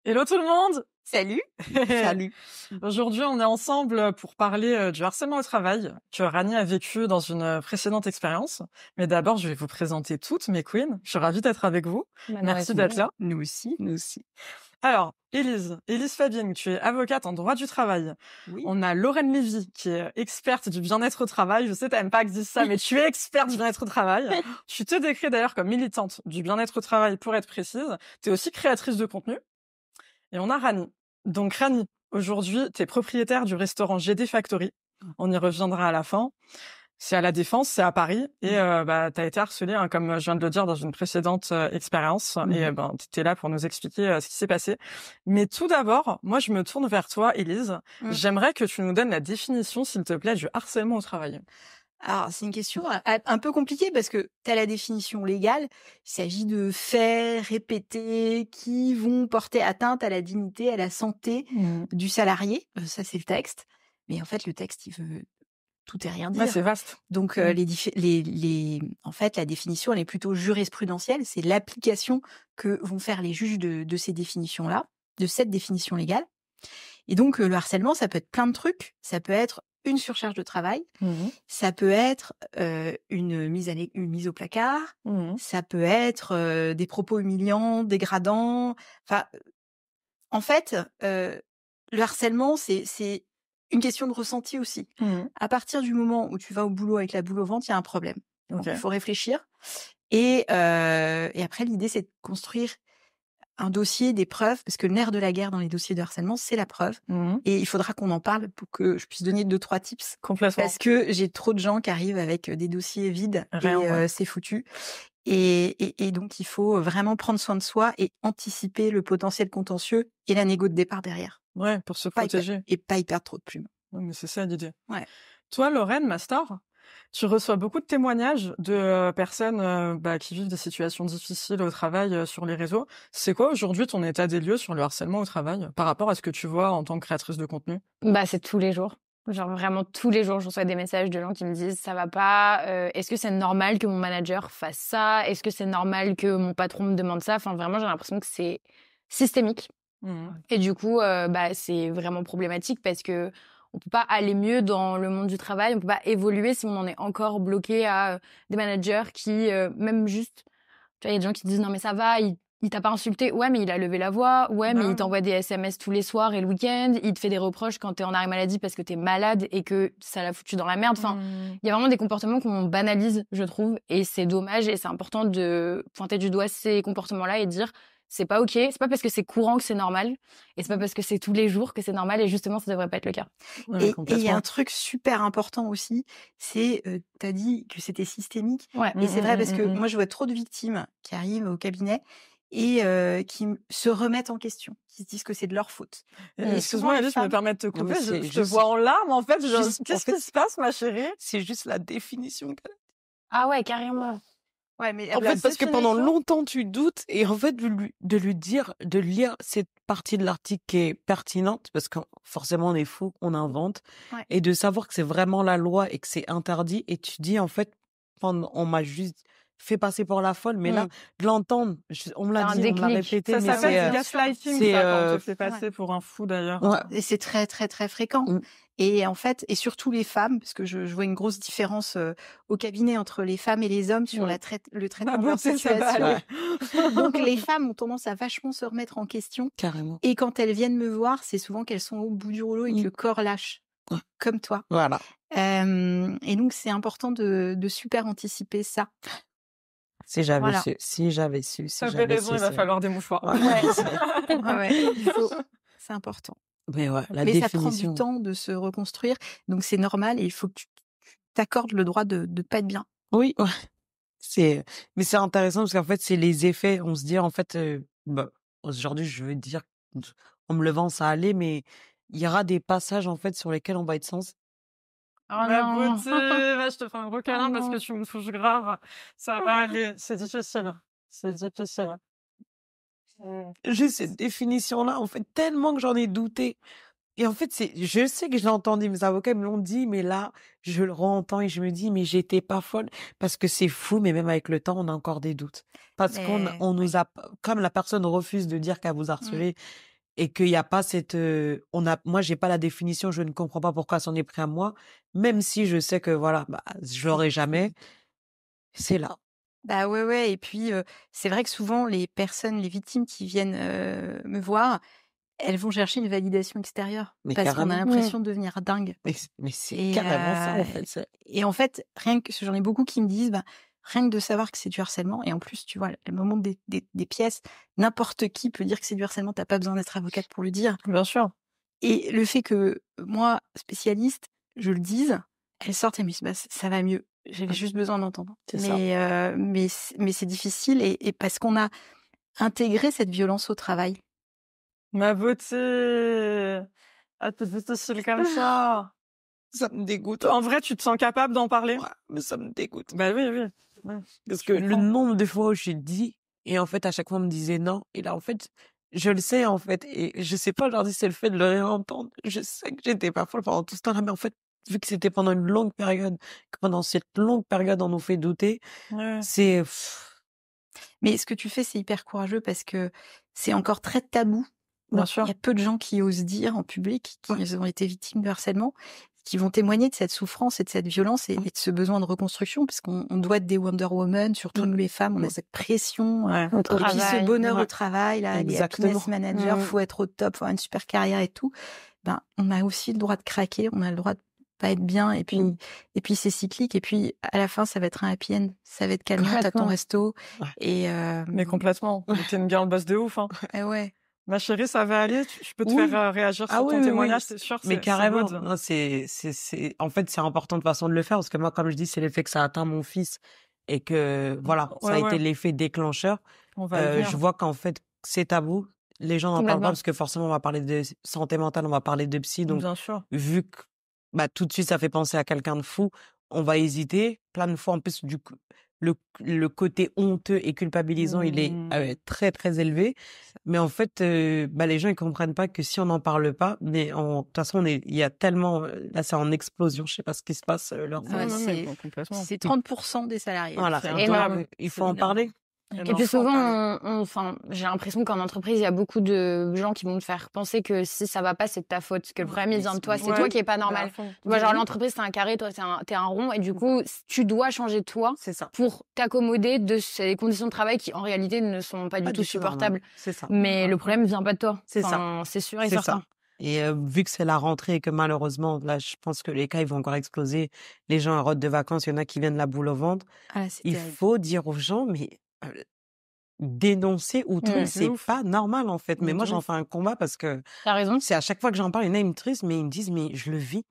Hello tout le monde. Salut. Salut. Aujourd'hui, on est ensemble pour parler du harcèlement au travail que Rani a vécu dans une précédente expérience. Mais d'abord, je vais vous présenter toutes mes queens. Je suis ravie d'être avec vous. Merci d'être là. Nous aussi, nous aussi. Alors, Élise Fabien, tu es avocate en droit du travail. Oui. On a Lorraine Lévy, qui est experte du bien-être au travail. Je sais, t'aimes pas que je dise ça, mais tu es experte du bien-être au travail. Tu te décris d'ailleurs comme militante du bien-être au travail, pour être précise. Tu es aussi créatrice de contenu. Et on a Rani. Donc Rani, aujourd'hui, tu es propriétaire du restaurant GD Factory. On y reviendra à la fin. C'est à La Défense, c'est à Paris. Et t'as été harcelée, hein, comme je viens de le dire, dans une précédente expérience. Et t'étais là pour nous expliquer ce qui s'est passé. Mais tout d'abord, moi, je me tourne vers toi, Élise. J'aimerais que tu nous donnes la définition, s'il te plaît, du harcèlement au travail. Alors, c'est une question un peu compliquée parce que tu as la définition légale. Il s'agit de faits répétés qui vont porter atteinte à la dignité, à la santé du salarié. Ça, c'est le texte. Mais en fait, le texte, il veut tout et rien dire. Ouais, c'est vaste. Donc, en fait, la définition, elle est plutôt jurisprudentielle. C'est l'application que vont faire les juges de ces définitions-là, de cette définition légale. Et donc, le harcèlement, ça peut être plein de trucs. Ça peut être une surcharge de travail. Ça peut être une mise au placard. Ça peut être des propos humiliants, dégradants. Enfin, en fait, le harcèlement, c'est une question de ressenti aussi. À partir du moment où tu vas au boulot avec la boule au ventre, il y a un problème. Donc, il faut réfléchir. Et après, l'idée, c'est de construire un dossier, des preuves, parce que le nerf de la guerre dans les dossiers de harcèlement, c'est la preuve. Et il faudra qu'on en parle pour que je puisse donner 2-3 tips. Complètement. Parce que j'ai trop de gens qui arrivent avec des dossiers vides et c'est foutu. Et donc, il faut vraiment prendre soin de soi et anticiper le potentiel contentieux et la négo de départ derrière. Ouais, pour se protéger. Et pas y perdre trop de plumes. Ouais, mais c'est ça l'idée. Ouais. Toi, Lorraine, ma star, tu reçois beaucoup de témoignages de personnes qui vivent des situations difficiles au travail sur les réseaux. C'est quoi aujourd'hui ton état des lieux sur le harcèlement au travail par rapport à ce que tu vois en tant que créatrice de contenu? C'est tous les jours. Genre vraiment tous les jours, je reçois des messages de gens qui me disent ça va pas, est-ce que c'est normal que mon manager fasse ça? Est-ce que c'est normal que mon patron me demande ça? Enfin vraiment, j'ai l'impression que c'est systémique. Et du coup, c'est vraiment problématique parce que on peut pas aller mieux dans le monde du travail, on peut pas évoluer si on en est encore bloqué à des managers qui, même juste, tu vois, il y a des gens qui disent non mais ça va, il t'a pas insulté, ouais mais il a levé la voix, ouais mais il t'envoie des SMS tous les soirs et le week-end, il te fait des reproches quand t'es en arrêt maladie parce que t'es malade et que ça l'a foutu dans la merde. Enfin, il y a vraiment des comportements qu'on banalise, je trouve, et c'est dommage et c'est important de pointer du doigt ces comportements-là et dire c'est pas ok, c'est pas parce que c'est courant que c'est normal, et c'est pas parce que c'est tous les jours que c'est normal, et justement, ça devrait pas être le cas. Et il y a un truc super important aussi, c'est, t'as dit que c'était systémique. Ouais. Et c'est vrai parce que moi, je vois trop de victimes qui arrivent au cabinet et qui se remettent en question, qui se disent que c'est de leur faute. Excuse-moi, Alice, je me permets de te couper. Je te vois en larmes, en fait. Qu'est-ce qui se passe, ma chérie? C'est juste la définition. Ah ouais, carrément. Ouais, mais en fait, parce que pendant longtemps, tu doutes, et en fait, de lui dire, de lire cette partie de l'article qui est pertinente, parce que forcément, on est fou, on invente, et de savoir que c'est vraiment la loi et que c'est interdit, et tu dis, en fait, on m'a juste fait passer pour la folle, mais là, de l'entendre, on me l'a dit, on me l'a répété. Ça s'appelle du gaslighting, ça, quand on te fait passer pour un fou, d'ailleurs. Ouais. Et c'est très, très, très fréquent. Et en fait, et surtout les femmes, parce que je vois une grosse différence au cabinet entre les femmes et les hommes sur le traitement de leur situation. Donc les femmes ont tendance à vachement se remettre en question. Carrément. Et quand elles viennent me voir, c'est souvent qu'elles sont au bout du rouleau et que le corps lâche, comme toi. Voilà. Et donc c'est important de super anticiper ça. Si j'avais su. Ça fait raison, il va falloir des mouchoirs. C'est important. Mais ouais, ça prend du temps de se reconstruire, donc c'est normal et il faut que tu t'accordes le droit de pas être bien. Oui, ouais. Mais c'est intéressant parce qu'en fait, c'est les effets. On se dit, en fait, aujourd'hui, je veux dire, en me levant, ça allait, mais il y aura des passages, en fait, sur lesquels on va être sensible. Oh ma beauté, je te fais un gros câlin parce que tu me touches grave. Ça va aller, c'est difficile. J'ai cette définition-là, en fait, tellement que j'en ai douté. Et en fait, je sais que je l'ai entendu, mes avocats me l'ont dit, mais là, je le re-entends et je me dis, mais j'étais pas folle. Parce que c'est fou, mais même avec le temps, on a encore des doutes. Parce qu'on nous a, comme la personne refuse de dire qu'elle vous harcelait, et qu'il y a pas moi, j'ai pas la définition, je ne comprends pas pourquoi c'en est pris à moi, même si je sais que voilà, bah, je l'aurai jamais. C'est là. Bah ouais. Et puis, c'est vrai que souvent, les victimes qui viennent me voir, elles vont chercher une validation extérieure Mais parce qu'on a carrément. l'impression de devenir dingue. Mais c'est Et, carrément ça, en fait. et en fait, rien que j'en ai beaucoup qui me disent, bah, rien que de savoir que c'est du harcèlement, et en plus, tu vois, le moment des pièces, n'importe qui peut dire que c'est du harcèlement, t'as pas besoin d'être avocate pour le dire. Bien sûr. Et le fait que moi, spécialiste, je le dise, elles sortent et me disent, bah, ça va mieux. J'avais juste besoin d'entendre. C'est ça. Mais c'est difficile et parce qu'on a intégré cette violence au travail. Ma beauté. Ah, t'es difficile comme ça. Ça me dégoûte. En vrai, tu te sens capable d'en parler? Ouais, mais ça me dégoûte. Bah oui. Ouais. Parce que le nombre de fois où j'ai dit, et en fait, à chaque fois, on me disait non. Et là, en fait, je le sais, en fait. Et je sais pas, c'est le fait de le réentendre. Je sais que j'étais pas folle pendant tout ce temps-là, mais en fait, vu que c'était pendant une longue période, que pendant cette longue période, on nous fait douter, c'est... Mais ce que tu fais, c'est hyper courageux parce que c'est encore très tabou. Bien sûr. Il y a peu de gens qui osent dire en public qu'ils ont été victimes de harcèlement, qui vont témoigner de cette souffrance et de cette violence et de ce besoin de reconstruction, parce qu'on doit être des Wonder Woman, surtout nous les femmes, on a cette pression, Au et puis travail. ce bonheur au travail, là, les Exactement. happiness managers, faut être au top, faut avoir une super carrière et tout. Ben, on a aussi le droit de craquer, on a le droit de pas être bien, et puis c'est cyclique, et puis à la fin ça va être un happy end, ça va être calme, t'as ton resto, et Mais complètement. T'es une girl boss de ouf, hein. ouais. Ma chérie, ça va aller. Je peux te Oui. faire réagir sur oui, ton oui, témoignage, oui. c'est sûr. Mais c'est carrément, good. non, en fait, c'est important de façon de le faire parce que moi, comme je dis, c'est l'effet que ça atteint mon fils et que, voilà, ça a été l'effet déclencheur. On va y venir. Je vois qu'en fait, c'est tabou. Les gens n'en parlent pas parce que forcément, on va parler de santé mentale, on va parler de psy. Donc, Bien sûr. vu que, bah, tout de suite, ça fait penser à quelqu'un de fou, on va hésiter. Plein de fois, en plus, du coup, le côté honteux et culpabilisant, il est très, très élevé. Mais en fait, les gens, ils comprennent pas que si on n'en parle pas, mais de toute façon, il y a tellement, là, c'est en explosion. Je sais pas ce qui se passe, leur c'est 30% des salariés. Voilà. C'est énorme. Il faut en parler. Et puis souvent, j'ai l'impression qu'en entreprise, il y a beaucoup de gens qui vont te faire penser que si ça va pas, c'est de ta faute, que le problème il vient de toi, c'est toi qui est pas normal. Tu vois, genre l'entreprise c'est un carré, toi t'es un rond, et du coup tu dois changer toi pour t'accommoder de ces conditions de travail qui en réalité ne sont pas du tout supportables. C'est ça. Mais le problème vient pas de toi. C'est ça. C'est sûr et certain. Et vu que c'est la rentrée et que malheureusement, là, je pense que les cas, ils vont encore exploser. Les gens en route de vacances, il y en a qui viennent la boule au ventre. Il faut dire aux gens, mais dénoncer ou truc, c'est pas normal en fait. Mais moi, j'en fais un combat parce que t'as raison. C'est à chaque fois que j'en parle, il y en a, ils me tristent, mais ils me disent, mais je le vis.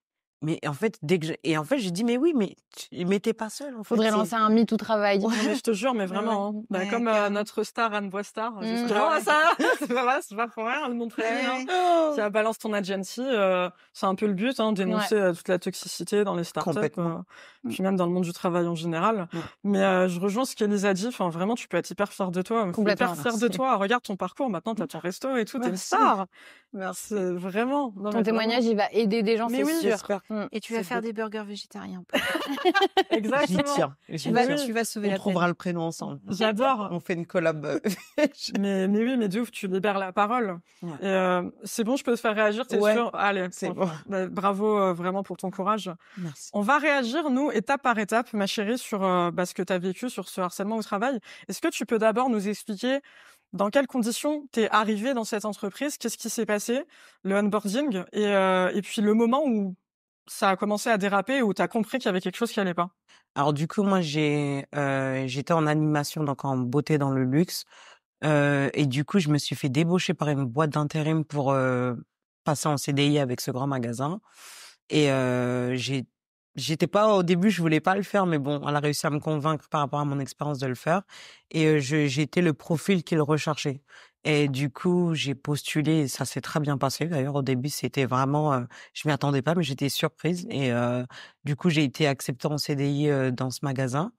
Mais en fait, j'ai dit, mais oui, mais t'es pas seule. En fait, faudrait lancer un mythe au travail. Ouais, mais je te jure, mais vraiment, comme notre star Anne Boistard, justement, c'est pas pour rien, le monde très bien. Ça balance ton agency, c'est un peu le but, dénoncer toute la toxicité dans les startups, puis même dans le monde du travail en général. Mais je rejoins ce qu'Elisa dit, enfin vraiment, tu peux être hyper fière de toi, hyper fière de toi. Regarde ton parcours, maintenant t'as ton resto et tout, t'es une star. Merci, vraiment. Ton témoignage, il va aider des gens, c'est sûr. J'espère. Et tu vas faire des burgers végétariens. Exactement. Tu vas sauver la On trouvera le prénom ensemble. J'adore. On fait une collab. mais oui, mais de ouf, tu libères la parole. Et c'est bon, je peux te faire réagir, t'es sûr? Allez, c'est bon. Bravo vraiment pour ton courage. Merci. On va réagir, nous, étape par étape, ma chérie, sur ce que tu as vécu, sur ce harcèlement au travail. Est-ce que tu peux d'abord nous expliquer dans quelles conditions t'es arrivée dans cette entreprise, qu'est-ce qui s'est passé, le onboarding, et puis le moment où ça a commencé à déraper, où t'as compris qu'il y avait quelque chose qui allait pas? Alors du coup, moi, j'étais en animation, donc en beauté dans le luxe. Et du coup, je me suis fait débaucher par une boîte d'intérim pour passer en CDI avec ce grand magasin. Et j'étais pas au début, je voulais pas le faire, mais bon, elle a réussi à me convaincre par rapport à mon expérience de le faire. Et j'étais le profil qu'il recherchait. Et du coup, j'ai postulé et ça s'est très bien passé. D'ailleurs, au début, c'était vraiment, je m'y attendais pas, mais j'étais surprise. Et du coup, j'ai été acceptée en CDI dans ce magasin.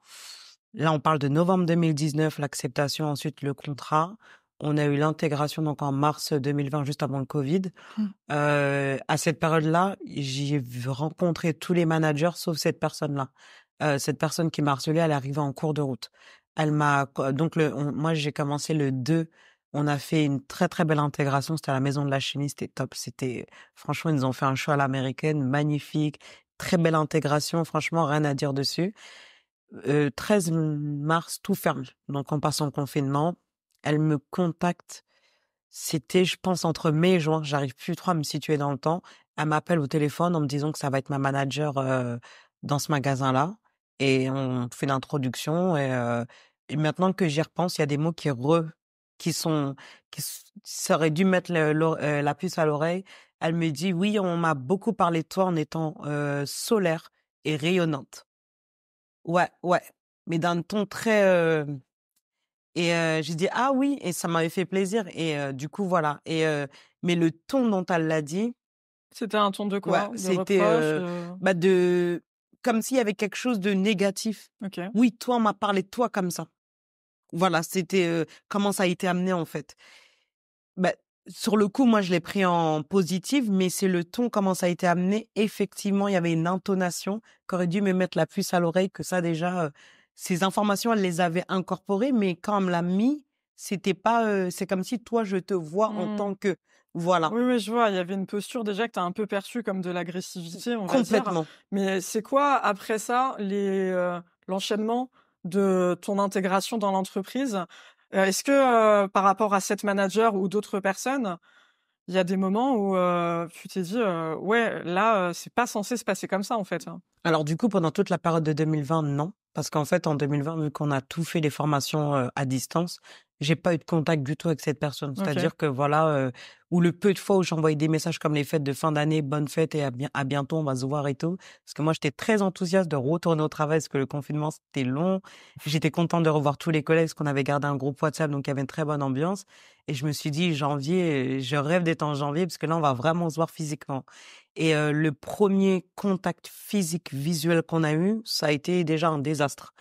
Là, on parle de novembre 2019, l'acceptation, ensuite le contrat. On a eu l'intégration donc en mars 2020, juste avant le Covid. À cette période-là, j'ai rencontré tous les managers sauf cette personne-là. Cette personne qui m'a harcelée, elle est arrivée en cours de route. Elle m'a donc moi j'ai commencé le 2 On a fait une très, très belle intégration. C'était à la Maison de la Chimie, c'était top. Franchement, ils nous ont fait un show à l'américaine, magnifique. Très belle intégration, franchement, rien à dire dessus. 13 mars, tout ferme. Donc, on passe en confinement. Elle me contacte. C'était, je pense, entre mai et juin. J'arrive plus trop à me situer dans le temps. Elle m'appelle au téléphone en me disant que ça va être ma manager dans ce magasin-là. Et on fait l'introduction. Et maintenant que j'y repense, il y a des mots ça aurait dû mettre la puce à l'oreille. Elle me dit, oui, on m'a beaucoup parlé de toi en étant solaire et rayonnante. Ouais, ouais. Mais d'un ton très... j'ai dit: «Ah oui» et ça m'avait fait plaisir du coup, voilà mais le ton dont elle l'a dit, C'était un ton de ouais, quoi? De c'était, reproche, comme s'il y avait quelque chose de négatif. OK. «Oui, toi, on m'a parlé de toi comme ça». Voilà, c'était, comment ça a été amené, en fait. Bah, sur le coup, moi, je l'ai pris en positif, mais c'est le ton, comment ça a été amené. Effectivement, il y avait une intonation qui aurait dû me mettre la puce à l'oreille, que ça déjà, ces informations, elle les avait incorporées, mais quand elle me l'a mis, c'était pas, c'est comme si toi, je te vois en Mmh. tant que voilà, Oui, oui, je vois, il y avait une posture déjà que tu as un peu perçue comme de l'agressivité, on va dire. complètement. Mais c'est quoi, après ça, l'enchaînement de ton intégration dans l'entreprise? Est-ce que, par rapport à cette manager ou d'autres personnes, il y a des moments où, tu t'es dit, «Ouais, là, c'est pas censé se passer comme ça, en fait», hein? Alors du coup, pendant toute la période de 2020, non. Parce qu'en fait, en 2020, vu qu'on a tout fait les formations à distance, j'ai pas eu de contact du tout avec cette personne. OK. C'est-à-dire que voilà, ou le peu de fois où j'envoyais des messages comme les fêtes de fin d'année, bonne fête et à bientôt, on va se voir et tout. Parce que moi, j'étais très enthousiaste de retourner au travail parce que le confinement, c'était long. J'étais contente de revoir tous les collègues parce qu'on avait gardé un groupe WhatsApp, donc il y avait une très bonne ambiance. Et je me suis dit, janvier, je rêve d'être en janvier parce que là, on va vraiment se voir physiquement. Et le premier contact physique, visuel qu'on a eu, ça a été déjà un désastre.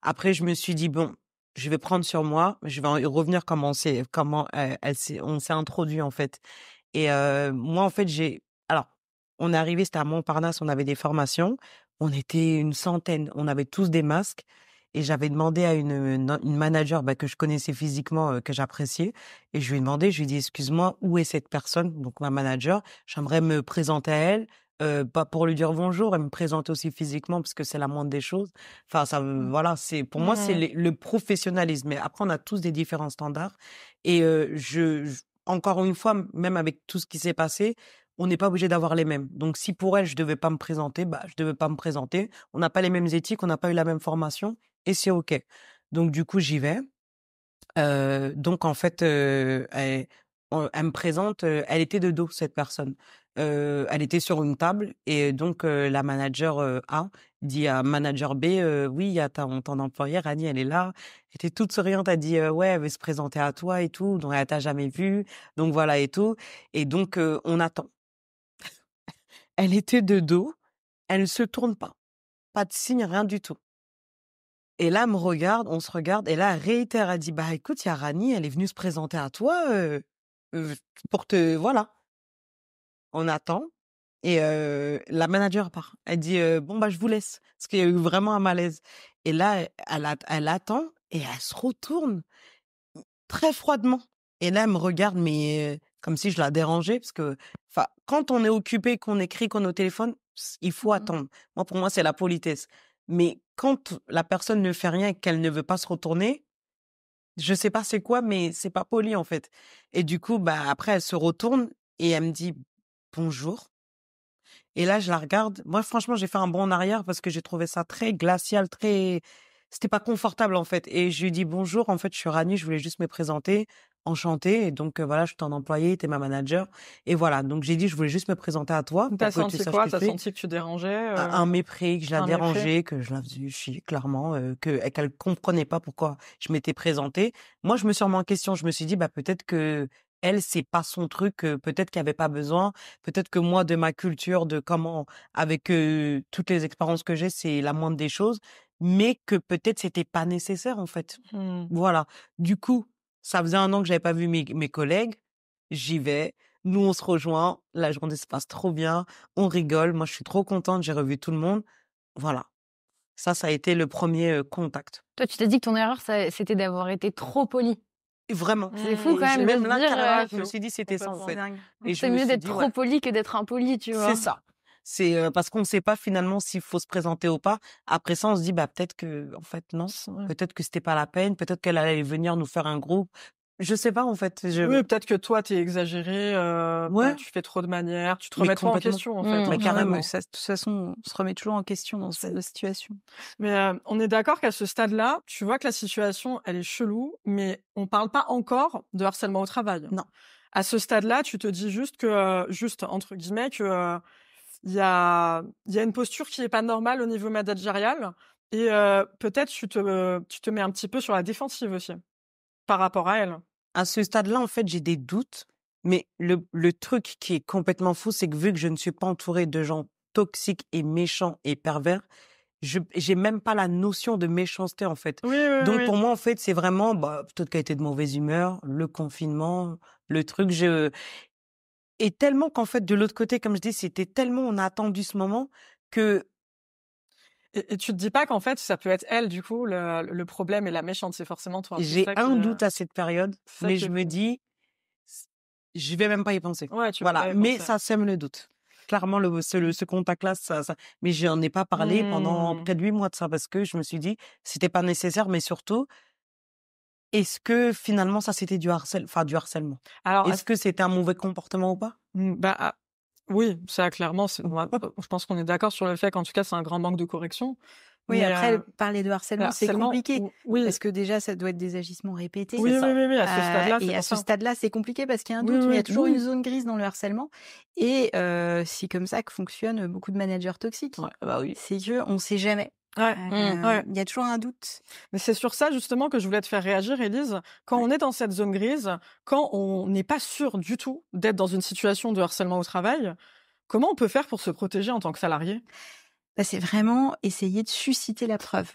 Après, je me suis dit: «Bon, je vais prendre sur moi, je vais en revenir on s'est introduit, en fait». Et moi, en fait, on est arrivé, c'était à Montparnasse, on avait des formations. On était une centaine, on avait tous des masques et j'avais demandé à une manager, que je connaissais physiquement, que j'appréciais et je lui ai demandé, je lui ai dit: «Excuse-moi, où est cette personne?» Donc ma manager, j'aimerais me présenter à elle, pas pour lui dire bonjour et me présenter aussi physiquement parce que c'est la moindre des choses. Enfin ça, voilà, c'est pour moi, c'est Mmh. le professionnalisme. Mais après, on a tous des différents standards et encore une fois, même avec tout ce qui s'est passé, on n'est pas obligé d'avoir les mêmes. Donc si pour elle, je devais pas me présenter, je devais pas me présenter. On n'a pas les mêmes éthiques, on n'a pas eu la même formation et c'est OK. Donc du coup, j'y vais. Donc en fait, elle me présente, elle était de dos cette personne. Elle était sur une table et donc la manager, A dit à manager B: «Oui, il y a ton employée Rani, elle est là». Elle était toute souriante, elle dit: «Ouais, elle veut se présenter à toi et tout, donc elle t'a jamais vue, donc voilà et tout» et donc on attend. Elle était de dos, elle ne se tourne pas de signe, rien du tout. Et là, elle me regarde, on se regarde et là, elle réitère, elle dit: «Bah, écoute, il y a Rani, elle est venue se présenter à toi, heu, pour te voilà». On attend et la manager part. Elle dit: «Bon, je vous laisse», parce qu'il y a eu vraiment un malaise et là, elle attend et elle se retourne très froidement et là, elle me regarde mais comme si je la dérangeais parce que enfin, quand on est occupé, qu'on écrit, qu'on est au téléphone, il faut Mmh. attendre. Moi, pour moi, c'est la politesse. Mais quand la personne ne fait rien et qu'elle ne veut pas se retourner, je sais pas c'est quoi, mais c'est pas poli, en fait. Et du coup, après, elle se retourne et elle me dit: «Bonjour». Et là, je la regarde. Moi, franchement, j'ai fait un bond en arrière parce que j'ai trouvé ça très glacial, c'était pas confortable, en fait. Et je lui dis: «Bonjour, en fait, je suis Rani, je voulais juste me présenter, enchantée. Et donc, voilà, je suis ton employée, tu es ma manager». Et voilà, donc j'ai dit: «Je voulais juste me présenter à toi Tu pour que tu senti saches quoi? qui Tu je suis». senti que tu dérangeais, Un mépris, que je la un mépris? dérangeais, que je la faisais chier, clairement, qu'elle comprenait pas pourquoi je m'étais présentée. Moi, je me suis remis en question. Je me suis dit: peut-être que elle, c'est pas son truc, peut-être qu'il y avait pas besoin. Peut-être que moi, de ma culture, de comment avec, toutes les expériences que j'ai, c'est la moindre des choses, mais que peut-être c'était pas nécessaire, en fait. Mmh. Voilà. Du coup, ça faisait 1 an que j'avais pas vu mes collègues. J'y vais. Nous, on se rejoint. La journée se passe trop bien. On rigole. Moi, je suis trop contente. J'ai revu tout le monde. Voilà. Ça a été le premier contact. Toi, tu t'es dit que ton erreur, c'était d'avoir été trop poli. Et vraiment. C'est fou quand même de Même se là, dire, carrément, je me suis dit, c'était ça, en C'est fait. dingue. Et je c'est me mieux suis d'être dit, trop poli que d'être impoli, tu vois. c'est ça. C'est parce qu'on ne sait pas finalement s'il faut se présenter ou pas. Après ça, on se dit, bah, peut-être que, en fait, non. Ouais. Peut-être que c'était pas la peine. Peut-être qu'elle allait venir nous faire un groupe. Je sais pas, en fait. Oui, peut-être que toi, t'es exagéré, Ouais. tu fais trop de manières, tu te Mais remets trop en complètement. question, en Mmh. fait. Mais hein. carrément. De toute façon, on se remet toujours en question dans ce genre de situation. Mais on est d'accord qu'à ce stade-là, tu vois que la situation, elle est chelou, mais on parle pas encore de harcèlement au travail. Non. À ce stade-là, tu te dis juste que, juste entre guillemets, que il y a une posture qui est pas normale au niveau managérial et peut-être tu te mets un petit peu sur la défensive aussi par rapport à elle. À ce stade-là, en fait, j'ai des doutes. Mais le truc qui est complètement fou, c'est que vu que je ne suis pas entourée de gens toxiques et méchants et pervers, j'ai même pas la notion de méchanceté, en fait. Oui, oui, Donc, oui. pour moi, en fait, c'est vraiment, bah, peut-être qu'elle était de mauvaise humeur, le confinement, le truc, et tellement qu'en fait, de l'autre côté, comme je dis, c'était tellement, on a attendu ce moment que Et tu te dis pas qu'en fait, ça peut être elle, du coup, le problème et la méchante, c'est forcément toi. C'est j'ai ça un qui, doute à cette période, c'est ça mais qui est je me fou. dis, je vais même pas y penser. Ouais, tu vas pas Voilà. y Mais penser. ça sème le doute. Clairement, ce contact-là, mais j'en ai pas parlé pendant Mmh. près de 8 mois de ça parce que je me suis dit, c'était pas nécessaire, mais surtout, est-ce que finalement ça c'était du harcèlement? Alors, Est-ce que c'était un mauvais comportement ou pas? oui, ça clairement, je pense qu'on est d'accord sur le fait qu'en tout cas, c'est un grand manque de correction. Oui, Mais après, parler de harcèlement, c'est compliqué. oui, Parce que déjà, ça doit être des agissements répétés. oui, oui, à ce stade-là, c'est Et à pour ce ça. stade-là, c'est compliqué parce qu'il y a un Oui, doute, mais il y a oui, toujours oui. une zone grise dans le harcèlement. Et c'est comme ça que fonctionnent beaucoup de managers toxiques. Ouais, bah oui. C'est que on sait jamais. Ouais, ouais. Il y a toujours un doute. Mais c'est sur ça justement que je voulais te faire réagir, Élise. Quand on est dans cette zone grise, quand on n'est pas sûr du tout d'être dans une situation de harcèlement au travail, comment on peut faire pour se protéger en tant que salarié? Bah, c'est vraiment essayer de susciter la preuve.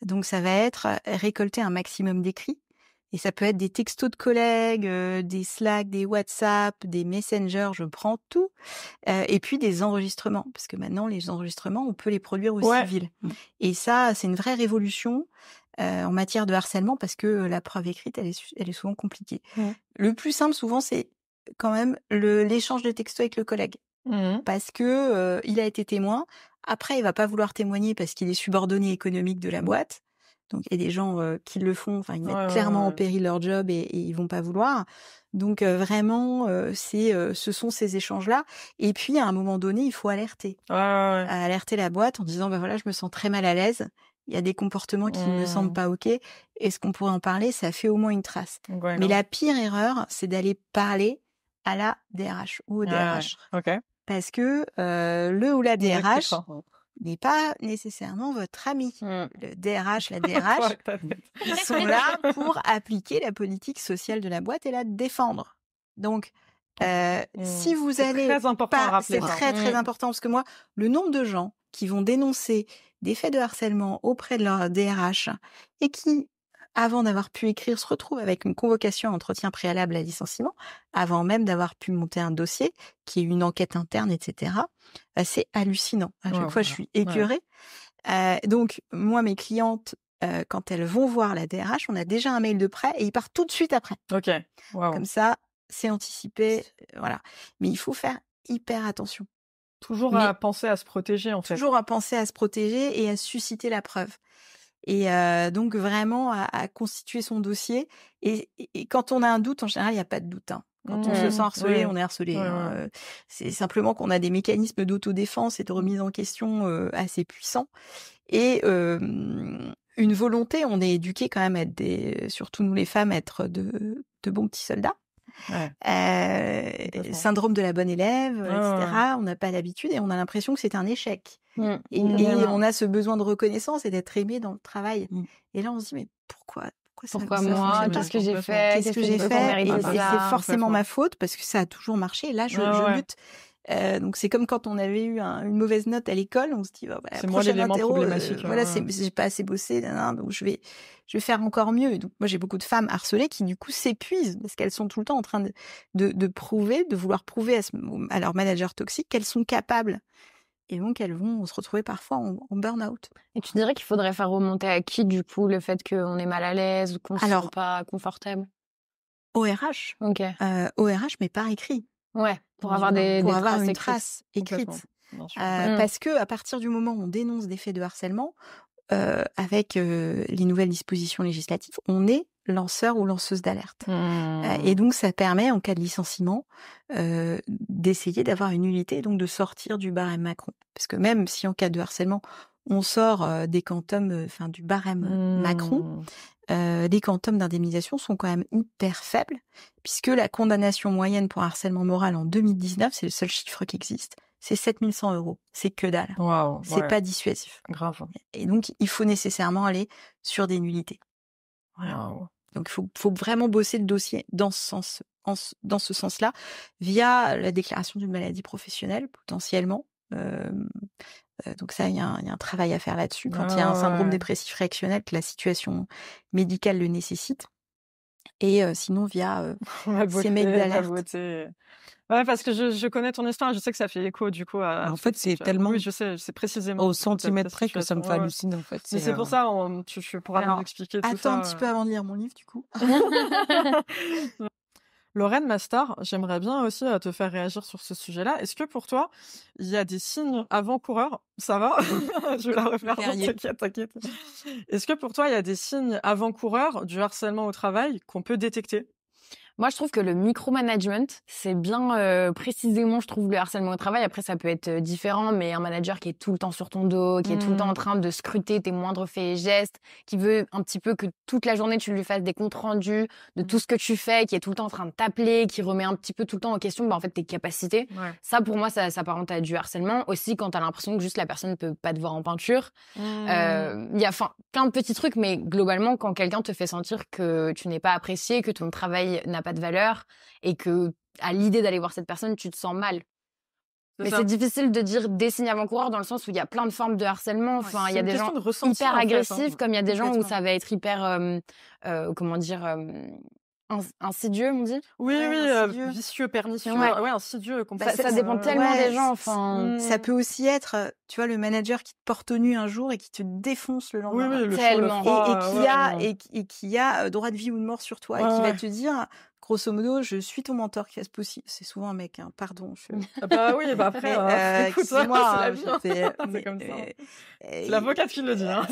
Donc ça va être récolter un maximum d'écrits. Et ça peut être des textos de collègues, des Slack, des WhatsApp, des Messenger, je prends tout. Et puis des enregistrements, parce que maintenant, les enregistrements, on peut les produire au civil. Et ça, c'est une vraie révolution en matière de harcèlement, parce que la preuve écrite, elle est souvent compliquée. Le plus simple, souvent, c'est quand même l'échange de textos avec le collègue. Parce que il a été témoin. Après, il va pas vouloir témoigner parce qu'il est subordonné économique de la boîte. Donc, il y a des gens qui le font. Enfin, ils mettent clairement en péril leur job et ils vont pas vouloir. Donc, vraiment, ce sont ces échanges-là. Et puis, à un moment donné, il faut alerter. Alerter la boîte en disant, bah voilà, je me sens très mal à l'aise. Il y a des comportements qui ne me semblent pas OK. Est-ce qu'on pourrait en parler? Ça fait au moins une trace. Mais la pire erreur, c'est d'aller parler à la DRH ou au DRH. Parce que le ou la DRH n'est pas nécessairement votre ami. Le DRH, la DRH, ils sont là pour appliquer la politique sociale de la boîte et la défendre. Donc, si vous allez... C'est très important à rappeler. C'est très, très important, parce que moi, le nombre de gens qui vont dénoncer des faits de harcèlement auprès de leur DRH et qui, avant d'avoir pu écrire, se retrouvent avec une convocation à entretien préalable à licenciement, avant même d'avoir pu monter un dossier, qui est une enquête interne, etc. C'est hallucinant. À chaque fois, je suis écœurée. Donc, moi, mes clientes, quand elles vont voir la DRH, on a déjà un mail de prêt et ils partent tout de suite après. Comme ça, c'est anticipé. Voilà. Mais il faut faire hyper attention. Toujours à penser à se protéger, en fait. Toujours à penser à se protéger et à susciter la preuve. Et donc vraiment à constituer son dossier. Et quand on a un doute, en général, il n'y a pas de doute. Quand on se sent harcelé, on est harcelé. C'est simplement qu'on a des mécanismes d'autodéfense et de remise en question assez puissants. Et une volonté, on est éduqués quand même à être surtout nous les femmes, à être de bons petits soldats. Syndrome de la bonne élève, etc. On n'a pas l'habitude et on a l'impression que c'est un échec. Et on a ce besoin de reconnaissance et d'être aimé dans le travail. Et là, on se dit, mais pourquoi moi? Qu'est-ce que j'ai fait? Qu'est-ce que j'ai fait? Et c'est forcément ma faute parce que ça a toujours marché. Et là, je lutte. Donc c'est comme quand on avait eu une mauvaise note à l'école, on se dit c'est moi l'élément problématique. Voilà, j'ai pas assez bossé, donc je vais faire encore mieux. Et donc moi j'ai beaucoup de femmes harcelées qui du coup s'épuisent parce qu'elles sont tout le temps en train de prouver, de vouloir prouver à leur manager toxique qu'elles sont capables. Et donc elles vont se retrouver parfois en burn-out. Et tu dirais qu'il faudrait faire remonter à qui du coup le fait qu'on est mal à l'aise ou qu'on ne se sent pas confortable? au RH. Au RH, mais par écrit. Ouais, pour avoir des avoir une traces trace écrite. Complètement. Parce que à partir du moment où on dénonce des faits de harcèlement, avec les nouvelles dispositions législatives, on est lanceur ou lanceuse d'alerte. Et donc, ça permet, en cas de licenciement, d'essayer d'avoir une nullité et donc de sortir du barème Macron. Parce que même si en cas de harcèlement, on sort des quantums, du barème Macron, les quantums d'indemnisation sont quand même hyper faibles, puisque la condamnation moyenne pour harcèlement moral en 2019, c'est le seul chiffre qui existe, c'est 7 100 €. C'est que dalle. Waouh, C'est pas dissuasif. grave. Et donc, il faut nécessairement aller sur des nullités. Wow. Donc, il faut vraiment bosser le dossier dans ce sens-là, via la déclaration d'une maladie professionnelle, potentiellement. Donc ça, il y a un travail à faire là-dessus. Quand il y a un syndrome dépressif réactionnel, que la situation médicale le nécessite. Et sinon, via ces mails d'alerte. Ouais, parce que je connais ton histoire, je sais que ça fait écho du coup à... En fait, c'est tellement... Oui, je sais précisément. Au centimètre près que ça me fait halluciner, en fait. Mais c'est pour ça, tu pourras nous expliquer tout ça. Attends un petit peu avant de lire mon livre, du coup. Lorraine Mastar, j'aimerais bien aussi te faire réagir sur ce sujet-là. Est-ce que pour toi, il y a des signes avant-coureurs? Ça va? Je vais la refaire. T'inquiète. Est-ce que pour toi, il y a des signes avant-coureurs du harcèlement au travail qu'on peut détecter? Moi, je trouve que le micromanagement, c'est bien précisément, je trouve, le harcèlement au travail. Après, ça peut être différent, mais un manager qui est tout le temps sur ton dos, qui est tout le temps en train de scruter tes moindres faits et gestes, qui veut un petit peu que toute la journée, tu lui fasses des comptes rendus de tout ce que tu fais, qui est tout le temps en train de t'appeler, qui remet un petit peu tout le temps en question en fait, tes capacités. Ouais. Ça, pour moi, ça s'apparente à du harcèlement. Aussi, quand t'as l'impression que juste la personne ne peut pas te voir en peinture. Il y a plein de petits trucs, mais globalement, quand quelqu'un te fait sentir que tu n'es pas apprécié, que ton travail n'a pas de valeur et que à l'idée d'aller voir cette personne, tu te sens mal. Mais c'est difficile de dire des signes avant-coureurs dans le sens où il y a plein de formes de harcèlement. Enfin, il y a des gens hyper agressifs, comme il y a des gens où ça va être hyper, insidieux, on dit. Oui, vicieux, pernicieux. Ouais, insidieux. Ça dépend tellement des gens. Enfin, ça peut aussi être, tu vois, le manager qui te porte nu un jour et qui te défonce le lendemain. Oui, tellement. Et qui a droit de vie ou de mort sur toi et qui va te dire, grosso modo, je suis ton mentor qui est possible. C'est souvent un mec, hein, pardon. Bah oui, bah après, écoute, c'est la vie. C'est comme ça. C'est l'avocate qui le dit. Hein.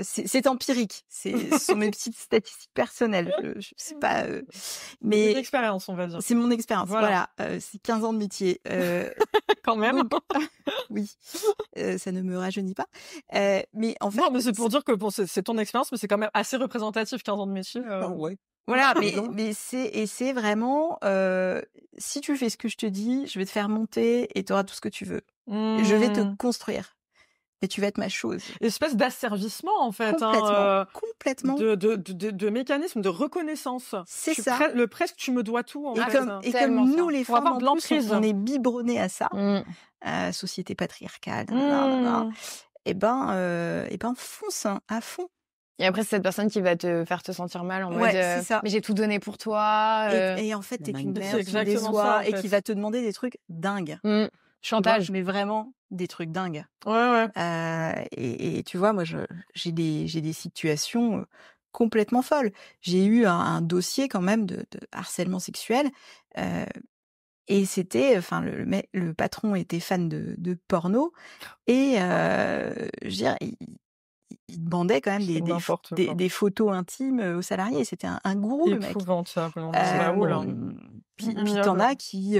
C'est empirique. Ce sont mes petites statistiques personnelles. Je sais pas. Mais c'est une expérience, on va dire. C'est mon expérience. Voilà. C'est 15 ans de métier. Quand même. Donc, oui. Ça ne me rajeunit pas. Mais en fait. Non, mais c'est pour dire que c'est ton expérience, mais c'est quand même assez représentatif, 15 ans de métier. Ouais. Voilà, mais c'est vraiment, si tu fais ce que je te dis, je vais te faire monter et tu auras tout ce que tu veux. Je vais te construire. Et tu vas être ma chose. Espèce d'asservissement, en fait. Complètement. De mécanisme de reconnaissance. C'est ça. Presque, tu me dois tout, en fait. Comme nous, les femmes, en plus, on est biberonnés à ça. Société patriarcale. Et ben, fonce, hein, à fond. Et après, c'est cette personne qui va te faire te sentir mal en mode c'est ça. mais j'ai tout donné pour toi. Et en fait, t'es qu'une merde, tu me déçois, et qui va te demander des trucs dingues. Chantage. Mais vraiment des trucs dingues. Ouais. Et tu vois, moi, j'ai des situations complètement folles. J'ai eu un dossier quand même de harcèlement sexuel. Et c'était, le patron était fan de porno. Et je veux dire, il demandait quand même des photos intimes aux salariés. C'était un gourou, le mec. Épouvantable. Puis t'en as qui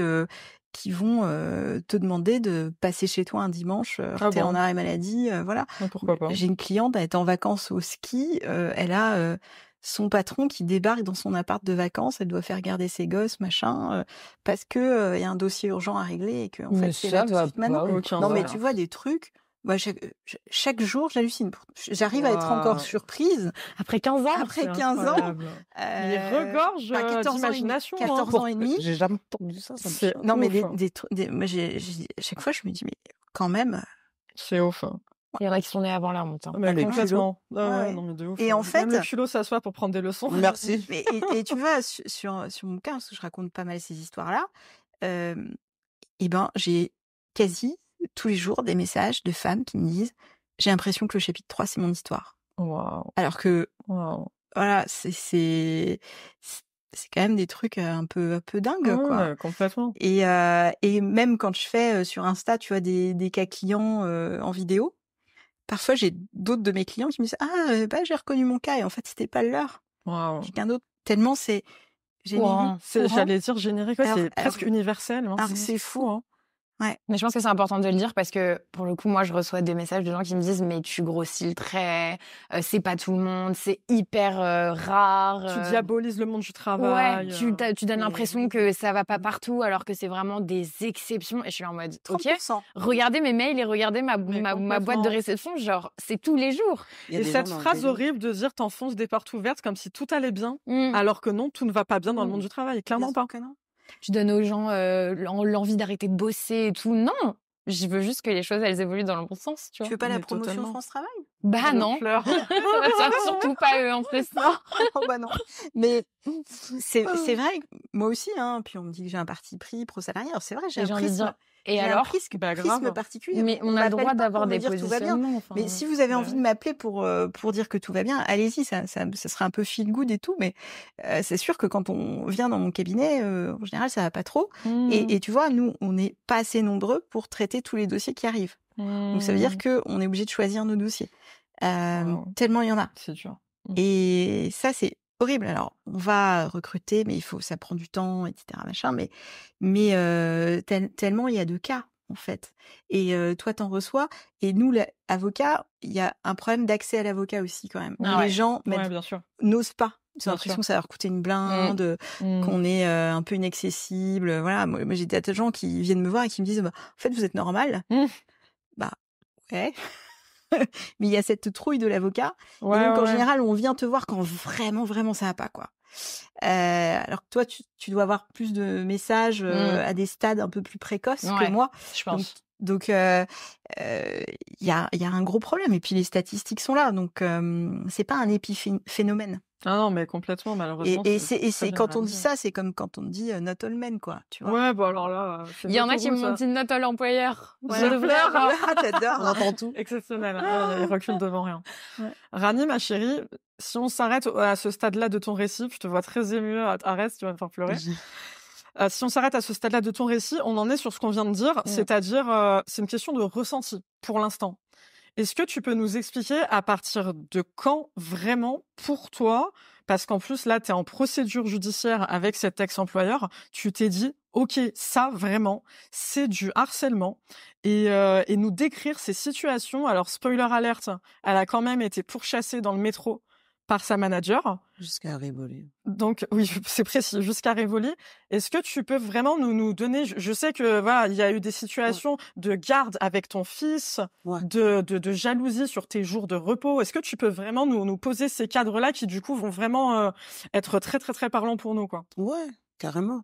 vont te demander de passer chez toi un dimanche, t'es en arrêt maladie, voilà. Pourquoi pas. J'ai une cliente, elle est en vacances au ski, elle a son patron qui débarque dans son appart de vacances, elle doit faire garder ses gosses, machin, parce que y a un dossier urgent à régler et que en fait c'est là tout de suite maintenant. Non mais tu vois des trucs. Moi, chaque jour, j'hallucine. J'arrive à être encore surprise. Après 15 ans. Après 15 ans. Il regorge d'imagination. 14 ans et demi. J'ai jamais entendu ça. Non, mais moi, chaque fois, je me dis, mais quand même. C'est ouf. Il y en a qui sont nés avant la honte. Mais complètement. Non, mais de ouf. Et en fait. Même le culot s'assoit pour prendre des leçons. Merci. Et tu vois, sur mon cas, parce que je raconte pas mal ces histoires-là, j'ai quasi tous les jours des messages de femmes qui me disent j'ai l'impression que le chapitre 3 c'est mon histoire. Wow. Alors que voilà, c'est quand même des trucs un peu dingues, quoi. Ouais, complètement. Et même quand je fais sur Insta, tu vois, des cas clients en vidéo, parfois j'ai d'autres de mes clients qui me disent ah bah j'ai reconnu mon cas et en fait c'était pas le leur, Waouh. quelqu'un d'autre. Tellement c'est générique. Courant. J'allais dire générique, ouais, Alors- c'est presque universel. Hein, alors c'est fou. Hein. Mais je pense que c'est important de le dire parce que, pour le coup, moi, je reçois des messages de gens qui me disent « Mais tu grossis le trait, c'est pas tout le monde, c'est hyper rare. » Tu diabolises le monde du travail. Ouais, tu donnes Mais l'impression oui. que ça va pas partout alors que c'est vraiment des exceptions. Et je suis là en mode « Ok, 30%. regardez mes mails et regardez ma complètement. boîte de réception, genre, c'est tous les jours. Il y a Et des cette gens dans le phrase délire. horrible de dire t'enfonces des portes ouvertes comme si tout allait bien, Mm. alors que non, tout ne va pas bien dans le monde du travail. Clairement Bien pas. sûr que non. Tu donnes aux gens l'envie d'arrêter de bosser et tout. Non, je veux juste que les choses, elles évoluent dans le bon sens, tu Tu vois. veux pas la Mais promotion totalement. France Travail? Bah Je non, pleure. surtout pas eux en plus. Oh bah non. Mais c'est vrai que moi aussi, hein, puis on me dit que j'ai un parti pris pro-salarié. Alors c'est vrai, j'ai Et un j'ai envie de prisme, dire, et j'ai un alors prisme, Bah, prisme grave. particulier. Mais on a le m'appelle droit pas d'avoir pour me des dire tout va bien. positionnements. enfin. Mais si vous avez Bah envie ouais. de m'appeler pour dire que tout va bien, allez-y, ça sera un peu feel good et tout, mais c'est sûr que quand on vient dans mon cabinet, en général, ça va pas trop. Mm. Et tu vois, nous, on n'est pas assez nombreux pour traiter tous les dossiers qui arrivent. Donc ça veut dire qu'on est obligé de choisir nos dossiers. Wow. Tellement il y en a. C'est dur. Et ça, c'est horrible. Alors, on va recruter, mais ça prend du temps, etc., machin. Mais tellement il y a de cas, en fait. Et toi, t'en reçois. Et nous, avocat, il y a un problème d'accès à l'avocat aussi, quand même. Ah Les ouais. gens Ouais, bien sûr. n'osent pas. Ils ont Bien l'impression sûr. que ça va leur coûter une blinde, qu'on est un peu inaccessible. Voilà. Moi j'ai des tas de gens qui viennent me voir et qui me disent, bah, en fait, vous êtes normal. Mm. Bah, ouais. Mais il y a cette trouille de l'avocat. Ouais, et donc, en ouais. général, on vient te voir quand vraiment, vraiment ça va pas, quoi. Alors que toi, tu dois avoir plus de messages à des stades un peu plus précoces que Ouais, moi. je pense. Donc, il y a un gros problème. Et puis, les statistiques sont là. Donc, c'est pas un épiphénomène. Ah non, mais complètement, malheureusement. Et très c'est quand on dit généralisé. ça, c'est comme quand on dit not all men, quoi. Tu vois. Ouais, bon alors là, c'est Il y en a qui beaucoup, m'ont ça. dit note à l'employeur. Ouais. Je pleure. Ah, t'adores. On entend tout. Exceptionnel. Hein. Il recule devant rien. Ouais. Rani, ma chérie, si on s'arrête à ce stade-là de ton récit, je te vois très émue. Arrête, tu vas me faire pleurer. Si on s'arrête à ce stade-là de ton récit, on en est sur ce qu'on vient de dire, c'est-à-dire c'est une question de ressenti pour l'instant. Est-ce que tu peux nous expliquer à partir de quand vraiment pour toi, parce qu'en plus là tu es en procédure judiciaire avec cet ex-employeur, tu t'es dit OK, ça vraiment, c'est du harcèlement et nous décrire ces situations. Alors spoiler alerte, elle a quand même été pourchassée dans le métro par sa manager. Jusqu'à Rivoli. Donc oui, c'est précis, jusqu'à Rivoli. Est-ce que tu peux vraiment nous donner, je sais que voilà, il y a eu des situations de garde avec ton fils, Ouais. de jalousie sur tes jours de repos. Est-ce que tu peux vraiment nous poser ces cadres-là qui du coup vont vraiment être très très très parlants pour nous, quoi. Ouais, carrément.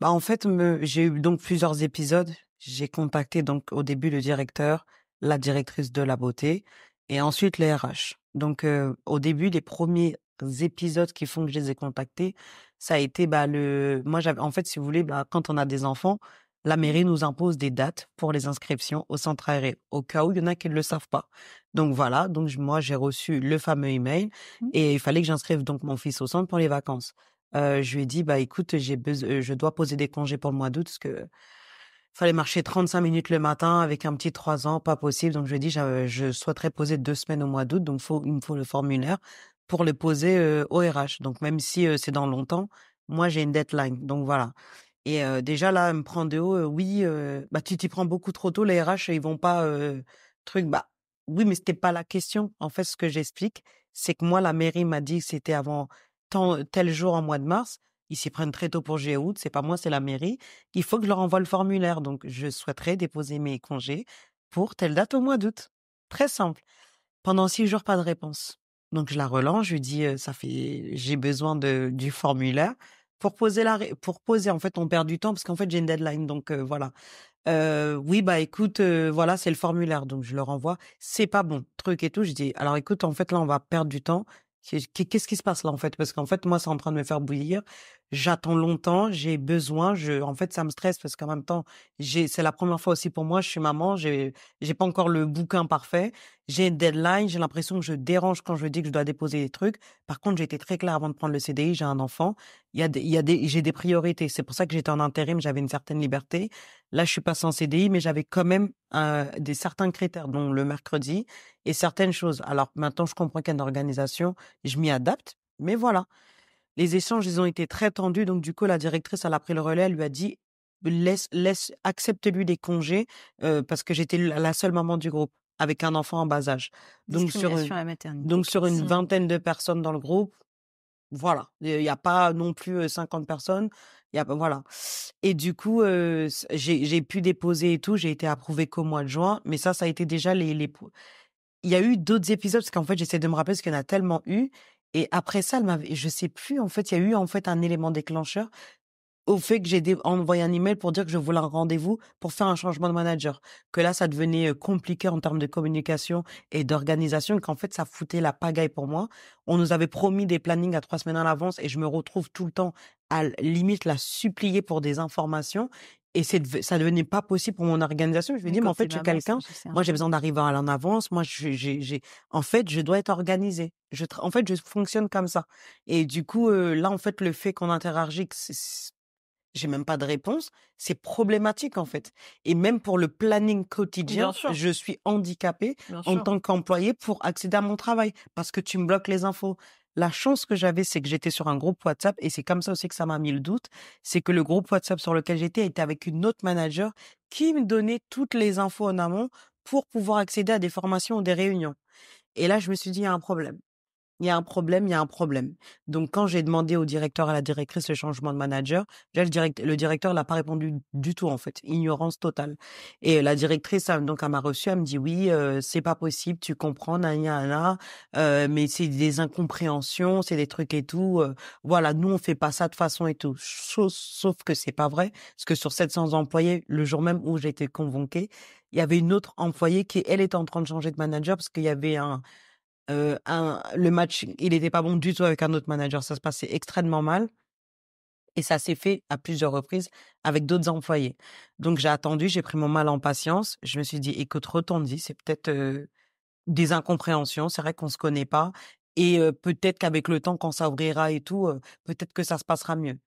Bah en fait, j'ai eu donc plusieurs épisodes. J'ai contacté donc au début le directeur, la directrice de la beauté et ensuite les RH. Donc au début, les premiers épisodes qui font que je les ai contactés, ça a été moi j'avais en fait si vous voulez quand on a des enfants, la mairie nous impose des dates pour les inscriptions au centre aéré au cas où il y en a qui ne le savent pas. Donc voilà, donc moi j'ai reçu le fameux email et il fallait que j'inscrive donc mon fils au centre pour les vacances. Je lui ai dit écoute, je dois poser des congés pour le mois d'août parce que fallait marcher 35 minutes le matin avec un petit 3 ans, pas possible. Donc je lui ai dit je souhaiterais poser 2 semaines au mois d'août, donc il me faut le formulaire pour le poser au RH. Donc même si c'est dans longtemps, moi j'ai une deadline. Donc voilà. Et déjà là, elle me prend de haut, oui, tu t'y prends beaucoup trop tôt, les RH ils vont pas oui, mais c'était pas la question. En fait, ce que j'explique, c'est que moi la mairie m'a dit que c'était avant tel jour en mois de mars. Ils s'y prennent très tôt pour juillet août, c'est pas moi, c'est la mairie. Il faut que je leur envoie le formulaire. Donc, je souhaiterais déposer mes congés pour telle date au mois d'août. Très simple. Pendant 6 jours, pas de réponse. Donc, je la relance, je lui dis, j'ai besoin du formulaire pour poser en fait, on perd du temps parce qu'en fait, j'ai une deadline. Donc, voilà. Oui, écoute, voilà, c'est le formulaire. Donc, je le renvoie. C'est pas bon, truc et tout. Je dis, alors écoute, en fait, là, on va perdre du temps. Qu'est-ce qui se passe là, en fait? Parce qu'en fait, moi, c'est en train de me faire bouillir. j'attends longtemps, j'ai besoin, en fait, ça me stresse parce qu'en même temps, c'est la première fois aussi pour moi, je suis maman, j'ai pas encore le bouquin parfait, j'ai une deadline, j'ai l'impression que je dérange quand je dis que je dois déposer des trucs. Par contre, j'ai été très claire avant de prendre le CDI, j'ai un enfant, j'ai des priorités. C'est pour ça que j'étais en intérim, j'avais une certaine liberté. Là, je suis passée en CDI, mais j'avais quand même certains critères, dont le mercredi et certaines choses. Alors maintenant, je comprends qu'il y a une organisation, je m'y adapte, mais voilà. Les échanges, ils ont été très tendus, donc du coup, la directrice, elle a pris le relais, elle lui a dit: accepte-lui des congés, parce que j'étais la seule maman du groupe, avec un enfant en bas âge. Donc Discrimination à la maternité. donc sur une vingtaine de personnes dans le groupe, voilà, il y a pas non plus 50 personnes, il y a voilà. Et du coup, j'ai pu déposer et tout, j'ai été approuvée qu'au mois de juin, mais ça a été déjà il y a eu d'autres épisodes parce qu'en fait, j'essaie de me rappeler parce qu'il y en a tellement eu. Et après ça, je sais plus, en fait, il y a eu en fait un élément déclencheur au fait que envoyé un email pour dire que je voulais un rendez-vous pour faire un changement de manager. Que là, ça devenait compliqué en termes de communication et d'organisation et qu'en fait, ça foutait la pagaille pour moi. On nous avait promis des plannings à 3 semaines à l'avance et je me retrouve tout le temps à limite la supplier pour des informations. Et ça devenait pas possible pour mon organisation. Je me dis, mais en fait, je suis quelqu'un, moi, j'ai besoin d'arriver en avance. Moi, en fait, je dois être organisée. En fait, je fonctionne comme ça. Et du coup, là, en fait, le fait qu'on interagit, j'ai même pas de réponse, c'est problématique en fait. Et même pour le planning quotidien, je suis handicapée en tant qu'employée pour accéder à mon travail parce que tu me bloques les infos. La chance que j'avais, c'est que j'étais sur un groupe WhatsApp et c'est comme ça aussi que ça m'a mis le doute, c'est que le groupe WhatsApp sur lequel j'étais était avec une autre manager qui me donnait toutes les infos en amont pour pouvoir accéder à des formations ou des réunions. Et là, je me suis dit, il y a un problème. Il y a un problème, il y a un problème. Donc, quand j'ai demandé au directeur, à la directrice, le changement de manager, déjà, le directeur n'a pas répondu du tout, en fait. Ignorance totale. Et la directrice, donc, elle m'a reçue, elle me dit, oui, c'est pas possible, tu comprends, mais c'est des incompréhensions, c'est des trucs et tout. Voilà, nous, on fait pas ça de façon et tout. Sauf que c'est pas vrai, parce que sur 700 employés, le jour même où j'ai été convoquée, il y avait une autre employée qui, elle, était en train de changer de manager parce qu'il y avait le match, il n'était pas bon du tout avec un autre manager. Ça se passait extrêmement mal. Et ça s'est fait à plusieurs reprises avec d'autres employés. Donc, j'ai attendu, j'ai pris mon mal en patience. Je me suis dit, écoute, retourne-y, c'est peut-être des incompréhensions. C'est vrai qu'on se connaît pas. Et peut-être qu'avec le temps, quand ça ouvrira et tout, peut-être que ça se passera mieux.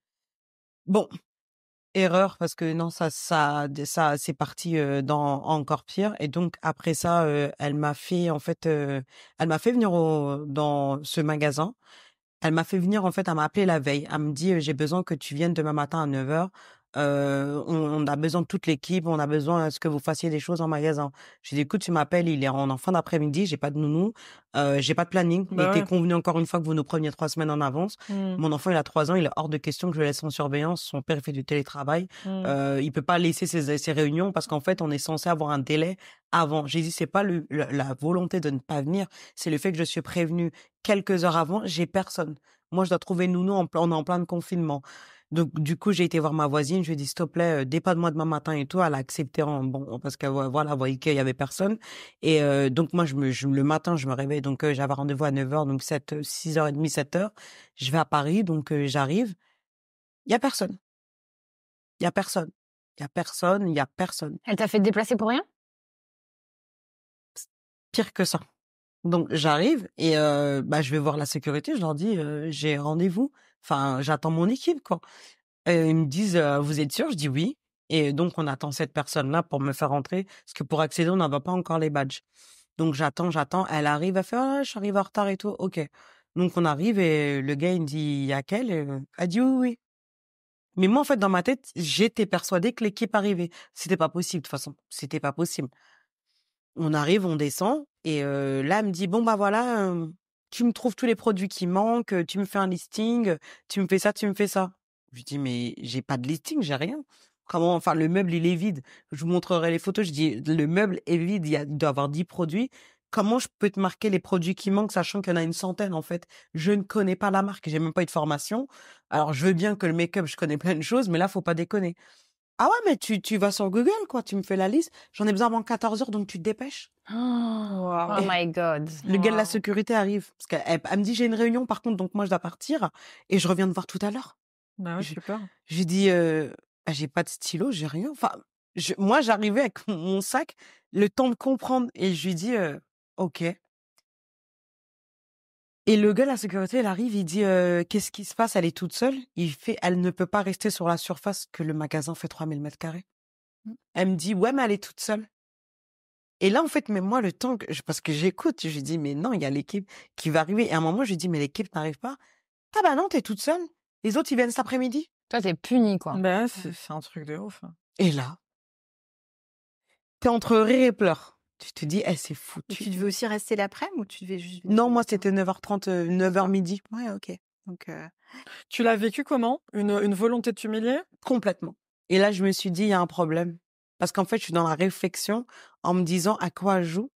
Bon, erreur parce que non, ça c'est parti dans encore pire. Et donc après ça, elle m'a fait venir dans ce magasin. Elle m'a fait venir, en fait, elle m'a appelé la veille. Elle me dit, j'ai besoin que tu viennes demain matin à 9h. On a besoin de toute l'équipe, on a besoin à ce que vous fassiez des choses en magasin. J'ai dit, écoute, tu m'appelles, il est en fin d'après-midi, j'ai pas de nounou, j'ai pas de planning. Il était convenu encore une fois que vous nous preniez 3 semaines en avance. Mon enfant, il a 3 ans, il est hors de question que je le laisse en surveillance. Son père, il fait du télétravail. Il peut pas laisser ses réunions parce qu'en fait, on est censé avoir un délai avant. J'ai dit, c'est pas la volonté de ne pas venir, c'est le fait que je suis prévenue quelques heures avant, j'ai personne. Moi, je dois trouver nounou, on est en plein de confinement. Donc, du coup, j'ai été voir ma voisine, je lui ai dit, s'il te plaît, dépanne-moi demain matin et tout. Elle a accepté parce que voilà, elle voyait qu'il y avait personne. Et donc, moi, le matin, je me réveille. Donc, j'avais rendez-vous à 9h, donc 6h30, 7h. Je vais à Paris, donc j'arrive. Il y a personne. Il y a personne. Il y a personne, il y a personne. Elle t'a fait te déplacer pour rien? Pire que ça. Donc j'arrive et je vais voir la sécurité, je leur dis j'ai rendez-vous. Enfin, j'attends mon équipe quoi. Et ils me disent vous êtes sûr? Je dis oui. Et donc on attend cette personne-là pour me faire rentrer parce que pour accéder, on n'avait pas encore les badges. Donc j'attends, elle arrive, elle fait ah, je suis arrivée en retard et tout. OK. Donc on arrive et le gars il me dit il y a quelle? Elle dit oui oui. Mais moi en fait dans ma tête, j'étais persuadée que l'équipe arrivait. C'était pas possible de toute façon, c'était pas possible. On arrive, on descend et là, elle me dit: «Bon, bah, voilà, tu me trouves tous les produits qui manquent, tu me fais un listing, tu me fais ça, tu me fais ça». Je lui dis: «Mais j'ai pas de listing, j'ai rien. Comment enfin, le meuble, il est vide». Je vous montrerai les photos. Je dis: «Le meuble est vide, il doit y avoir 10 produits. Comment je peux te marquer les produits qui manquent, sachant qu'il y en a une centaine, en fait?» Je ne connais pas la marque, j'ai même pas eu de formation. Alors, je veux bien que le make-up, je connais plein de choses, mais là, faut pas déconner. «Ah ouais, mais tu vas sur Google, quoi, tu me fais la liste. J'en ai besoin avant 14h, donc tu te dépêches». Oh my God. Le gars de la sécurité arrive parce qu'elle me dit: «J'ai une réunion par contre, donc moi je dois partir et je reviens te voir tout à l'heure». Bah ouais, Je j'ai peur. je lui dis: «Ah, j'ai pas de stylo, j'ai rien». Enfin, moi, j'arrivais avec mon sac, le temps de comprendre et je lui dis: «OK». Et le gars de la sécurité, il arrive, il dit: «Qu'est-ce qui se passe? Elle est toute seule?» Il fait: «Elle ne peut pas rester sur la surface», que le magasin fait 3000 m². Mmh. Elle me dit: «Ouais, mais elle est toute seule». Et là, en fait, même moi, le temps que parce que j'écoute, je lui dis: «Mais non, il y a l'équipe qui va arriver». Et à un moment, je lui dis: «Mais l'équipe n'arrive pas?» «Ah bah non, tu es toute seule. Les autres, ils viennent cet après-midi». Toi, t'es puni, quoi. Bah ouais, c'est un truc de ouf. Et là, tu es entre rire et pleurs. Tu te dis: «Elle s'est Et foutue». tu devais aussi rester l'après-midi ou tu devais juste venir Non, le moi, matin? c'était 9h30, 9h midi. Ouais, OK. Donc Tu l'as vécu comment? Une volonté de t'humilier? Complètement. Et là, je me suis dit: «Il y a un problème». Parce qu'en fait, je suis dans la réflexion en me disant: «À quoi elle joue?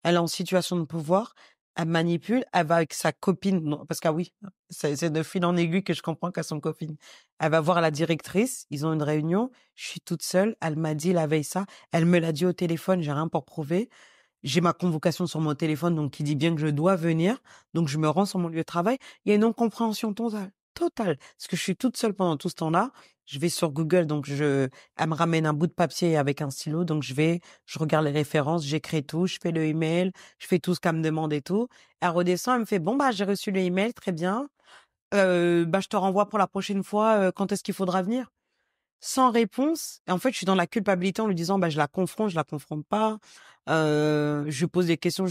Elle est en situation de pouvoir, elle manipule, elle va avec sa copine». Non, parce que oui, c'est de fil en aiguille que je comprends qu'elles sont copines. Elle va voir la directrice, ils ont une réunion, je suis toute seule, elle m'a dit la veille ça, elle me l'a dit au téléphone, j'ai rien pour prouver. J'ai ma convocation sur mon téléphone, donc qui dit bien que je dois venir. Donc je me rends sur mon lieu de travail. Il y a une incompréhension totale. Parce que je suis toute seule pendant tout ce temps-là. Je vais sur Google, donc elle me ramène un bout de papier avec un stylo. Donc je regarde les références, j'écris tout, je fais le email, je fais tout ce qu'elle me demande et tout. Elle redescend, elle me fait: «Bon, bah, j'ai reçu le email, très bien. Bah, je te renvoie pour la prochaine fois, quand est-ce qu'il faudra venir?» Sans réponse. Et en fait, je suis dans la culpabilité en lui disant: «Bah, je la confronte pas». Je lui pose des questions,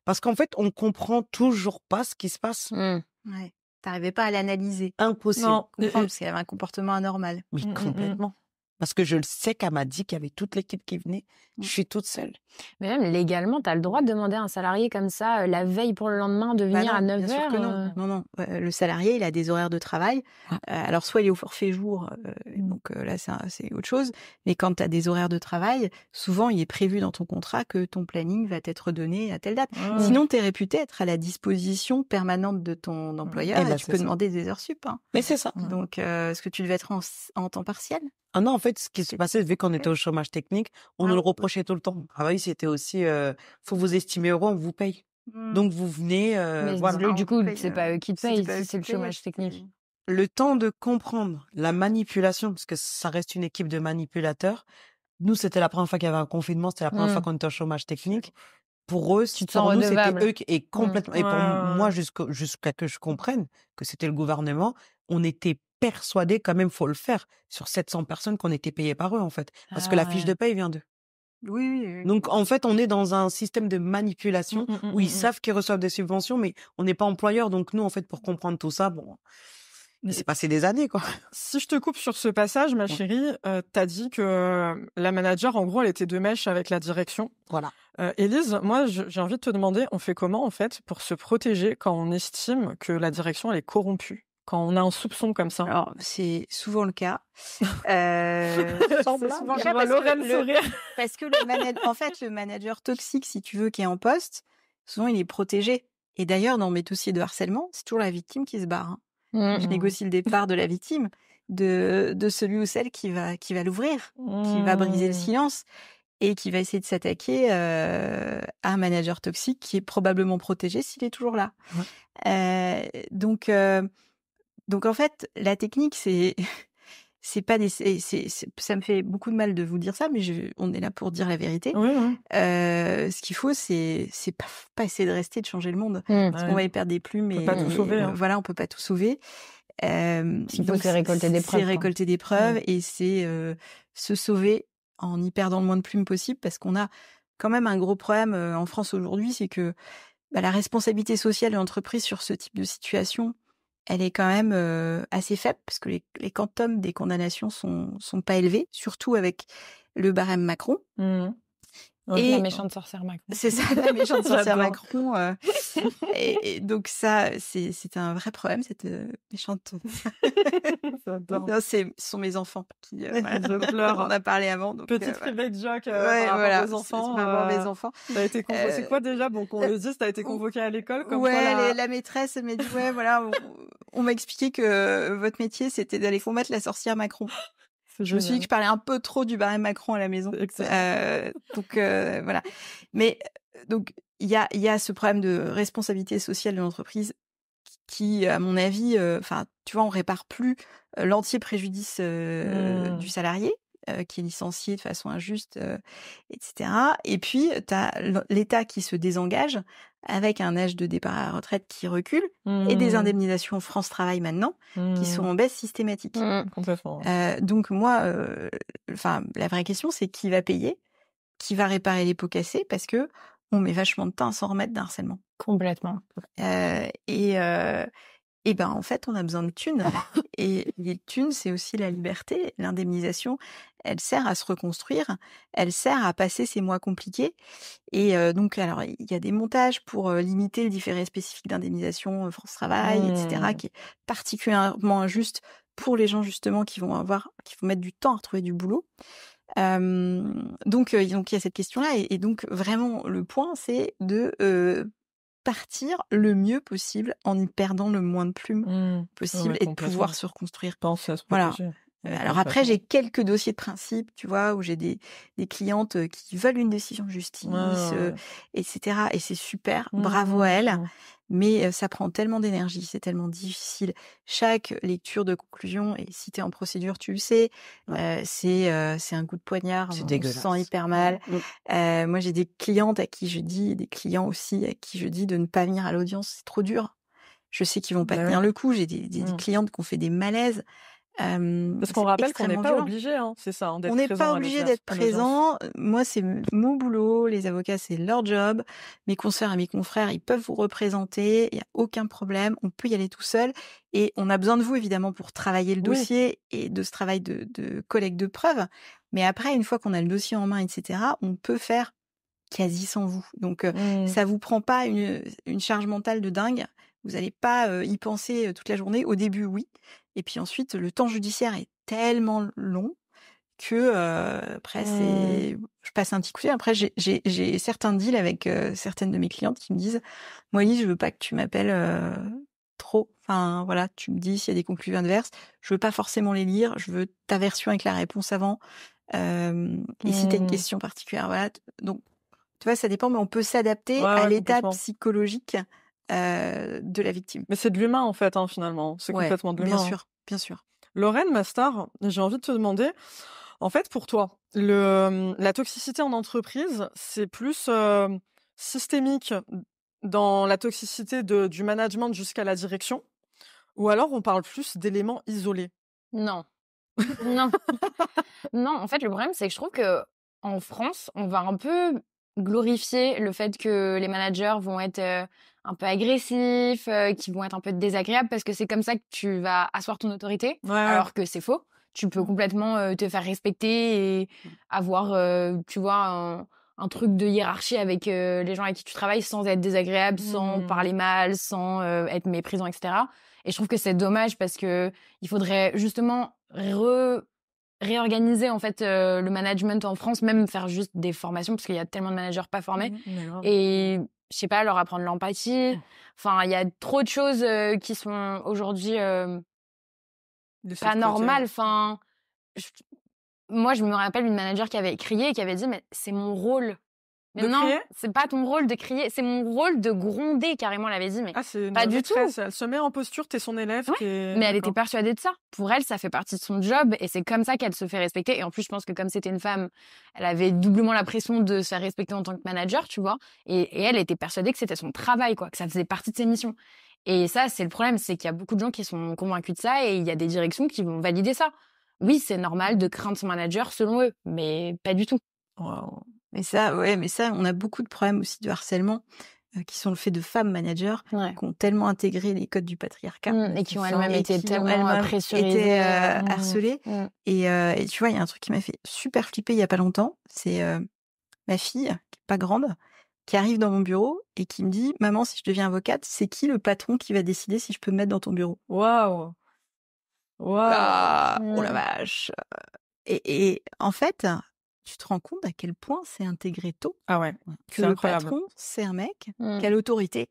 parce qu'en fait, on comprend toujours pas ce qui se passe. Mmh. ouais, tu pas à l'analyser, Impossible. Non. comprendre parce qu'elle avait un comportement anormal. Mais Mmh. complètement. Parce que je le sais qu'elle m'a dit qu'il y avait toute l'équipe qui venait. Mmh. Je suis toute seule. Mais même légalement, t'as le droit de demander à un salarié comme ça, la veille pour le lendemain, de Bah venir à non, 9 bien sûr que non. heures. Non, non. Le salarié, il a des horaires de travail. Alors, soit il est au forfait jour, donc là, c'est autre chose. Mais quand tu as des horaires de travail, souvent, il est prévu dans ton contrat que ton planning va t'être donné à telle date. Ouais. Sinon, tu es réputé être à la disposition permanente de ton employeur Eh et ben, tu c'est peux ça. demander des heures sup. Hein. Mais c'est ça. Donc, est-ce que tu devais être en temps partiel? Ah non, en fait, ce qui se passait, vu qu'on était au chômage technique, on nous le reprochait tout le temps. Ah oui, c'était aussi, faut vous estimer heureux, on vous paye. Mmh. Donc vous venez, Mais voilà. du on coup, paye, c'est pas eux qui te c'était payent pas eux si c'est le qui payaient, chômage technique. c'était- Le temps de comprendre la manipulation, parce que ça reste une équipe de manipulateurs. Nous, c'était la première fois qu'il y avait un confinement, c'était la première fois qu'on était au chômage technique. Pour eux, Tu te sens pour nous, c'était redevable. eux et complètement. Et pour Ouais. moi, jusqu'à que je comprenne que c'était le gouvernement, on était persuadés, quand même, faut le faire, sur 700 personnes qu'on était payés par eux, en fait. Parce que Ah la fiche de ouais. paye vient d'eux. Oui. Donc, en fait, on est dans un système de manipulation où ils Mmh. savent qu'ils reçoivent des subventions, mais on n'est pas employeur. Donc, nous, en fait, pour comprendre tout ça, bon, il s'est passé des années, quoi. Si je te coupe sur ce passage, ma Ouais. chérie, t'as dit que la manager, en gros, elle était de mèche avec la direction. Voilà. Élise, moi, j'ai envie de te demander, on fait comment, en fait, pour se protéger quand on estime que la direction, elle est corrompue? Quand on a un soupçon comme ça? Alors, c'est souvent le cas. Sans C'est blague. souvent le Je cas vois Lorraine sourire. parce que en fait, le manager toxique, si tu veux, qui est en poste, souvent, il est protégé. Et d'ailleurs, dans mes dossiers de harcèlement, c'est toujours la victime qui se barre. Hein. Je négocie le départ de la victime, de celui ou celle qui va l'ouvrir, qui va briser le silence et qui va essayer de s'attaquer à un manager toxique qui est probablement protégé s'il est toujours là. Donc en fait, la technique, c'est pas ça me fait beaucoup de mal de vous dire ça, mais on est là pour dire la vérité. Oui. Ce qu'il faut, c'est pas essayer de rester, de changer le monde. Parce qu'on va y perdre des plumes. On peut Et pas tout sauver, hein. Voilà, on peut pas tout sauver. S'il faut, Donc, c'est récolter des preuves. C'est récolter des preuves et c'est se sauver en y perdant le moins de plumes possible, parce qu'on a quand même un gros problème en France aujourd'hui, c'est que la responsabilité sociale de l'entreprise sur ce type de situation, elle est quand même assez faible, parce que les quantums des condamnations sont pas élevés, surtout avec le barème Macron. Et la méchante sorcière Macron. C'est ça, la méchante sorcière J'adore. Macron. Et donc ça, c'est un vrai problème, cette méchante... J'adore. Non, ce sont mes enfants qui... voilà, Je pleure. on en a parlé avant. Donc, Petite voilà. private joke Ouais, par voilà, rapport aux enfants. c'est par rapport à mes enfants. T'as été convoqué. C'est quoi déjà? Bon, qu'on le dise, t'as été convoqué à l'école comme quoi La maîtresse m'a dit, voilà, on m'a expliqué que votre métier, c'était d'aller combattre la sorcière Macron. Je me suis dit que je parlais un peu trop du barème Macron à la maison. Donc, voilà. Mais, donc, il y a ce problème de responsabilité sociale de l'entreprise qui, à mon avis, tu vois, on répare plus l'entier préjudice du salarié qui est licencié de façon injuste, etc. Et puis, tu as l'État qui se désengage avec un âge de départ à la retraite qui recule et des indemnisations France Travail maintenant qui sont en baisse systématique. Complètement. Donc moi, la vraie question, c'est qui va payer, qui va réparer les pots cassés, parce que on met vachement de temps à s'en remettre d'un harcèlement. Complètement. Et ben en fait, on a besoin de thunes. Et les thunes, c'est aussi la liberté. L'indemnisation, elle sert à se reconstruire, elle sert à passer ces mois compliqués. Et donc, alors, il y a des montages pour limiter le différé spécifique d'indemnisation France Travail, etc., qui est particulièrement injuste pour les gens justement qui vont mettre du temps à retrouver du boulot. Donc, il y a cette question-là. Et donc, vraiment, le point, c'est de partir le mieux possible en y perdant le moins de plumes possible et de pouvoir se reconstruire. Penser à se Voilà. protéger. Alors après, j'ai quelques dossiers de principe, tu vois, où j'ai des clientes qui veulent une décision de justice, etc. Et c'est super, bravo à elles. Mais ça prend tellement d'énergie, c'est tellement difficile. Chaque lecture de conclusion, et si t'es en procédure, tu le sais, c'est un coup de poignard, C'est on se dégueulasse. sent hyper mal. Moi, j'ai des clientes à qui je dis, des clients aussi à qui je dis de ne pas venir à l'audience, c'est trop dur. Je sais qu'ils vont pas tenir le coup. J'ai des clientes qui ont fait des malaises. Parce qu'on rappelle qu'on n'est pas obligé, c'est ça, d'être présent. On n'est pas obligé d'être présent. Moi, c'est mon boulot. Les avocats, c'est leur job. Mes consoeurs et mes confrères, ils peuvent vous représenter. Il n'y a aucun problème. On peut y aller tout seul. Et on a besoin de vous, évidemment, pour travailler le dossier et de ce travail de collecte de preuves. Mais après, une fois qu'on a le dossier en main, etc., on peut faire quasi sans vous. Donc, ça vous prend pas une charge mentale de dingue. Vous n'allez pas y penser toute la journée. Au début, oui. Et puis ensuite, le temps judiciaire est tellement long que après, je passe un petit coup de fil. Après, j'ai certains deals avec certaines de mes clientes qui me disent « Moi, Elise, je veux pas que tu m'appelles trop. Enfin, voilà, tu me dis s'il y a des conclusions adverses. Je veux pas forcément les lire. Je veux ta version avec la réponse avant. Et si tu as une question particulière, voilà. » Donc, tu vois, ça dépend, mais on peut s'adapter à l'état psychologique de la victime. Mais c'est de l'humain, en fait, finalement. C'est complètement de l'humain. Bien sûr. Lorraine, ma star, j'ai envie de te demander, en fait, pour toi, la toxicité en entreprise, c'est plus systémique dans la toxicité du management jusqu'à la direction, ou alors on parle plus d'éléments isolés? Non. Non. Non, en fait, le problème, c'est que je trouve que en France, on va un peu glorifier le fait que les managers vont être un peu agressifs, qui vont être un peu désagréables, parce que c'est comme ça que tu vas asseoir ton autorité, alors que c'est faux. Tu peux complètement te faire respecter et avoir, tu vois, un truc de hiérarchie avec les gens avec qui tu travailles sans être désagréable, sans parler mal, sans être méprisant, etc. Et je trouve que c'est dommage parce que il faudrait justement réorganiser en fait le management en France, même faire juste des formations parce qu'il y a tellement de managers pas formés et je sais pas, leur apprendre l'empathie. Enfin, il y a trop de choses qui sont aujourd'hui pas normales. Enfin, moi je me rappelle une manager qui avait crié et qui avait dit mais c'est mon rôle. Mais non, c'est pas ton rôle de crier, c'est mon rôle de gronder, carrément, elle avait dit, mais pas du tout. Elle se met en posture, t'es son élève. Mais elle était persuadée de ça. Pour elle, ça fait partie de son job et c'est comme ça qu'elle se fait respecter. Et en plus, je pense que comme c'était une femme, elle avait doublement la pression de se faire respecter en tant que manager, tu vois. Et elle était persuadée que c'était son travail, quoi, que ça faisait partie de ses missions. Et ça, c'est le problème, c'est qu'il y a beaucoup de gens qui sont convaincus de ça et il y a des directions qui vont valider ça. Oui, c'est normal de craindre son manager selon eux, mais pas du tout. Wow. Mais ça, on a beaucoup de problèmes aussi de harcèlement qui sont le fait de femmes managers qui ont tellement intégré les codes du patriarcat et qui ont elles-mêmes été tellement pressurisées, harcelées. Et tu vois, il y a un truc qui m'a fait super flipper il y a pas longtemps. C'est ma fille, qui est pas grande, qui arrive dans mon bureau et qui me dit « Maman, si je deviens avocate, c'est qui le patron qui va décider si je peux me mettre dans ton bureau ?» Waouh. Oh la vache. Et en fait, tu te rends compte à quel point c'est intégré tôt. Ah ouais, que le patron, c'est un mec qui a l'autorité.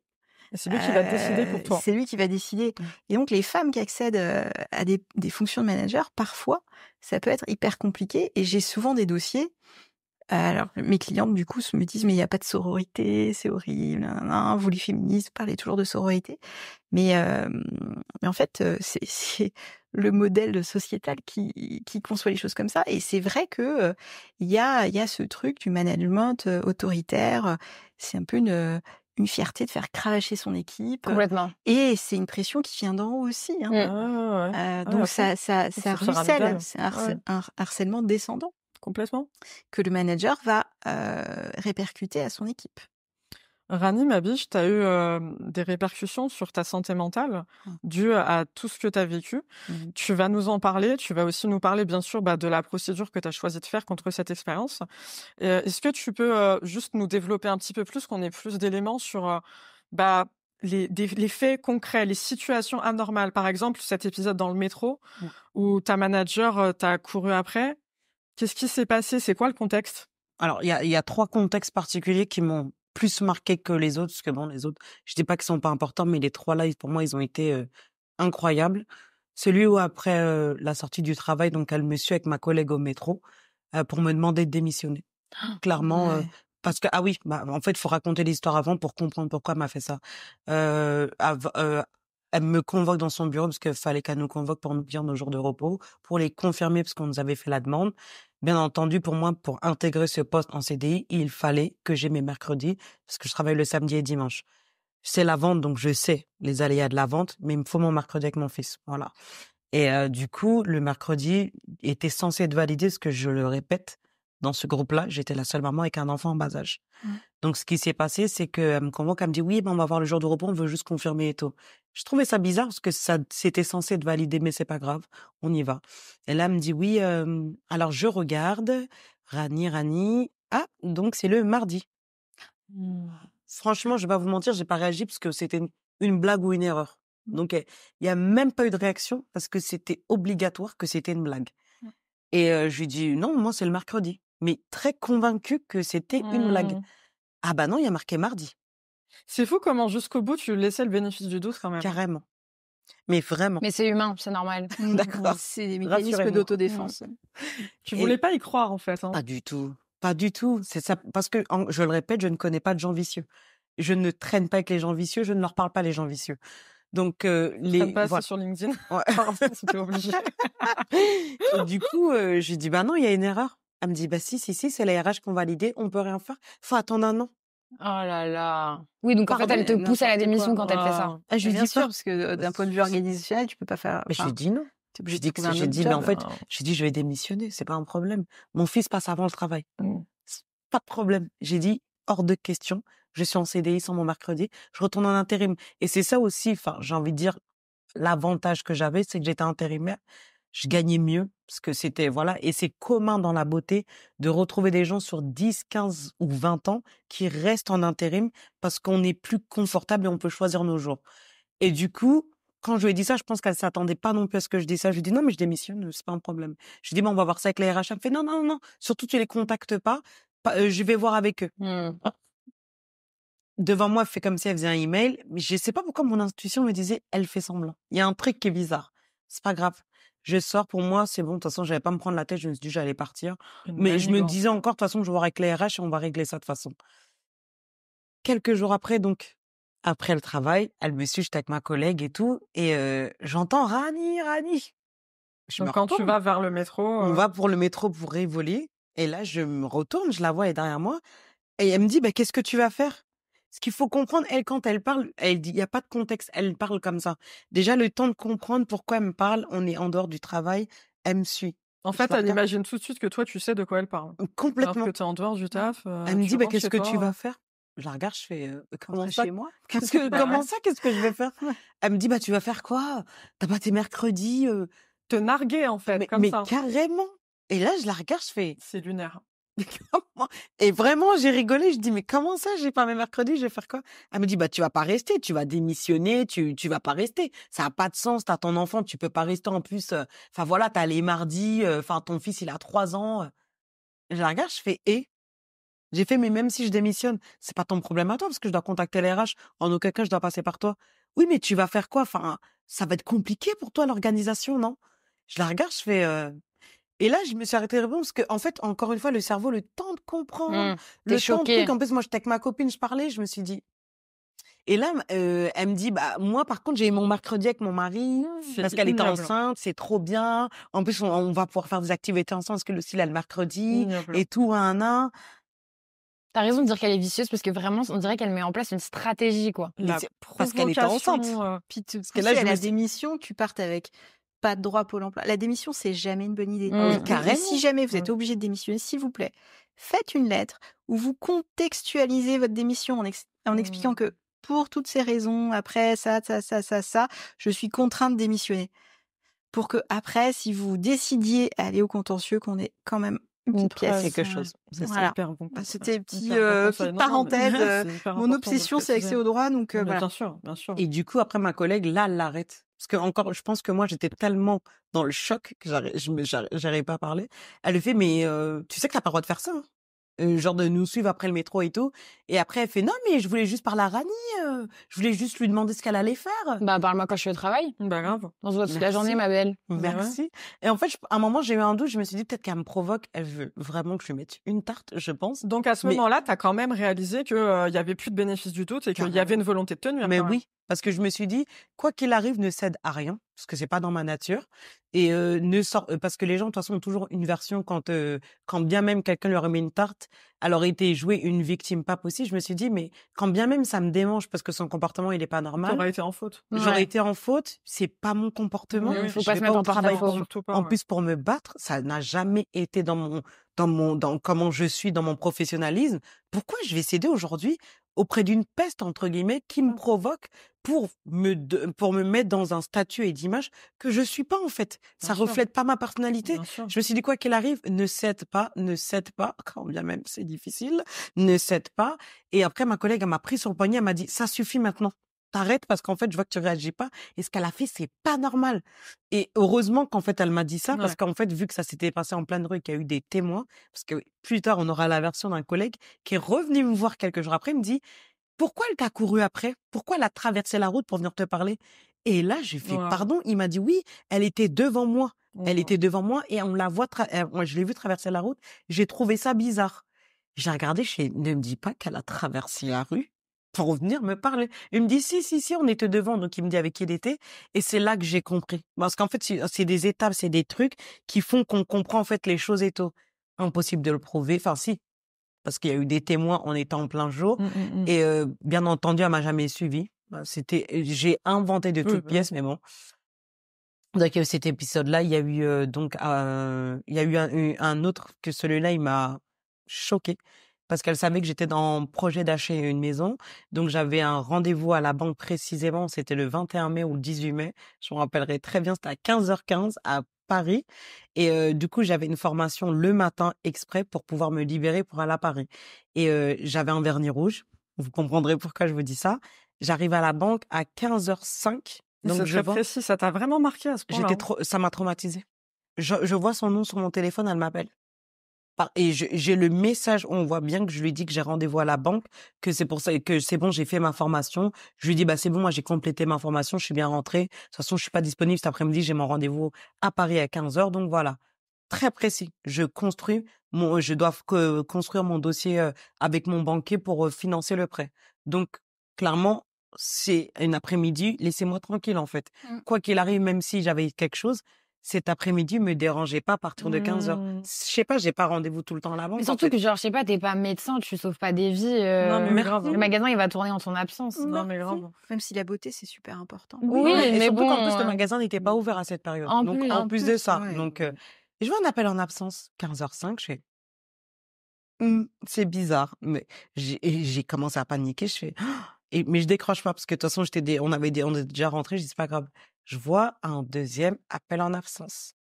C'est lui qui va décider pour toi. C'est lui qui va décider. Et donc, les femmes qui accèdent à des fonctions de manager, parfois, ça peut être hyper compliqué. Et j'ai souvent des dossiers Alors, mes clientes, du coup, me disent, mais il n'y a pas de sororité, c'est horrible, nan, vous les féministes, parlez toujours de sororité. Mais en fait, c'est le modèle sociétal qui conçoit les choses comme ça. Et c'est vrai que il y a ce truc du management autoritaire. C'est un peu une fierté de faire cravacher son équipe. Complètement. Et c'est une pression qui vient d'en haut aussi. Hein. Donc ça ruisselle, c'est un harcèlement descendant. Complètement. Que le manager va répercuter à son équipe. Rani, ma biche, tu as eu des répercussions sur ta santé mentale dues à tout ce que tu as vécu. Tu vas nous en parler. Tu vas aussi nous parler, bien sûr, de la procédure que tu as choisi de faire contre cette expérience. Est-ce que tu peux juste nous développer un petit peu plus, qu'on ait plus d'éléments sur les faits concrets, les situations anormales? Par exemple, cet épisode dans le métro où ta manager t'a couru après. Qu'est-ce qui s'est passé? C'est quoi le contexte? Alors, il y a 3 contextes particuliers qui m'ont plus marqué que les autres, parce que bon, les autres, je dis pas qu'ils sont pas importants, mais les 3 là, pour moi, ils ont été incroyables. Celui où après la sortie du travail, donc elle me suit avec ma collègue au métro pour me demander de démissionner. Clairement, parce que en fait, il faut raconter l'histoire avant pour comprendre pourquoi elle m'a fait ça. Elle me convoque dans son bureau parce qu'il fallait qu'elle nous convoque pour nous dire nos jours de repos, pour les confirmer parce qu'on nous avait fait la demande. Bien entendu, pour moi, pour intégrer ce poste en CDI, il fallait que j'ai mes mercredis parce que je travaille le samedi et dimanche. C'est la vente, donc je sais les aléas de la vente, mais il me faut mon mercredi avec mon fils. Voilà. Et du coup, le mercredi était censé être validé, parce que je le répète, dans ce groupe-là, j'étais la seule maman avec un enfant en bas âge. Donc, ce qui s'est passé, c'est qu'elle me convoque, elle me dit, oui, on va voir le jour de repos, on veut juste confirmer et tout. Je trouvais ça bizarre parce que c'était censé être validé, mais c'est pas grave, on y va. Et là, elle me dit, oui, alors je regarde, Rani, donc c'est le mardi. Franchement, je vais pas vous mentir, j'ai pas réagi parce que c'était une blague ou une erreur. Donc, il y a même pas eu de réaction parce que c'était obligatoire que c'était une blague. Et je lui dis, non, moi, c'est le mercredi. Mais très convaincue que c'était une blague. Ah bah non, il y a marqué mardi. C'est fou comment jusqu'au bout tu laissais le bénéfice du doute quand même. Carrément. Mais vraiment. Mais c'est humain, c'est normal. D'accord. C'est des mécanismes d'autodéfense. Tu voulais pas y croire en fait. Hein. Pas du tout. Pas du tout. C'est ça. Parce que, je le répète, je ne connais pas de gens vicieux. Je ne traîne pas avec les gens vicieux, je ne leur parle pas les gens vicieux. Donc, pas assez sur LinkedIn. Ouais. C'était obligé. Et du coup, j'ai dit, bah non, il y a une erreur. Elle me dit, bah si, c'est les RH qui ont validé, on peut rien faire. Faut attendre un an. Oh là là. Oui, donc en fait, elle te pousse à la démission quand elle fait ça. Je lui Bien dis sûr, parce que d'un point de vue organisationnel, tu peux pas faire. Mais je lui ai dit non. T'es obligé J'ai dit de trouver un j'ai autre dit, mais en job. fait, j'ai dit, je vais démissionner, c'est pas un problème. Mon fils passe avant le travail. C'est pas de problème. J'ai dit, hors de question. Je suis en CDI sans mon mercredi. Je retourne en intérim. Et c'est ça aussi, j'ai envie de dire, l'avantage que j'avais, c'est que j'étais intérimaire. Je gagnais mieux parce que c'était, voilà, et c'est commun dans la beauté de retrouver des gens sur 10, 15 ou 20 ans qui restent en intérim parce qu'on est plus confortable et on peut choisir nos jours. Et du coup, quand je lui ai dit ça, je pense qu'elle s'attendait pas non plus à ce que je dise ça. Je lui ai dit, non, mais je démissionne, c'est pas un problème. Je lui ai dit, on va voir ça avec les RH. Elle me fait, non, surtout tu les contactes pas, je vais voir avec eux. Devant moi, elle fait comme si elle faisait un email, mais je sais pas pourquoi mon intuition me disait, elle fait semblant. Il y a un truc qui est bizarre. C'est pas grave. Je sors, pour moi, c'est bon. De toute façon, j'allais pas me prendre la tête. Je me suis dit, j'allais partir. Mais je me disais encore, de toute façon, je vais voir avec les RH et on va régler ça de toute façon. Quelques jours après, donc, après le travail, elle me suit, j'étais avec ma collègue et tout, et j'entends Rani. Donc quand tu vas vers le métro, on va pour le métro pour Rivoli, et là je me retourne, je la vois, elle est derrière moi, et elle me dit, bah, qu'est-ce que tu vas faire? Ce qu'il faut comprendre, elle, quand elle parle, elle dit, il y a pas de contexte, elle parle comme ça. Déjà le temps de comprendre pourquoi elle me parle, on est en dehors du travail, elle me suit. En fait, elle imagine tout de suite que toi tu sais de quoi elle parle. Complètement. Alors que t'es en dehors du taf. Elle me dit, bah, qu'est-ce que tu vas faire? Je la regarde, je fais, comment ça? Chez moi. Comment ça? Qu'est-ce que je vais faire? Elle me dit, bah, tu vas faire quoi? T'as pas tes mercredis, te narguer, en fait, mais ça. carrément. Et là, je la regarde, je fais. C'est lunaire. Et vraiment, j'ai rigolé. Je dis, mais comment ça? J'ai pas mes mercredis, je vais faire quoi? Elle me dit, bah, tu vas pas rester, tu vas démissionner, tu vas pas rester. Ça a pas de sens, t'as ton enfant, tu peux pas rester en plus. Enfin, voilà, t'as les mardis, ton fils, il a 3 ans. Je la regarde, je fais, j'ai fait, mais même si je démissionne, c'est pas ton problème à toi, parce que je dois contacter les RH. En aucun cas, je dois passer par toi. Oui, mais tu vas faire quoi? Enfin, ça va être compliqué pour toi, l'organisation, non? Je la regarde, je fais, Et là, je me suis arrêtée de répondre parce que, en fait, encore une fois, le cerveau, le temps de comprendre, T'es le temps de choquée. truc. En plus, moi, j'étais avec ma copine, je parlais, je me suis dit. Et là, elle me dit, bah, moi, par contre, j'ai eu mon mercredi avec mon mari C'est parce qu'elle était ignoble. enceinte, c'est trop bien. En plus, on va pouvoir faire des activités ensemble parce que Lucie, elle a le mercredi Ignoble. et tout, un. T'as raison de dire qu'elle est vicieuse parce que vraiment, on dirait qu'elle met en place une stratégie, quoi. Mais La c'est parce qu'elle était enceinte. provocation, Puis Parce que là, je à me la suis- démission, tu partes avec pas de droit Pôle emploi. La démission, c'est jamais une bonne idée. Mais Et carrément. si jamais vous êtes obligé de démissionner, s'il vous plaît, faites une lettre où vous contextualisez votre démission en expliquant que pour toutes ces raisons, après ça, je suis contrainte de démissionner. Pour que après, si vous décidiez à aller au contentieux, qu'on ait quand même une petite pièce. quelque chose. C'est Voilà. hyper bon. C'était Hyper petite bon conseil. Non, non, mais parenthèse. c'est hyper Mon important de obsession, c'est préciser. l'accès au droit, donc Mais voilà. bien sûr, bien sûr. Et du coup, après, ma collègue, là, elle l'arrête. Parce que encore, je pense que moi, j'étais tellement dans le choc que j'arrivais pas à parler. Elle lui fait, mais tu sais que t'as pas le droit de faire ça. Hein. Genre de nous suivre après le métro et tout. Et après, elle fait, non, mais je voulais juste parler à Rani. Je voulais juste lui demander ce qu'elle allait faire. Bah, parle-moi quand je suis au travail. Bah grave. On se voit toute la Merci. journée, ma belle. Merci. Et en fait, à un moment, j'ai eu un doute. Je me suis dit, peut-être qu'elle me provoque. Elle veut vraiment que je lui mette une tarte, je pense. Donc à ce Mais- moment-là, t'as quand même réalisé que il y avait plus de bénéfice du doute et qu'il y Carrément. avait une volonté de tenue. Mais quand même. oui, parce que je me suis dit, quoi qu'il arrive, ne cède à rien, parce que c'est pas dans ma nature. Et parce que les gens, de toute façon, ont toujours une version quand bien même quelqu'un leur remet une tarte, elle aurait été jouée une victime pas possible. Je me suis dit, mais quand bien même ça me démange parce que son comportement, il est pas normal, T'aurais été en faute. j'aurais Ouais. été en faute, c'est pas mon comportement. Oui, faut Je pas vais se mettre au en travail porte-à-faux. Surtout pas. en ouais. plus, pour me battre, ça n'a jamais été dans comment je suis, dans mon professionnalisme. Pourquoi je vais céder aujourd'hui auprès d'une peste, entre guillemets, qui me provoque pour me mettre dans un statut et d'image que je suis pas, en fait. Ça Bien sûr. reflète pas ma personnalité. Bien sûr. Je me suis dit, quoi qu'il arrive, ne cède pas, quand bien même c'est difficile, ne cède pas. Et après, ma collègue, elle m'a pris sur le poignet, elle m'a dit, ça suffit maintenant. T'arrêtes parce qu'en fait, je vois que tu réagis pas. Et ce qu'elle a fait, c'est pas normal. Et heureusement qu'en fait, elle m'a dit ça parce Ouais. qu'en fait, vu que ça s'était passé en pleine rue, qu'il y a eu des témoins, parce que plus tard, on aura la version d'un collègue qui est revenu me voir quelques jours après, il me dit, pourquoi elle t'a couru après? Pourquoi elle a traversé la route pour venir te parler? Et là, j'ai fait, Wow. pardon. Il m'a dit, oui, elle était devant moi. Elle Wow. était devant moi et on la voit, moi, je l'ai vue traverser la route. J'ai trouvé ça bizarre. J'ai regardé, ne me dis pas qu'elle a traversé la rue pour venir me parler. Il me dit, si, on était devant. Donc, il me dit avec qui il était. Et c'est là que j'ai compris. Parce qu'en fait, c'est des étapes, c'est des trucs qui font qu'on comprend, en fait, les choses et tout. Impossible de le prouver. Enfin, si. Parce qu'il y a eu des témoins en étant en plein jour. Et, bien entendu, elle m'a jamais suivi. J'ai inventé de Oui, toutes bah pièces, mais bon. Donc, cet épisode-là, il y a eu, il y a eu un autre que celui-là, il m'a choqué. Parce qu'elle savait que j'étais dans le projet d'acheter une maison. Donc, j'avais un rendez-vous à la banque précisément. C'était le 21 mai ou le 18 mai. Je me rappellerai très bien. C'était à 15h15 à Paris. Et du coup, j'avais une formation le matin exprès pour pouvoir me libérer pour aller à Paris. Et j'avais un vernis rouge. Vous comprendrez pourquoi je vous dis ça. J'arrive à la banque à 15h05. Donc, c'est très précis. Ça t'a vraiment marqué à ce point-là. ça m'a traumatisée. Je vois son nom sur mon téléphone, elle m'appelle. Et j'ai le message, on voit bien que je lui dis que j'ai rendez-vous à la banque, que c'est pour ça, que c'est bon, j'ai fait ma formation. Je lui dis, bah, c'est bon, moi, j'ai complété ma formation, je suis bien rentrée. De toute façon, je suis pas disponible cet après-midi, j'ai mon rendez-vous à Paris à 15h, donc voilà. Très précis. Je dois construire mon dossier avec mon banquier pour financer le prêt. Donc, clairement, c'est une après-midi, laissez-moi tranquille, en fait. Quoi qu'il arrive, même si j'avais quelque chose, cet après-midi me dérangeait pas à partir de 15h. Je sais pas, j'ai pas rendez-vous tout le temps à la banque. Mais surtout que, genre, je sais pas, t'es pas médecin, tu sauves pas des vies. Non, mais grave. Le magasin, il va tourner en ton absence. Non, mais grave. Même si la beauté, c'est super important. Oui, et mais surtout bon. qu'en plus, le magasin n'était pas ouvert à cette période. En Donc, plus, en en plus plus, de ça. ouais. Donc, je vois un appel en absence, 15h05, je fais, c'est bizarre. Mais j'ai commencé à paniquer, je fais, mais je décroche pas parce que de toute façon, on est déjà rentré, je dis, c'est pas grave. Je vois un deuxième appel en absence.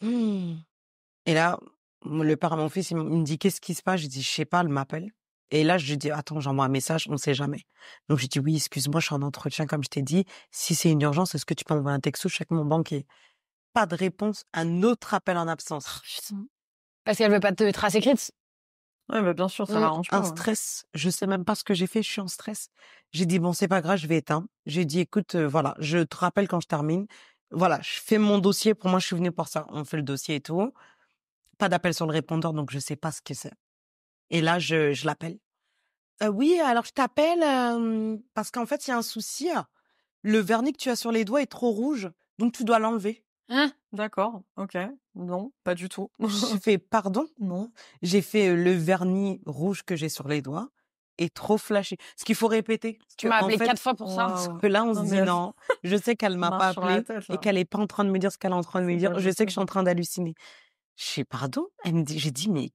Et là, le père à mon fils, il me dit, qu'est-ce qui se passe? Je dis, je sais pas, elle m'appelle. Et là, je lui dis, attends, j'envoie un message, on sait jamais. Donc, je dis, oui, excuse-moi, je suis en entretien, comme je t'ai dit. Si c'est une urgence, est-ce que tu peux envoyer un texto? Je suis avec mon banquier. Pas de réponse, un autre appel en absence. Parce qu'elle veut pas te trace écrite. Ouais, bah, bien sûr, ça m'arrange pas. Un stress. Je sais même pas ce que j'ai fait, je suis en stress. J'ai dit, bon, c'est pas grave, je vais éteindre. J'ai dit, écoute, voilà, je te rappelle quand je termine. Voilà, je fais mon dossier. Pour moi, je suis venue pour ça. On fait le dossier et tout. Pas d'appel sur le répondeur, donc je sais pas ce que c'est. Et là, je l'appelle. Oui, alors je t'appelle parce qu'en fait, il y a un souci. Le vernis que tu as sur les doigts est trop rouge, donc tu dois l'enlever. Hein? D'accord, ok. Non, pas du tout. J'ai fait pardon? Non. J'ai fait le vernis rouge que j'ai sur les doigts est trop flashé. Ce qu'il faut répéter. Tu m'as En appelé fait, 4 fois pour ça. Waouh. que là, on se Non, dit mais elle non. Je sais qu'elle m'a pas marche sur la appelé tête, et là. qu'elle est pas en train de me dire ce qu'elle est en train de me C'est dire. pas Je sais que je suis en possible. train d'halluciner. Je fais pardon? Elle me dit, j'ai dit, mais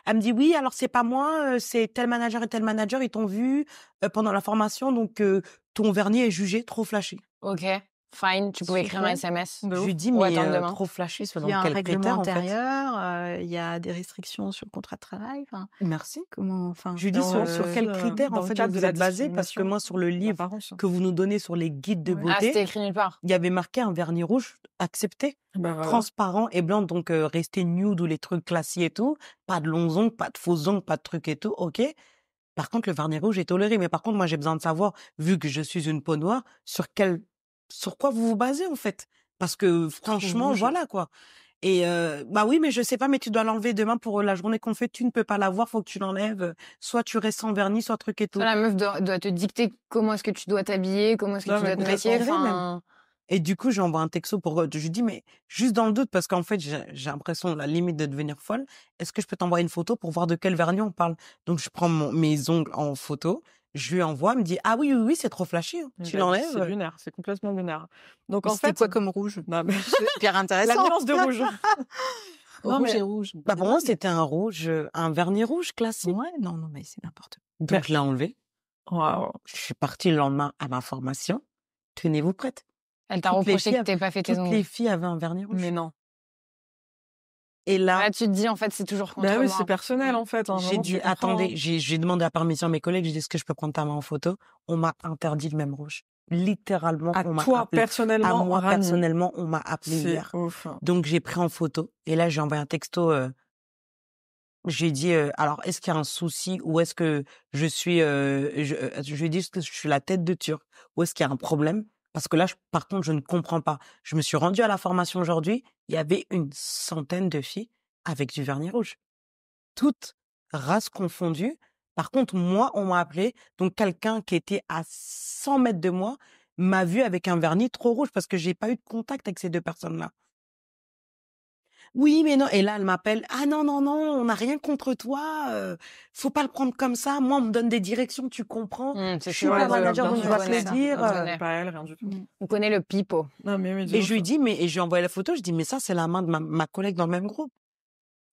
elle me dit oui, alors c'est pas moi, c'est tel manager et tel manager, ils t'ont vu pendant la formation, donc ton vernis est jugé trop flashé. Ok, fine. Tu pouvais écrire un Super. SMS. De Je ouf. lui dis Ou mais attendre demain. trop flashé Il selon y a un quels règlement critères en fait? intérieur, il y a des restrictions sur le contrat de travail. Enfin, Merci. comment, enfin, Je lui dis Dans, sur quels critères dans en le fait cadre de vous la êtes basé parce que discrimination moi sur le livre d'apparence. que vous nous donnez sur les guides de Ouais. Ah, c'était beauté, écrit nulle part. il y avait marqué un vernis rouge accepté, Bah voilà. transparent et blanc, donc rester nude ou les trucs classiques et tout, pas de longs ongles, pas de faux ongles, pas de trucs et tout, ok. Par contre, le vernis rouge est toléré. Mais par contre, moi, j'ai besoin de savoir, vu que je suis une peau noire, sur quoi vous vous basez, en fait. Parce que, franchement, rouge. voilà, quoi. Et, bah oui, mais je sais pas, mais tu dois l'enlever demain pour la journée qu'on fait. Tu ne peux pas l'avoir, faut que tu l'enlèves. Soit tu restes sans vernis, soit truc et tout. Ça, la meuf doit te dicter comment est-ce que tu dois t'habiller, comment est-ce que Non, tu mais dois te complètement. maquiller. Même. Enfin, Et du coup, j'envoie un texto je lui dis, mais juste dans le doute, parce qu'en fait, j'ai l'impression, la limite de devenir folle. Est-ce que je peux t'envoyer une photo pour voir de quel vernis on parle? Donc, je prends mes ongles en photo, je lui envoie, elle me dit, ah oui, oui, oui, c'est trop flashé, hein. Tu C'est l'enlèves? lunaire, c'est complètement lunaire. Donc mais en c'était fait, quoi comme rouge? non, mais Hyper la intéressant. nuance de rouge. Non, Rouge mais- et rouge. Bah, pour moi, c'était un rouge, un vernis rouge classique. Ouais, non, non, mais c'est n'importe quoi. Donc, je l'ai enlevé. Waouh. Je suis partie le lendemain à ma formation. Tenez-vous prête. elle t'a Toutes les reproché filles que t'aies pas fait tes Toutes ongles. les filles avaient un vernis rouge. Mais non. Et là, Là, tu te dis, en fait, c'est toujours contre Bah oui, moi. c'est personnel en fait. À un j'ai moment, dit, tu comprends, attendez, hein. j'ai demandé la permission à mes collègues, j'ai dit, est-ce que je peux prendre ta main en photo? On m'a interdit le même rouge. Littéralement, À on m'a toi appelé. À personnellement, moi, Rani. personnellement, on m'a appelé C'est hier. ouf. Donc, j'ai pris en photo. Et là, j'ai envoyé un texto, j'ai dit, alors, est-ce qu'il y a un souci ou est-ce que je suis, je lui ai dit, est-ce que je suis la tête de Turc ou est-ce qu'il y a un problème? Parce que là, par contre, je ne comprends pas. Je me suis rendue à la formation aujourd'hui. Il y avait une centaine de filles avec du vernis rouge. Toutes races confondues. Par contre, moi, on m'a appelé. Donc, quelqu'un qui était à 100 mètres de moi m'a vu avec un vernis trop rouge parce que j'ai pas eu de contact avec ces deux personnes-là. Oui, mais non. Et là, elle m'appelle. Ah non, non, non, on n'a rien contre toi. Faut pas le prendre comme ça. Moi, on me donne des directions, tu comprends. C'est Je suis sûr, pas on manager, connaît, donc je on dois te connaît le ça, dire. on connaît. Pas elle, rien du tout. On connaît le pipeau. Non, mais oui, de Et ouf. je lui dis, et je lui ai envoyé la photo, je dis, mais ça, c'est la main de ma collègue dans le même groupe.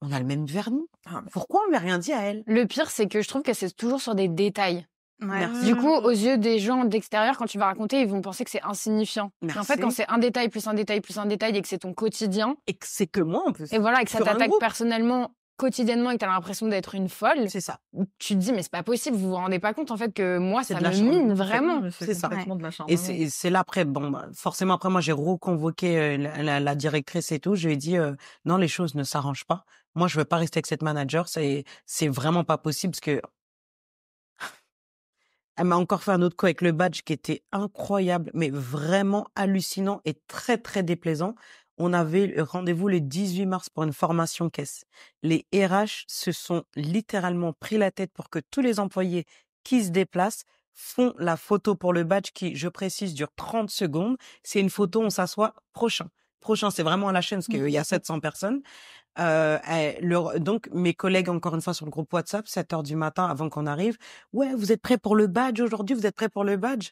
On a le même vernis. Ah, mais- Pourquoi on lui a rien dit à elle? Le pire, c'est que je trouve que c'est toujours sur des détails. Merci. Du coup, aux yeux des gens d'extérieur, quand tu vas raconter, ils vont penser que c'est insignifiant. Mais en fait, Merci. quand c'est un détail plus un détail plus un détail et que c'est ton quotidien, Et que c'est que moi, en plus. et voilà, et que ça Sur un t'attaque groupe. personnellement, quotidiennement, et que t'as l'impression d'être une folle, C'est ça. tu te dis, mais c'est pas possible, vous vous rendez pas compte, en fait, que moi, C'est ça de la me charme. mine Non, vraiment. mais C'est ça. complètement de la Et charme. c'est là après, bon, bah, forcément après moi j'ai reconvoqué la directrice et tout. Je lui ai dit non, les choses ne s'arrangent pas. Moi je veux pas rester avec cette manager. C'est vraiment pas possible parce que elle m'a encore fait un autre coup avec le badge qui était incroyable, mais vraiment hallucinant et très très déplaisant. On avait le rendez-vous le 18 mars pour une formation caisse. Les RH se sont littéralement pris la tête pour que tous les employés qui se déplacent font la photo pour le badge qui, je précise, dure 30 secondes. C'est une photo, on s'assoit, prochain. Prochain, c'est vraiment à la chaîne parce qu'il y a 700 personnes. Donc, mes collègues, encore une fois, sur le groupe WhatsApp, 7h du matin avant qu'on arrive. Ouais, vous êtes prêts pour le badge aujourd'hui? Vous êtes prêts pour le badge?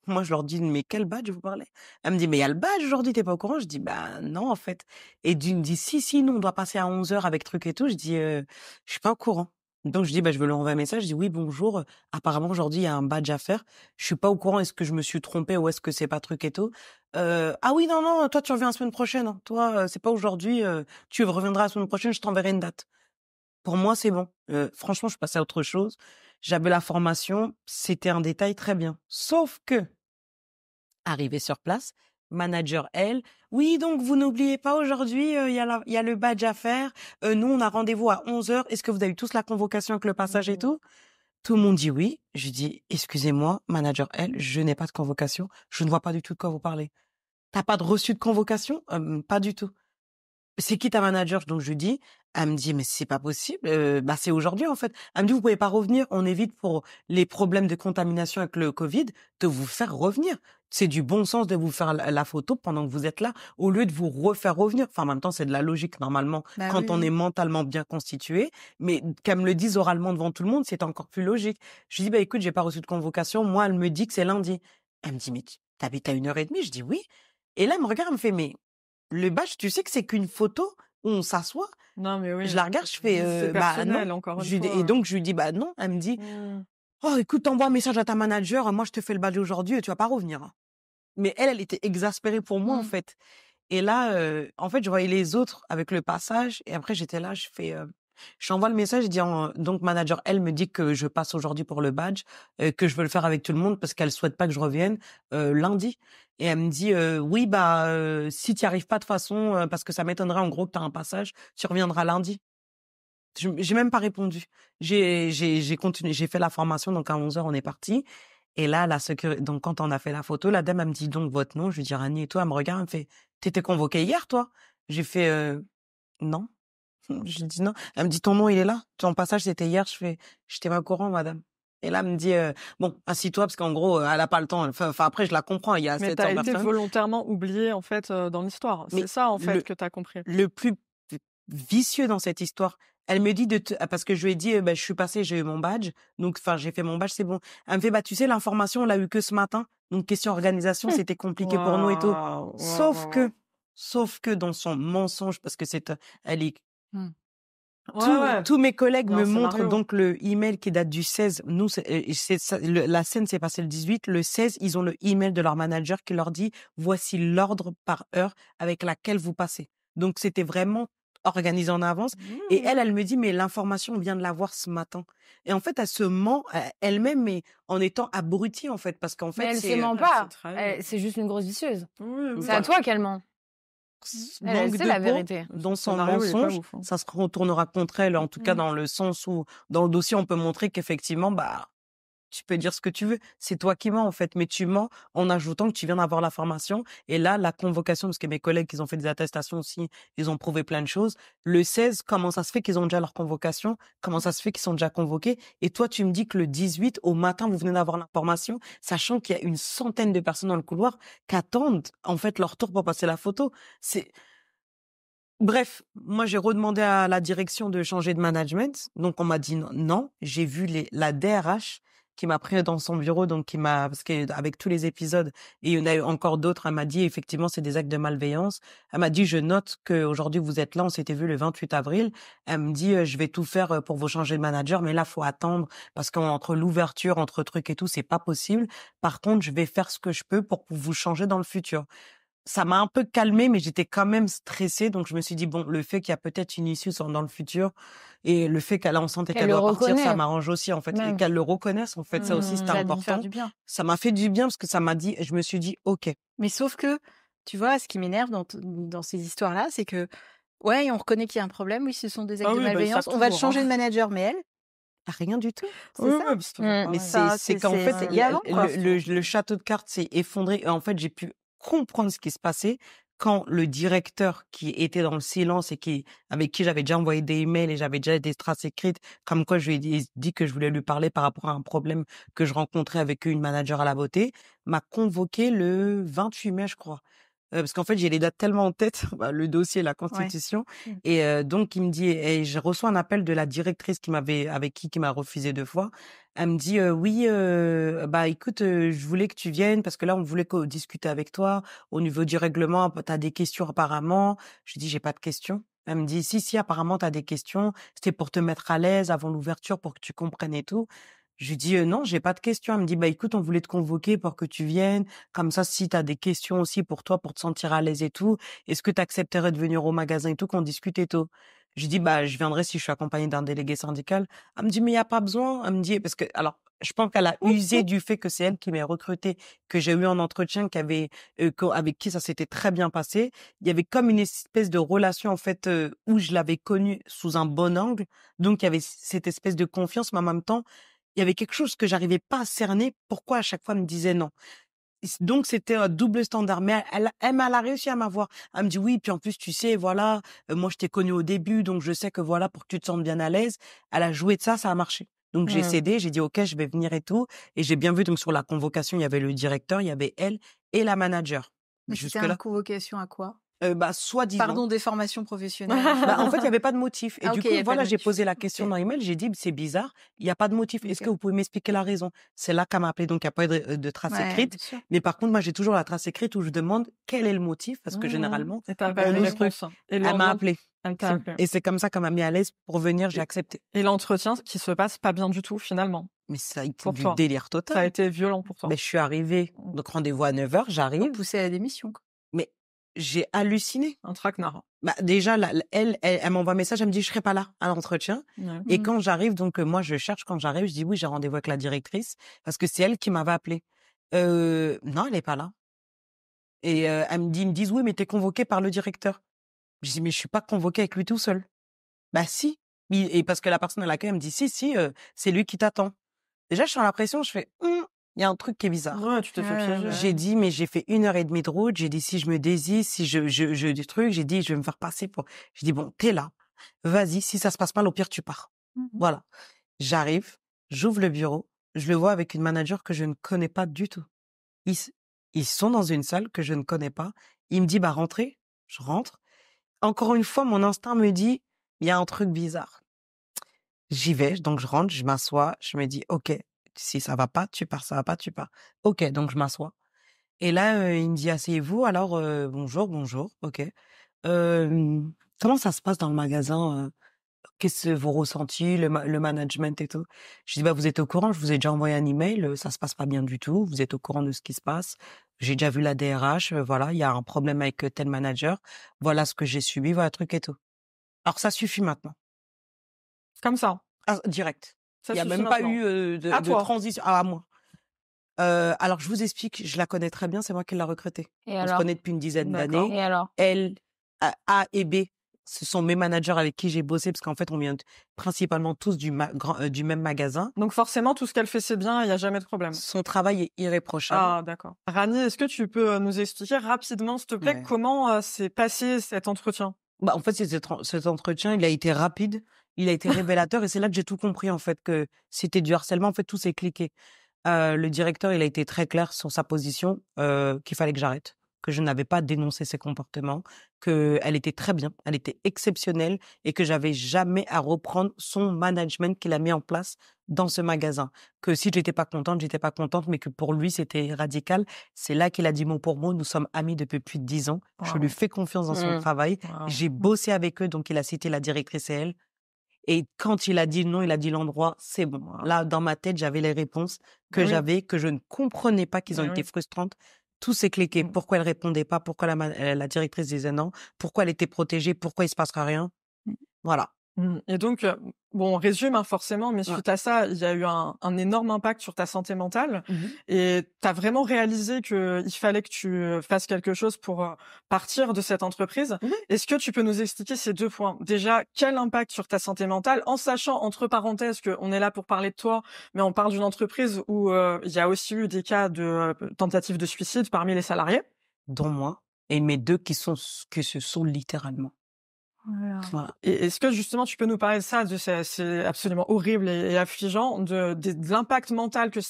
Moi, je leur dis, mais quel badge vous parlez? Elle me dit, mais il y a le badge aujourd'hui, t'es pas au courant? Je dis, bah, non, en fait. Et elle me dit, si, nous, on doit passer à 11h avec truc et tout. Je dis, je suis pas au courant. Donc, je dis, bah, je vais lui envoyer un message. Je dis, oui, bonjour. Apparemment, aujourd'hui, il y a un badge à faire. Je suis pas au courant. Est-ce que je me suis trompée ou est-ce que c'est pas truc et tout? Ah oui, non, toi, tu reviens la semaine prochaine, hein. Toi, c'est pas aujourd'hui. Tu reviendras la semaine prochaine, je t'enverrai une date. Pour moi, c'est bon. Franchement, je passais à autre chose. J'avais la formation. C'était un détail très bien. Sauf que, arrivé sur place, manager, elle, oui, donc vous n'oubliez pas aujourd'hui, il y a le badge à faire. Nous, on a rendez-vous à 11h. Est-ce que vous avez eu tous la convocation avec le passage et tout? Tout le monde dit oui. Je dis, excusez-moi, manager, elle, je n'ai pas de convocation. Je ne vois pas du tout de quoi vous parlez. T'as pas de reçu de convocation? Pas du tout. c'est qui ta manager? Donc je lui dis, elle me dit, mais c'est pas possible, bah c'est aujourd'hui en fait. Elle me dit, vous pouvez pas revenir, on évite pour les problèmes de contamination avec le Covid de vous faire revenir. C'est du bon sens de vous faire la photo pendant que vous êtes là, au lieu de vous refaire revenir. Enfin, en même temps, c'est de la logique normalement Bah quand oui, on oui. est mentalement bien constitué, mais qu'elle me le dise oralement devant tout le monde, c'est encore plus logique. Je lui dis, bah écoute, j'ai pas reçu de convocation, moi elle me dit que c'est lundi. Elle me dit, mais t'habites à 1h30? Je dis oui. Et là, elle me regarde, elle me fait, mais le badge, tu sais que c'est qu'une photo où on s'assoit? Non, mais oui. Je la regarde, je fais, C'est bah personnel, non. encore une Je lui dis- fois. et donc, je lui dis, bah non. Elle me dit, Mm. oh, écoute, t'envoies un message à ta manager, moi, je te fais le badge aujourd'hui et tu vas pas revenir, hein. Mais elle était exaspérée pour moi, en fait. Et là, en fait, je voyais les autres avec le passage et après, j'étais là, j'envoie le message, je dis, donc, manager, elle me dit que je passe aujourd'hui pour le badge, que je veux le faire avec tout le monde parce qu'elle souhaite pas que je revienne, lundi. Et elle me dit, oui, bah, si tu arrives pas de toute façon, parce que ça m'étonnerait en gros que tu as un passage, tu reviendras lundi. J'ai même pas répondu. J'ai continué, j'ai fait la formation, donc à 11h, on est parti. Et là, donc quand on a fait la photo, la dame, elle me dit donc votre nom. Je lui dis Rani et toi, elle me regarde, elle me fait, t'étais convoquée hier, toi? J'ai fait, non. Je lui dis non. Elle me dit ton nom, il est là. Ton passage, c'était hier. J'étais pas au courant, madame. Et là, elle me dit, bon, assis-toi, parce qu'en gros, elle a pas le temps. Enfin, après, je la comprends. Il y a Mais 700 t'as été personnes. volontairement oublié, en fait, dans l'histoire. Mais C'est ça, en fait, que t'as compris. Le plus vicieux dans cette histoire, elle me dit parce que je lui ai dit, bah, je suis passée, j'ai eu mon badge. Donc, enfin, j'ai fait mon badge, c'est bon. Elle me fait, bah, tu sais, l'information, on l'a eu que ce matin. Donc, question organisation, c'était compliqué pour nous et tout. Waouh, Sauf que dans son mensonge, parce que elle est, ouais. tous mes collègues Il y a me un montrent scénario. donc le email qui date du 16. Nous, la scène s'est passée le 18. Le 16, ils ont le email de leur manager qui leur dit, voici l'ordre par heure avec laquelle vous passez. Donc, c'était vraiment organisé en avance. Et elle me dit, mais l'information, on vient de l'avoir ce matin. Et en fait, elle se ment elle-même, mais en étant abrutie, en fait, parce qu'en Mais fait, elle se ment pas. c'est très- C'est juste une grosse vicieuse. Oui, C'est à toi qu'elle ment. Elle manque sait de la peau vérité. dans Son son scénario, il est pas mensonge, ouf, hein. ça se retournera contre elle, en tout cas dans le sens où, dans le dossier, on peut montrer qu'effectivement, bah, tu peux dire ce que tu veux. C'est toi qui mens, en fait, mais tu mens en ajoutant que tu viens d'avoir la formation. Et là, la convocation, parce que mes collègues, ils ont fait des attestations aussi, ils ont prouvé plein de choses. Le 16, comment ça se fait qu'ils ont déjà leur convocation? Comment ça se fait qu'ils sont déjà convoqués? Et toi, tu me dis que le 18, au matin, vous venez d'avoir l'information, sachant qu'il y a une centaine de personnes dans le couloir qui attendent, en fait, leur tour pour passer la photo. Bref, moi j'ai redemandé à la direction de changer de management, donc on m'a dit non. J'ai vu la DRH qui m'a pris dans son bureau, donc parce qu'avec tous les épisodes, et il y en a eu encore d'autres, elle m'a dit effectivement c'est des actes de malveillance. Elle m'a dit je note qu'aujourd'hui vous êtes là, on s'était vu le 28 avril. Elle me dit je vais tout faire pour vous changer de manager, mais là faut attendre parce qu'entre l'ouverture, entre trucs et tout, c'est pas possible. Par contre, je vais faire ce que je peux pour vous changer dans le futur. Ça m'a un peu calmée, mais j'étais quand même stressée. Donc, je me suis dit, bon, le fait qu'il y a peut-être une issue dans le futur et le fait qu'elle est enceinte et qu'elle le doit partir, ça reconnaît. m'arrange aussi, en fait. Et Même. qu'elle le reconnaisse, en fait. Ça aussi, c'était Ça a dû me faire important. du bien. Ça m'a fait du bien parce que ça m'a dit, je me suis dit, OK. Mais sauf que, tu vois, ce qui m'énerve dans ces histoires-là, c'est que, ouais, on reconnaît qu'il y a un problème, oui, ce sont des actes Ah de oui, bah, ils malveillance, savent on va te toujours, changer hein. de manager, mais elle, Rien du tout. c'est Oui, ça. oui, parce que Mm. Mais pareil. c'est qu'en fait, c'est galant, quoi. le château de cartes s'est effondré. Et en fait, j'ai pu comprendre ce qui se passait quand le directeur qui était dans le silence et avec qui j'avais déjà envoyé des emails et j'avais déjà des traces écrites, comme quoi je lui ai dit que je voulais lui parler par rapport à un problème que je rencontrais avec une manager à la beauté, m'a convoqué le 28 mai, je crois. Parce qu'en fait, j'ai les dates tellement en tête, le dossier, la constitution. Et donc, il me dit, et je reçois un appel de la directrice qui m'a refusé 2 fois. Elle me dit, oui, bah écoute, je voulais que tu viennes parce que là, on voulait discuter avec toi au niveau du règlement. T'as des questions apparemment. Je dis, j'ai pas de questions. Elle me dit, si, apparemment, t'as des questions. C'était pour te mettre à l'aise avant l'ouverture, pour que tu comprennes et tout. Je lui dis non, j'ai pas de questions. Elle me dit bah écoute, on voulait te convoquer pour que tu viennes. Comme ça, si tu as des questions aussi pour toi, pour te sentir à l'aise et tout, est-ce que tu accepterais de venir au magasin et tout, qu'on discute et tout? Je dis bah je viendrai si je suis accompagnée d'un délégué syndical. Elle me dit mais il y a pas besoin. Elle me dit parce que alors je pense qu'elle a usé du fait que c'est elle qui m'ait recrutée, que j'ai eu un entretien avec qui ça s'était très bien passé. Il y avait comme une espèce de relation en fait où je l'avais connue sous un bon angle. Donc il y avait cette espèce de confiance, mais en même temps il y avait quelque chose que j'arrivais pas à cerner. Pourquoi à chaque fois elle me disait non? Donc, c'était un double standard. Mais elle a réussi à m'avoir. Elle me dit, oui, puis en plus, tu sais, voilà, moi, je t'ai connue au début, donc je sais que voilà, pour que tu te sentes bien à l'aise. Elle a joué de ça a marché. Donc, j'ai cédé, j'ai dit, OK, je vais venir et tout. Et j'ai bien vu, donc, sur la convocation, il y avait le directeur, il y avait elle et la manager. Mais c'était Jusque-là. une convocation à quoi? Soi-disant. Pardon, des formations professionnelles. En fait, il y avait pas de motif. Et Ah, du ok, coup, il y avait pas voilà, de j'ai motif. posé la question Ok. dans l'email. J'ai dit, c'est bizarre, il y a pas de motif. Est-ce Ok. que vous pouvez m'expliquer la raison? C'est là qu'elle m'a appelé, donc il n'y a pas eu de trace Ouais, écrite. bien sûr. Mais par contre, moi, j'ai toujours la trace écrite où je demande quel est le motif, parce que généralement, Et t'as pas eu de le réponse. Et elle m'a appelé. Elle t'a appelé. Et c'est comme ça qu'elle m'a mis à l'aise pour venir, j'ai accepté. Et l'entretien qui se passe pas bien du tout, finalement. Mais ça a été Pour du toi. délire total. Ça a été violent pour toi. Mais je suis arrivée, donc rendez-vous à 9h, j'arrive. Donc, pousser à la démission, quoi. Mais j'ai halluciné. Un traquenard. Déjà, elle m'envoie un message, elle me dit, je serai pas là à l'entretien. Ouais. Et quand j'arrive, donc moi je cherche, quand j'arrive, je dis oui, j'ai rendez-vous avec la directrice parce que c'est elle qui m'avait appelé. Non, elle est pas là. Et ils me disent oui, mais t'es convoqué par le directeur. Je dis mais je suis pas convoqué avec lui tout seul. Bah si. Et parce que la personne à l'accueil elle me dit si, c'est lui qui t'attend. Déjà je sens la pression, je fais il y a un truc qui est bizarre. Ouais, tu t'es fait piéger. J'ai dit mais j'ai fait 1h30 de route. J'ai dit si je me désiste, si je des trucs, j'ai dit je vais me faire passer pour. Je dis bon t'es là, vas-y, si ça se passe mal au pire tu pars. Voilà. J'arrive, j'ouvre le bureau, je le vois avec une manager que je ne connais pas du tout. Ils sont dans une salle que je ne connais pas. Il me dit, bah, rentrez. Je rentre. Encore une fois, mon instinct me dit, il y a un truc bizarre. J'y vais, donc je rentre, je m'assois, je me dis, OK, si ça va pas, tu pars, ça va pas, tu pars. OK, donc je m'assois. Et là, il me dit, asseyez-vous, alors, bonjour, OK. Comment ça se passe dans le magasin? Qu'est-ce que vos ressentis, le management et tout? Je dis, bah, vous êtes au courant, je vous ai déjà envoyé un email, ça se passe pas bien du tout, vous êtes au courant de ce qui se passe. J'ai déjà vu la DRH, voilà, il y a un problème avec tel manager, voilà ce que j'ai subi, voilà, truc et tout. Alors, ça suffit maintenant. Comme ça. Direct. Ça Il y a suffit même pas maintenant. eu de toi. transition. À moi. Alors, je vous explique, je la connais très bien, c'est moi qui l'ai recrutée. Et On se alors? connaît depuis une dizaine D'accord. d'années. Et alors? Elle, A et B, ce sont mes managers avec qui j'ai bossé parce qu'en fait, on vient principalement tous du même magasin. Donc forcément, tout ce qu'elle fait, c'est bien, il n'y a jamais de problème. Son travail est irréprochable. Ah, d'accord. Rani, est-ce que tu peux nous expliquer rapidement, s'il te plaît, Ouais. comment s'est passé cet entretien? En fait, cet entretien, il a été rapide, il a été révélateur et c'est là que j'ai tout compris, en fait, que c'était du harcèlement. En fait, tout s'est cliqué. Le directeur, il a été très clair sur sa position, qu'il fallait que j'arrête, que je n'avais pas dénoncé ses comportements, qu'elle était très bien, elle était exceptionnelle et que j'avais jamais à reprendre son management qu'il a mis en place dans ce magasin. Que si j'étais pas contente, mais que pour lui, c'était radical. C'est là qu'il a dit mot pour mot, nous sommes amis depuis plus de 10 ans. Je lui fais confiance dans son travail. Wow. J'ai bossé avec eux, donc il a cité la directrice et elle. Et quand il a dit non, il a dit l'endroit, c'est bon. Là, dans ma tête, j'avais les réponses que je ne comprenais pas, qu'ils ont été frustrantes. Tout s'est cliqué. Pourquoi elle répondait pas? Pourquoi la directrice disait non? Pourquoi elle était protégée? Pourquoi il se passera rien? Voilà. Et donc, bon, on résume forcément, mais suite à ça, il y a eu un énorme impact sur ta santé mentale. Et tu as vraiment réalisé qu'il fallait que tu fasses quelque chose pour partir de cette entreprise. Est-ce que tu peux nous expliquer ces 2 points? Déjà, quel impact sur ta santé mentale, en sachant, entre parenthèses, qu'on est là pour parler de toi, mais on parle d'une entreprise où il y a aussi eu des cas de tentatives de suicide parmi les salariés? Dont moi. Et mes 2 qui se sont littéralement. Voilà. Et est-ce que justement tu peux nous parler de ça, c'est absolument horrible et affligeant, de l'impact mental que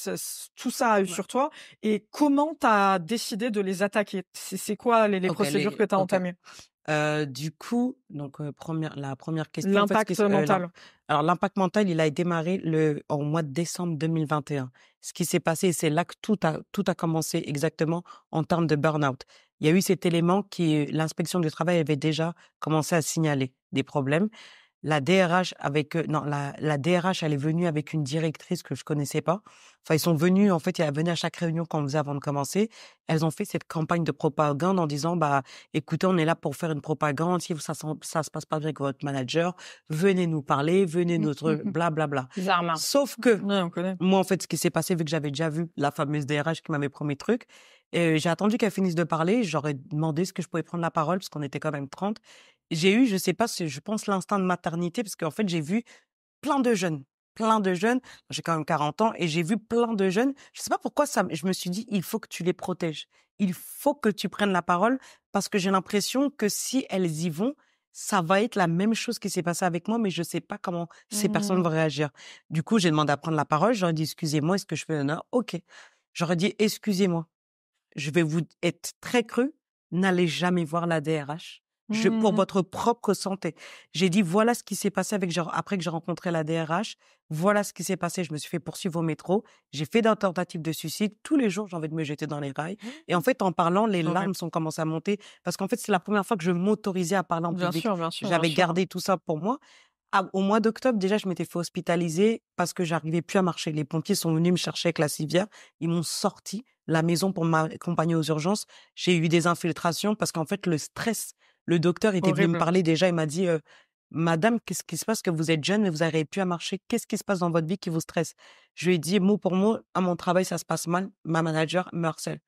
tout ça a eu sur toi, et comment tu as décidé de les attaquer? C'est quoi les procédures que tu as entamées? Du coup, donc la première question. L'impact mental. Alors l'impact mental, il a démarré en mois de décembre 2021. Ce qui s'est passé, c'est là que tout a commencé exactement en termes de burn-out. Il y a eu cet élément l'inspection du travail avait déjà commencé à signaler des problèmes. La DRH la DRH, elle est venue avec une directrice que je connaissais pas. Enfin, ils sont venus, en fait, elle venait à chaque réunion qu'on faisait avant de commencer. Elles ont fait cette campagne de propagande en disant, bah, écoutez, on est là pour faire une propagande. Si ça se passe pas bien avec votre manager, venez nous parler, venez notre blablabla. Bizarrement. Sauf que, Ouais, on connaît. moi, en fait, ce qui s'est passé, vu que j'avais déjà vu la fameuse DRH qui m'avait promis truc, j'ai attendu qu'elle finisse de parler. J'aurais demandé ce que je pouvais prendre la parole parce qu'on était quand même 30. J'ai eu, je sais pas, je pense l'instinct de maternité parce qu'en fait, j'ai vu plein de jeunes plein de jeunes. J'ai quand même 40 ans et j'ai vu plein de jeunes. Je sais pas pourquoi je me suis dit, il faut que tu les protèges. Il faut que tu prennes la parole parce que j'ai l'impression que si elles y vont, ça va être la même chose qui s'est passé avec moi, mais je sais pas comment ces personnes vont réagir. Du coup, j'ai demandé à prendre la parole. J'aurais dit, excusez-moi, est-ce que je fais honneur? OK. J'aurais dit, excusez-moi. Je vais vous être très cru. N'allez jamais voir la DRH. Pour votre propre santé. J'ai dit, voilà ce qui s'est passé après que j'ai rencontré la DRH. Voilà ce qui s'est passé. Je me suis fait poursuivre au métro. J'ai fait des tentatives de suicide. Tous les jours, j'ai envie de me jeter dans les rails. Et en fait, en parlant, les larmes sont commencées à monter. Parce qu'en fait, c'est la première fois que je m'autorisais à parler en public. Bien sûr. J'avais gardé tout ça pour moi. Au mois d'octobre, déjà, je m'étais fait hospitaliser parce que j'arrivais plus à marcher. Les pompiers sont venus me chercher avec la civière. Ils m'ont sorti la maison pour m'accompagner aux urgences. J'ai eu des infiltrations parce qu'en fait, le stress, le docteur était venu me parler déjà. Il m'a dit, Madame, qu'est-ce qui se passe que vous êtes jeune, mais vous n'arrivez plus à marcher? Qu'est-ce qui se passe dans votre vie qui vous stresse? Je lui ai dit, mot pour mot, à mon travail, ça se passe mal. Ma manager me harcèle.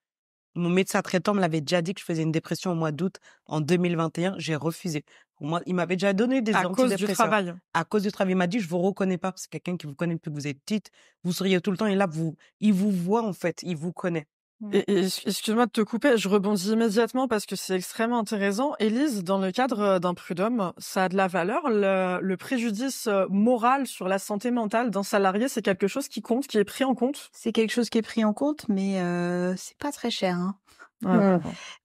Mon médecin traitant me l'avait déjà dit que je faisais une dépression au mois d'août en 2021. J'ai refusé. Pour moi, il m'avait déjà donné des antidépresseurs. À cause du travail. À cause du travail. Il m'a dit, je vous reconnais pas. C'est quelqu'un qui vous connaît depuis que vous êtes petite. Vous seriez tout le temps. Et là, il vous voit, en fait. Il vous connaît. Et excuse-moi de te couper, je rebondis immédiatement parce que c'est extrêmement intéressant. Élise, dans le cadre d'un prud'homme, ça a de la valeur. Le préjudice moral sur la santé mentale d'un salarié, c'est quelque chose qui compte, qui est pris en compte? C'est quelque chose qui est pris en compte, mais c'est pas très cher, hein.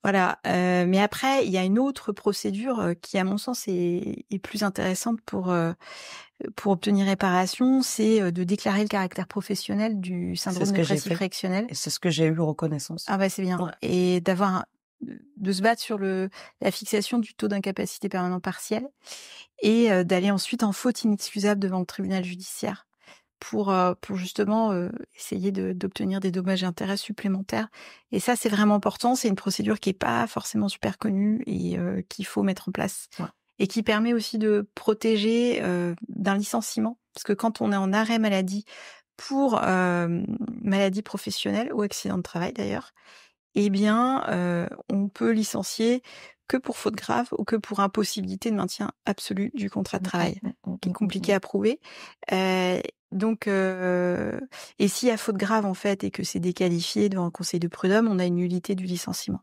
Voilà. Mais après, il y a une autre procédure qui, à mon sens, est plus intéressante pour obtenir réparation, c'est de déclarer le caractère professionnel du syndrome dépressif réactionnel. Et c'est ce que j'ai eu reconnaissance. Ah bah c'est bien. Ouais. Et de se battre sur la fixation du taux d'incapacité permanente partielle et d'aller ensuite en faute inexcusable devant le tribunal judiciaire pour justement essayer d'obtenir des dommages et intérêts supplémentaires. Et ça, c'est vraiment important. C'est une procédure qui est pas forcément super connue et qu'il faut mettre en place. Ouais. Et qui permet aussi de protéger d'un licenciement. Parce que quand on est en arrêt maladie pour maladie professionnelle ou accident de travail d'ailleurs, eh bien, on peut licencier que pour faute grave ou que pour impossibilité de maintien absolu du contrat de travail, qui est compliqué à prouver. Donc, et s'il y a faute grave en fait et que c'est déqualifié devant un conseil de prud'homme, on a une nullité du licenciement.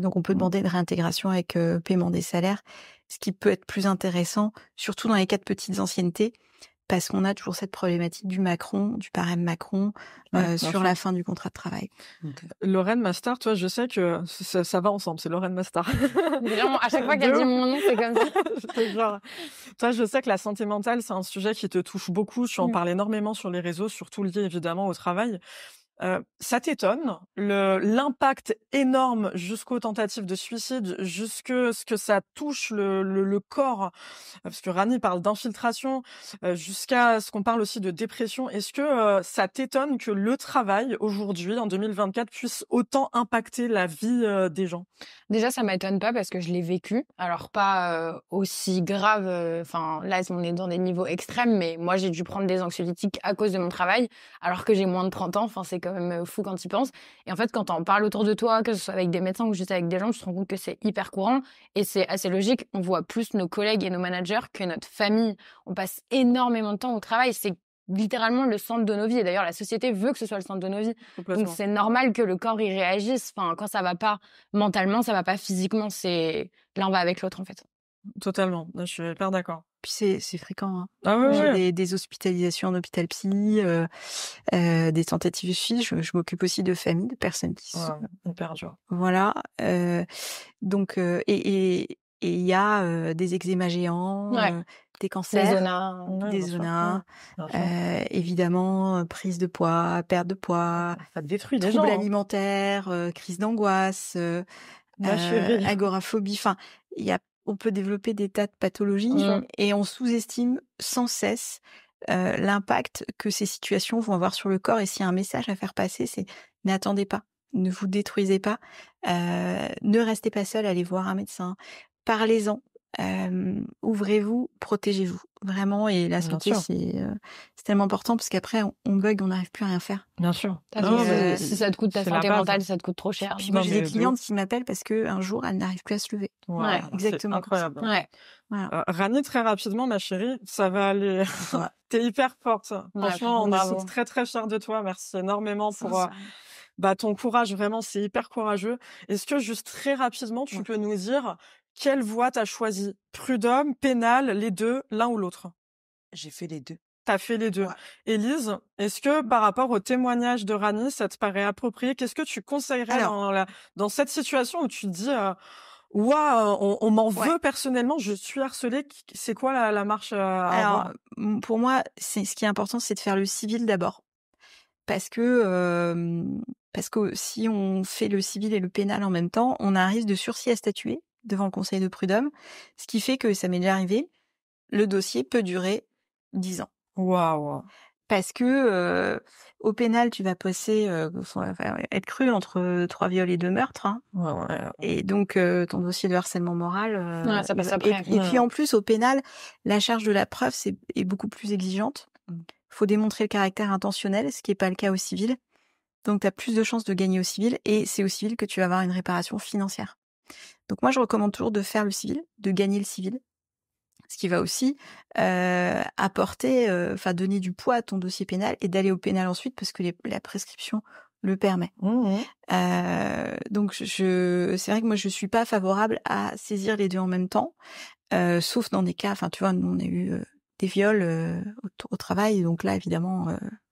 Donc, on peut demander une réintégration avec paiement des salaires, ce qui peut être plus intéressant, surtout dans les cas de petites anciennetés, parce qu'on a toujours cette problématique du barème Macron, sur la fin du contrat de travail. Okay. Lorraine Mastar, toi, je sais que ça va ensemble, c'est Lorraine Mastar. Vraiment, à chaque fois qu'elle dit mon nom, c'est comme ça. Genre, toi, je sais que la santé mentale, c'est un sujet qui te touche beaucoup. Tu en parles énormément sur les réseaux, surtout lié évidemment au travail. Ça t'étonne, l'impact énorme jusqu'aux tentatives de suicide, jusque ce que ça touche le corps, parce que Rani parle d'infiltration, jusqu'à ce qu'on parle aussi de dépression. Est-ce que ça t'étonne que le travail aujourd'hui, en 2024, puisse autant impacter la vie des gens? Déjà, ça m'étonne pas parce que je l'ai vécu. Alors pas aussi grave. Enfin, là, on est dans des niveaux extrêmes, mais moi, j'ai dû prendre des anxiolytiques à cause de mon travail, alors que j'ai moins de 30 ans. Enfin, c'est quand même fou quand tu y penses. Et en fait, quand on parle autour de toi, que ce soit avec des médecins ou juste avec des gens, tu te rends compte que c'est hyper courant. Et c'est assez logique. On voit plus nos collègues et nos managers que notre famille. On passe énormément de temps au travail. C'est littéralement le centre de nos vies. Et d'ailleurs, la société veut que ce soit le centre de nos vies. Donc, c'est normal que le corps y réagisse. Enfin, quand ça va pas mentalement, ça va pas physiquement. L'un va avec l'autre, en fait. Totalement. Je suis hyper d'accord. Puis c'est fréquent. Hein. Ah ouais, j'ai des hospitalisations en hôpital psy, des tentatives de suicide. Je m'occupe aussi de familles, de personnes qui sont hyper dur. Voilà. Donc et il y a des eczémas géants, des cancers, des zonas, évidemment prise de poids, perte de poids, ça détruit des gens, troubles alimentaires, crise d'angoisse, agoraphobie. Enfin, on peut développer des tas de pathologies et on sous-estime sans cesse l'impact que ces situations vont avoir sur le corps. Et s'il y a un message à faire passer, c'est n'attendez pas, ne vous détruisez pas, ne restez pas seul, allez voir un médecin, parlez-en. ouvrez-vous, protégez-vous. Vraiment, et la Bien santé, sûr. c'est tellement important parce qu'après, on bug, on n'arrive plus à rien faire. Bien sûr. Non, mais si ça te coûte ta c'est la santé base. mentale, ça te coûte trop cher. Puis moi, Non, j'ai mais des de clientes qui m'appellent parce qu'un jour, elles n'arrivent plus à se lever. Ouais, exactement. C'est incroyable. Ouais. Voilà. Rani, très rapidement, ma chérie, ça va aller. Ouais. T'es hyper forte. Ouais, Franchement, on bravo. est très très fiers de toi. Merci énormément Ça, pour ça- ton courage. Vraiment, c'est hyper courageux. Est-ce que juste très rapidement, tu Ouais. peux nous dire quelle voie t'as choisi? Prud'homme, pénal, les deux, l'un ou l'autre? J'ai fait les 2. T'as fait les deux. Ouais. Élise, est-ce que par rapport au témoignage de Rani, ça te paraît approprié? Qu'est-ce que tu conseillerais dans cette situation où tu te dis waouh, on m'en Ouais. veut personnellement, je suis harcelée. C'est quoi la marche à Alors, avoir? pour moi, ce qui est important, c'est de faire le civil d'abord. Parce que si on fait le civil et le pénal en même temps, on a un risque de sursis à statuer devant le conseil de prud'homme, ce qui fait que, ça m'est déjà arrivé, le dossier peut durer 10 ans. Waouh. Parce que au pénal, tu vas passer, être cru entre 3 viols et 2 meurtres, hein. Ouais. Et donc ton dossier de harcèlement moral. Ouais, ça passe et après. et puis en plus, au pénal, la charge de la preuve est beaucoup plus exigeante. Faut démontrer le caractère intentionnel, ce qui n'est pas le cas au civil. Donc tu as plus de chances de gagner au civil, et c'est au civil que tu vas avoir une réparation financière. Donc moi, je recommande toujours de faire le civil, de gagner le civil, ce qui va aussi apporter, donner du poids à ton dossier pénal, et d'aller au pénal ensuite parce que la prescription le permet. Donc c'est vrai que moi, je suis pas favorable à saisir les deux en même temps, sauf dans des cas, tu vois, nous on a eu des viols au travail, donc là évidemment,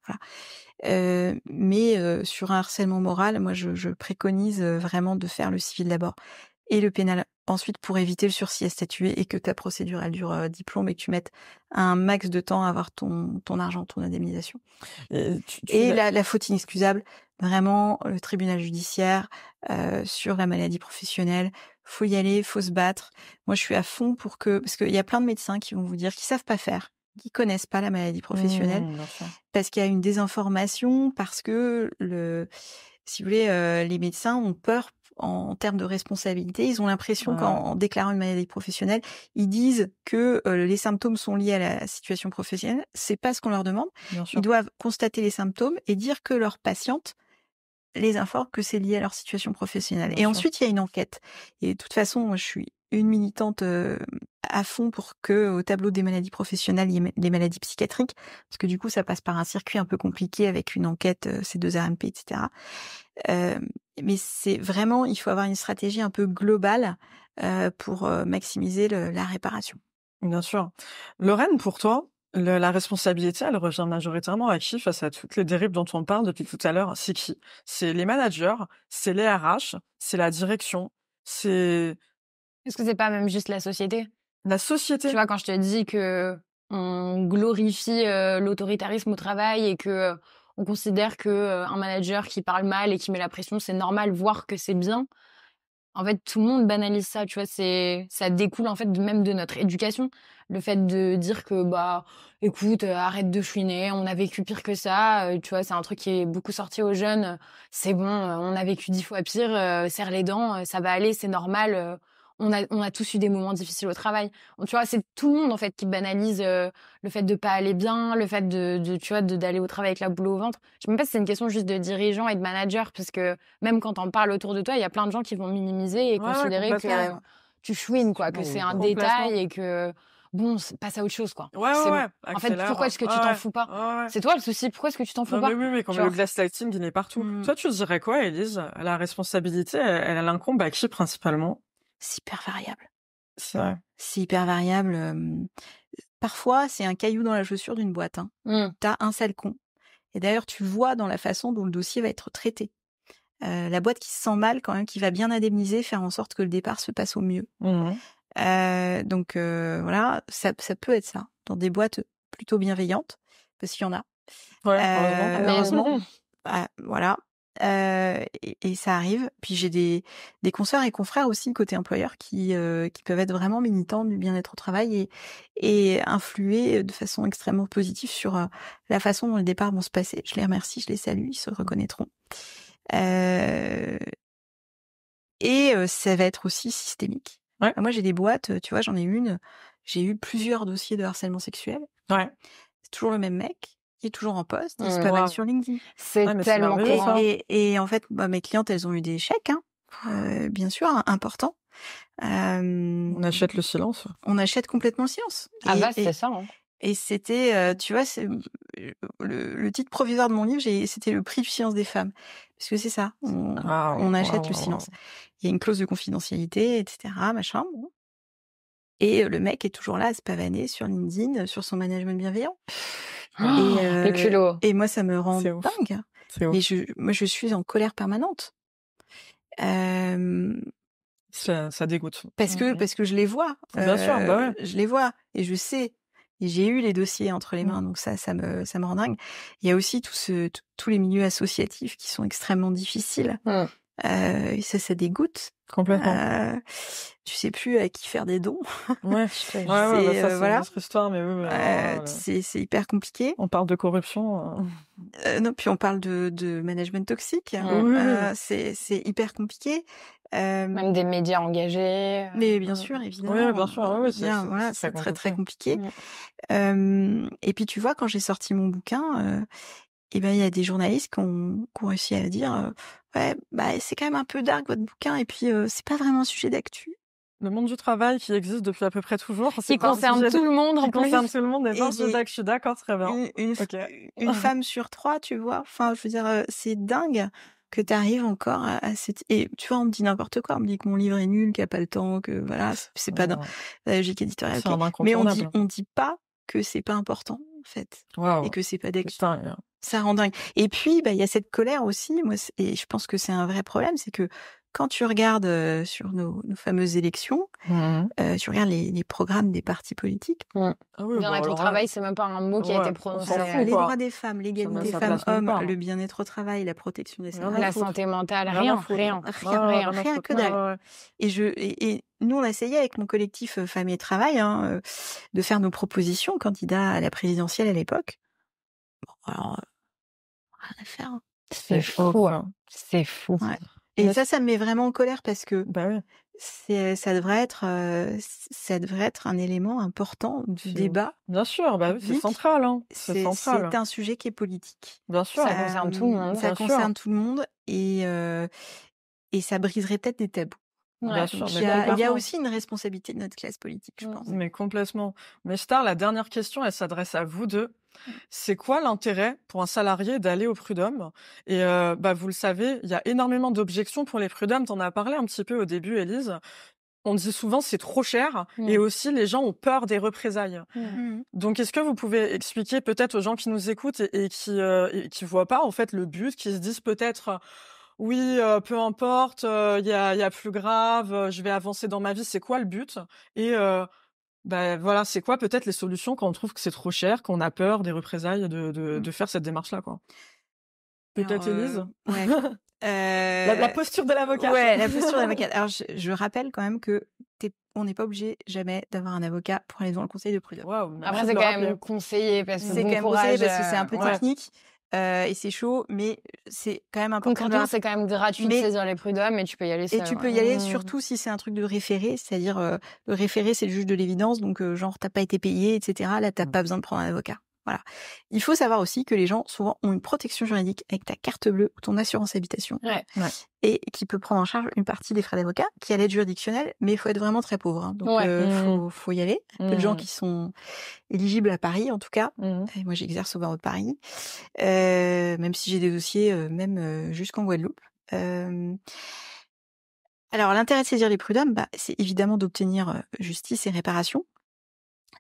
voilà. Mais sur un harcèlement moral, moi je préconise vraiment de faire le civil d'abord et le pénal ensuite, pour éviter le sursis à statuer et que ta procédure elle dure 10 plombes et que tu mettes un max de temps à avoir ton argent, ton indemnisation. Et la faute inexcusable, vraiment, le tribunal judiciaire sur la maladie professionnelle, faut y aller, faut se battre. Moi, je suis à fond parce qu'il y a plein de médecins qui vont vous dire qu'ils savent pas faire, qui connaissent pas la maladie professionnelle, parce qu'il y a une désinformation, parce que si vous voulez, les médecins ont peur en termes de responsabilité. Ils ont l'impression qu'en déclarant une maladie professionnelle, ils disent que les symptômes sont liés à la situation professionnelle. C'est pas ce qu'on leur demande. Ils doivent constater les symptômes et dire que leur patiente les informe que c'est lié à leur situation professionnelle. Et ensuite, il y a une enquête. Et de toute façon, moi, je suis une militante à fond pour que au tableau des maladies professionnelles, il y ait les maladies psychiatriques, parce que du coup, ça passe par un circuit un peu compliqué avec une enquête, C2RMP, etc. Mais c'est vraiment, il faut avoir une stratégie un peu globale pour maximiser la réparation. Bien sûr. Lorraine, pour toi, la responsabilité, elle revient majoritairement à qui face à toutes les dérives dont on parle depuis tout à l'heure? C'est qui? C'est les managers, c'est les RH, c'est la direction, c'est Est-ce que c'est pas même juste la société? la société. Tu vois, quand je te dis que on glorifie l'autoritarisme au travail et que on considère que un manager qui parle mal et qui met la pression, c'est normal, voire que c'est bien. En fait, tout le monde banalise ça, tu vois, ça découle en fait même de notre éducation. Le fait de dire que, écoute, arrête de chouiner, on a vécu pire que ça, tu vois, c'est un truc qui est beaucoup sorti aux jeunes. C'est bon, on a vécu 10 fois pire, serre les dents, ça va aller, c'est normal. On a tous eu des moments difficiles au travail. Donc, tu vois, c'est tout le monde en fait qui banalise le fait de pas aller bien, le fait tu vois, d'aller au travail avec la boule au ventre. Je sais même pas si c'est une question juste de dirigeants et de managers, parce que même quand on parle autour de toi, il y a plein de gens qui vont minimiser et considérer que tu chouines, quoi, que c'est un détail et que bon, passe à autre chose, quoi. En fait, pourquoi est-ce que tu t'en fous pas? C'est toi le souci, pourquoi est-ce que tu t'en fous pas? Oui, comme le gaslighting, il est partout. Toi, tu dirais quoi, Élise? La responsabilité, elle incombe à qui principalement? C'est hyper variable. C'est vrai. C'est hyper variable. Parfois, c'est un caillou dans la chaussure d'une boîte. T'as un sale con. Et d'ailleurs, tu vois dans la façon dont le dossier va être traité. La boîte qui se sent mal, quand même, qui va bien indemniser, faire en sorte que le départ se passe au mieux. Donc voilà, ça peut être ça. Dans des boîtes plutôt bienveillantes, parce qu'il y en a. Heureusement. Voilà. Et ça arrive. Puis j'ai des consoeurs et confrères aussi côté employeur qui peuvent être vraiment militants du bien-être au travail et influer de façon extrêmement positive sur la façon dont les départs vont se passer. Je les remercie, je les salue, ils se reconnaîtront. Et ça va être aussi systémique. Ouais. Moi, j'ai des boîtes, tu vois, j'en ai une, j'ai eu plusieurs dossiers de harcèlement sexuel. Ouais. C'est toujours le même mec, il est toujours en poste, il se Mmh. pavane Waouh. sur LinkedIn. C'est Ouais, mais c'est tellement merveilleux, courant. ça. Et en fait, mes clientes, elles ont eu des chèques, bien sûr, importants. On achète le silence. On achète complètement le silence. Ah bah, Et c'est ça. Hein. c'était, tu vois, le titre provisoire de mon livre, c'était le prix du silence des femmes. Parce que c'est ça, on achète le silence. Il y a une clause de confidentialité, etc., machin. Bon. Et le mec est toujours là à se pavaner sur LinkedIn, sur son management bienveillant. Le culot. Et moi, ça me rend C'est ouf. dingue. C'est ouf. Mais moi, je suis en colère permanente. Ça dégoûte. Parce que je les vois. Bien sûr, bah ouais. Je les vois et je sais. Et j'ai eu les dossiers entre les mains, donc ça me rend dingue. Il y a aussi tous les milieux associatifs qui sont extrêmement difficiles. Et ça dégoûte. Complètement. Tu sais plus à qui faire des dons. Ouais. C'est Ça, c'est voilà. une autre histoire, mais oui. C'est hyper compliqué. On parle de corruption. Non, puis on parle de management toxique. Oui. C'est hyper compliqué. Même des médias engagés. Mais bien sûr, évidemment. Oui, bien sûr. Oui, c'est très très compliqué. Mm. Et puis tu vois, quand j'ai sorti mon bouquin, il y a des journalistes qui ont réussi à dire ouais, c'est quand même un peu dark votre bouquin, et puis c'est pas vraiment un sujet d'actu. Le monde du travail qui existe depuis à peu près toujours. Qui concerne tout le monde en Qui plus. concerne tout le monde. Et je suis d'accord, très bien. Une femme sur 3, tu vois. Enfin, je veux dire, c'est dingue que tu arrives encore à cette... Et tu vois, on me dit n'importe quoi. On me dit que mon livre est nul, qu'il n'y a pas le temps, que voilà, c'est pas dans la logique éditoriale. C'est un mais incontournable. on dit pas que c'est pas important, en fait. Wow. Et que c'est pas d'actu. Putain. Ça rend dingue. Et puis, il y a cette colère aussi. Moi, et je pense que c'est un vrai problème, c'est que quand tu regardes sur nos fameuses élections, tu regardes les programmes des partis politiques. Ah oui, bien-être au travail, c'est même pas un mot qui a été prononcé. Les droits des femmes, l'égalité femmes-hommes, le bien-être au travail, la protection des salariés. La santé mentale, rien que dalle. Et nous, on a essayé avec mon collectif Femmes et Travail de faire nos propositions candidats à la présidentielle à l'époque. Bon, alors, rien à faire. C'est fou. C'est fou. Ouais. Et ça me met vraiment en colère parce que ça devrait être un élément important du débat. Bien sûr, c'est central. C'est un sujet qui est politique. Bien sûr. Ça concerne tout le monde. Ça concerne tout le monde et ça briserait peut-être des tabous. Bien sûr, il y a aussi une responsabilité de notre classe politique, je pense. Mais complètement. Mais Star, la dernière question, elle s'adresse à vous deux. C'est quoi l'intérêt pour un salarié d'aller au prud'homme? Et vous le savez, il y a énormément d'objections pour les prud'hommes. T'en as parlé un petit peu au début, Élise. On dit souvent c'est trop cher et aussi les gens ont peur des représailles. Donc est-ce que vous pouvez expliquer peut-être aux gens qui nous écoutent et qui voient pas en fait le but, qui se disent peut-être oui, peu importe, il y a plus grave, je vais avancer dans ma vie, c'est quoi le but? Et voilà, c'est quoi peut-être les solutions quand on trouve que c'est trop cher, qu'on a peur des représailles de faire cette démarche-là, quoi. Peut-être Élise? Ouais. La posture de l'avocat. Ouais, la posture de l'avocat. Alors, je rappelle quand même que on n'est pas obligé jamais d'avoir un avocat pour aller devant le conseil de prud'homme. Wow, après, c'est quand même conseillé parce que c'est un peu technique. Et c'est chaud, mais c'est quand même important. Concrètement, c'est quand même gratuit de saisir les prud'hommes et tu peux y aller seul. Et tu peux y aller, surtout si c'est un truc de référé, c'est-à-dire le référé, c'est le juge de l'évidence, donc genre t'as pas été payé, etc. Là, t'as pas besoin de prendre un avocat. Voilà. Il faut savoir aussi que les gens souvent ont une protection juridique avec ta carte bleue ou ton assurance habitation, et qui peut prendre en charge une partie des frais d'avocat, qui a l'aide juridictionnelle, mais il faut être vraiment très pauvre. Donc faut y aller. Peu de gens qui sont éligibles à Paris, en tout cas. Et moi, j'exerce au barreau de Paris, même si j'ai des dossiers jusqu'en Guadeloupe. Alors, l'intérêt de saisir les prud'hommes, c'est évidemment d'obtenir justice et réparation.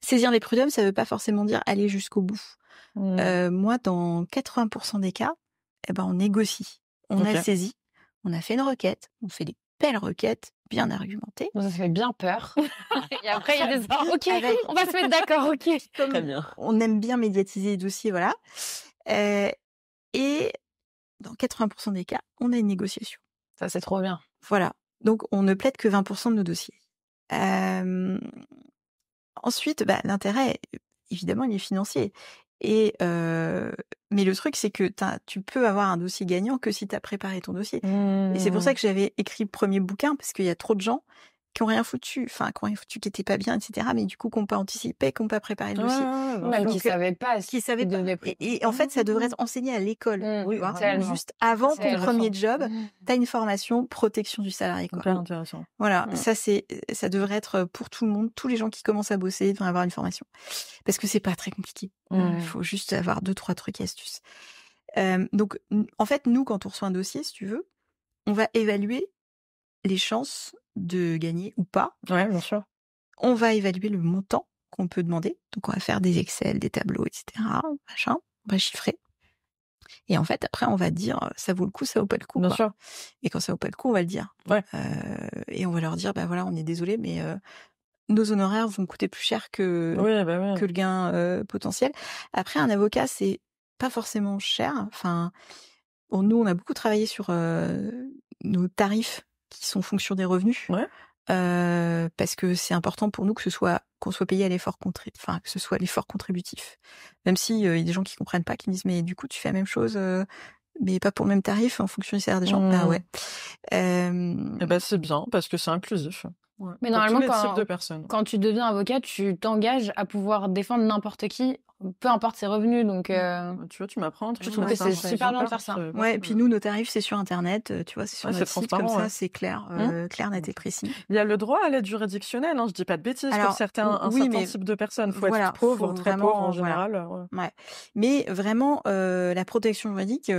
Saisir les prud'hommes, ça veut pas forcément dire aller jusqu'au bout. Moi, dans 80% des cas, on négocie. On a saisi, on a fait une requête, on fait des belles requêtes, bien argumentées. Ça fait bien peur. Et après, il y a des ok, on va se mettre d'accord, ok. Très bien. On aime bien médiatiser les dossiers, voilà. Et dans 80% des cas, on a une négociation. Ça, c'est trop bien. Voilà. Donc, on ne plaide que 20% de nos dossiers. Ensuite, l'intérêt, évidemment, il est financier. Mais le truc, c'est que tu peux avoir un dossier gagnant que si tu as préparé ton dossier. Et c'est pour ça que j'avais écrit le premier bouquin, parce qu'il y a trop de gens qui ont rien foutu, qui étaient pas bien, etc. Mais du coup, qui n'ont pas anticipé, qui n'ont pas préparé le dossier. Même qui savaient pas. Qui savaient pas. Et en fait, ça devrait être enseigné à l'école. Oui, juste avant ton premier job, t'as une formation protection du salarié. Hyper intéressant. Voilà, ça devrait être pour tout le monde. Tous les gens qui commencent à bosser devraient avoir une formation. Parce que c'est pas très compliqué. Il faut juste avoir 2-3 trucs et astuces. Donc, en fait, nous, quand on reçoit un dossier, si tu veux, on va évaluer les chances de gagner ou pas. Ouais, bien sûr. On va évaluer le montant qu'on peut demander. Donc, on va faire des Excel, des tableaux, etc. Machin. On va chiffrer. Et en fait, après, on va dire, ça vaut le coup, ça vaut pas le coup. Bien sûr. Et quand ça vaut pas le coup, on va le dire. Ouais. Et on va leur dire, voilà, on est désolé, mais nos honoraires vont coûter plus cher que le gain potentiel. Après, un avocat, c'est pas forcément cher. Enfin, nous, on a beaucoup travaillé sur nos tarifs qui sont fonction des revenus. Ouais. Parce que c'est important pour nous qu'on soit payé à l'effort que ce soit l'effort contributif. Même si y a des gens qui comprennent pas, qui me disent mais du coup tu fais la même chose mais pas pour le même tarif en fonction du salaire des gens. Ah ouais. C'est bien parce que c'est inclusif. Ouais. Mais normalement, tous les types de personnes. Quand tu deviens avocat, tu t'engages à pouvoir défendre n'importe qui, peu importe ses revenus. Donc, tu vois, tu m'apprends. Je trouve que c'est super bien de faire ça. Ouais, et puis nous, nos tarifs, c'est sur Internet, tu vois, c'est sur notre site, comme ça, c'est clair, clair, net et précis. Il y a le droit à l'aide juridictionnelle, je dis pas de bêtises, pour certains types de personnes. Faut être pauvre, très pauvre en général. Ouais. Mais vraiment, la protection juridique,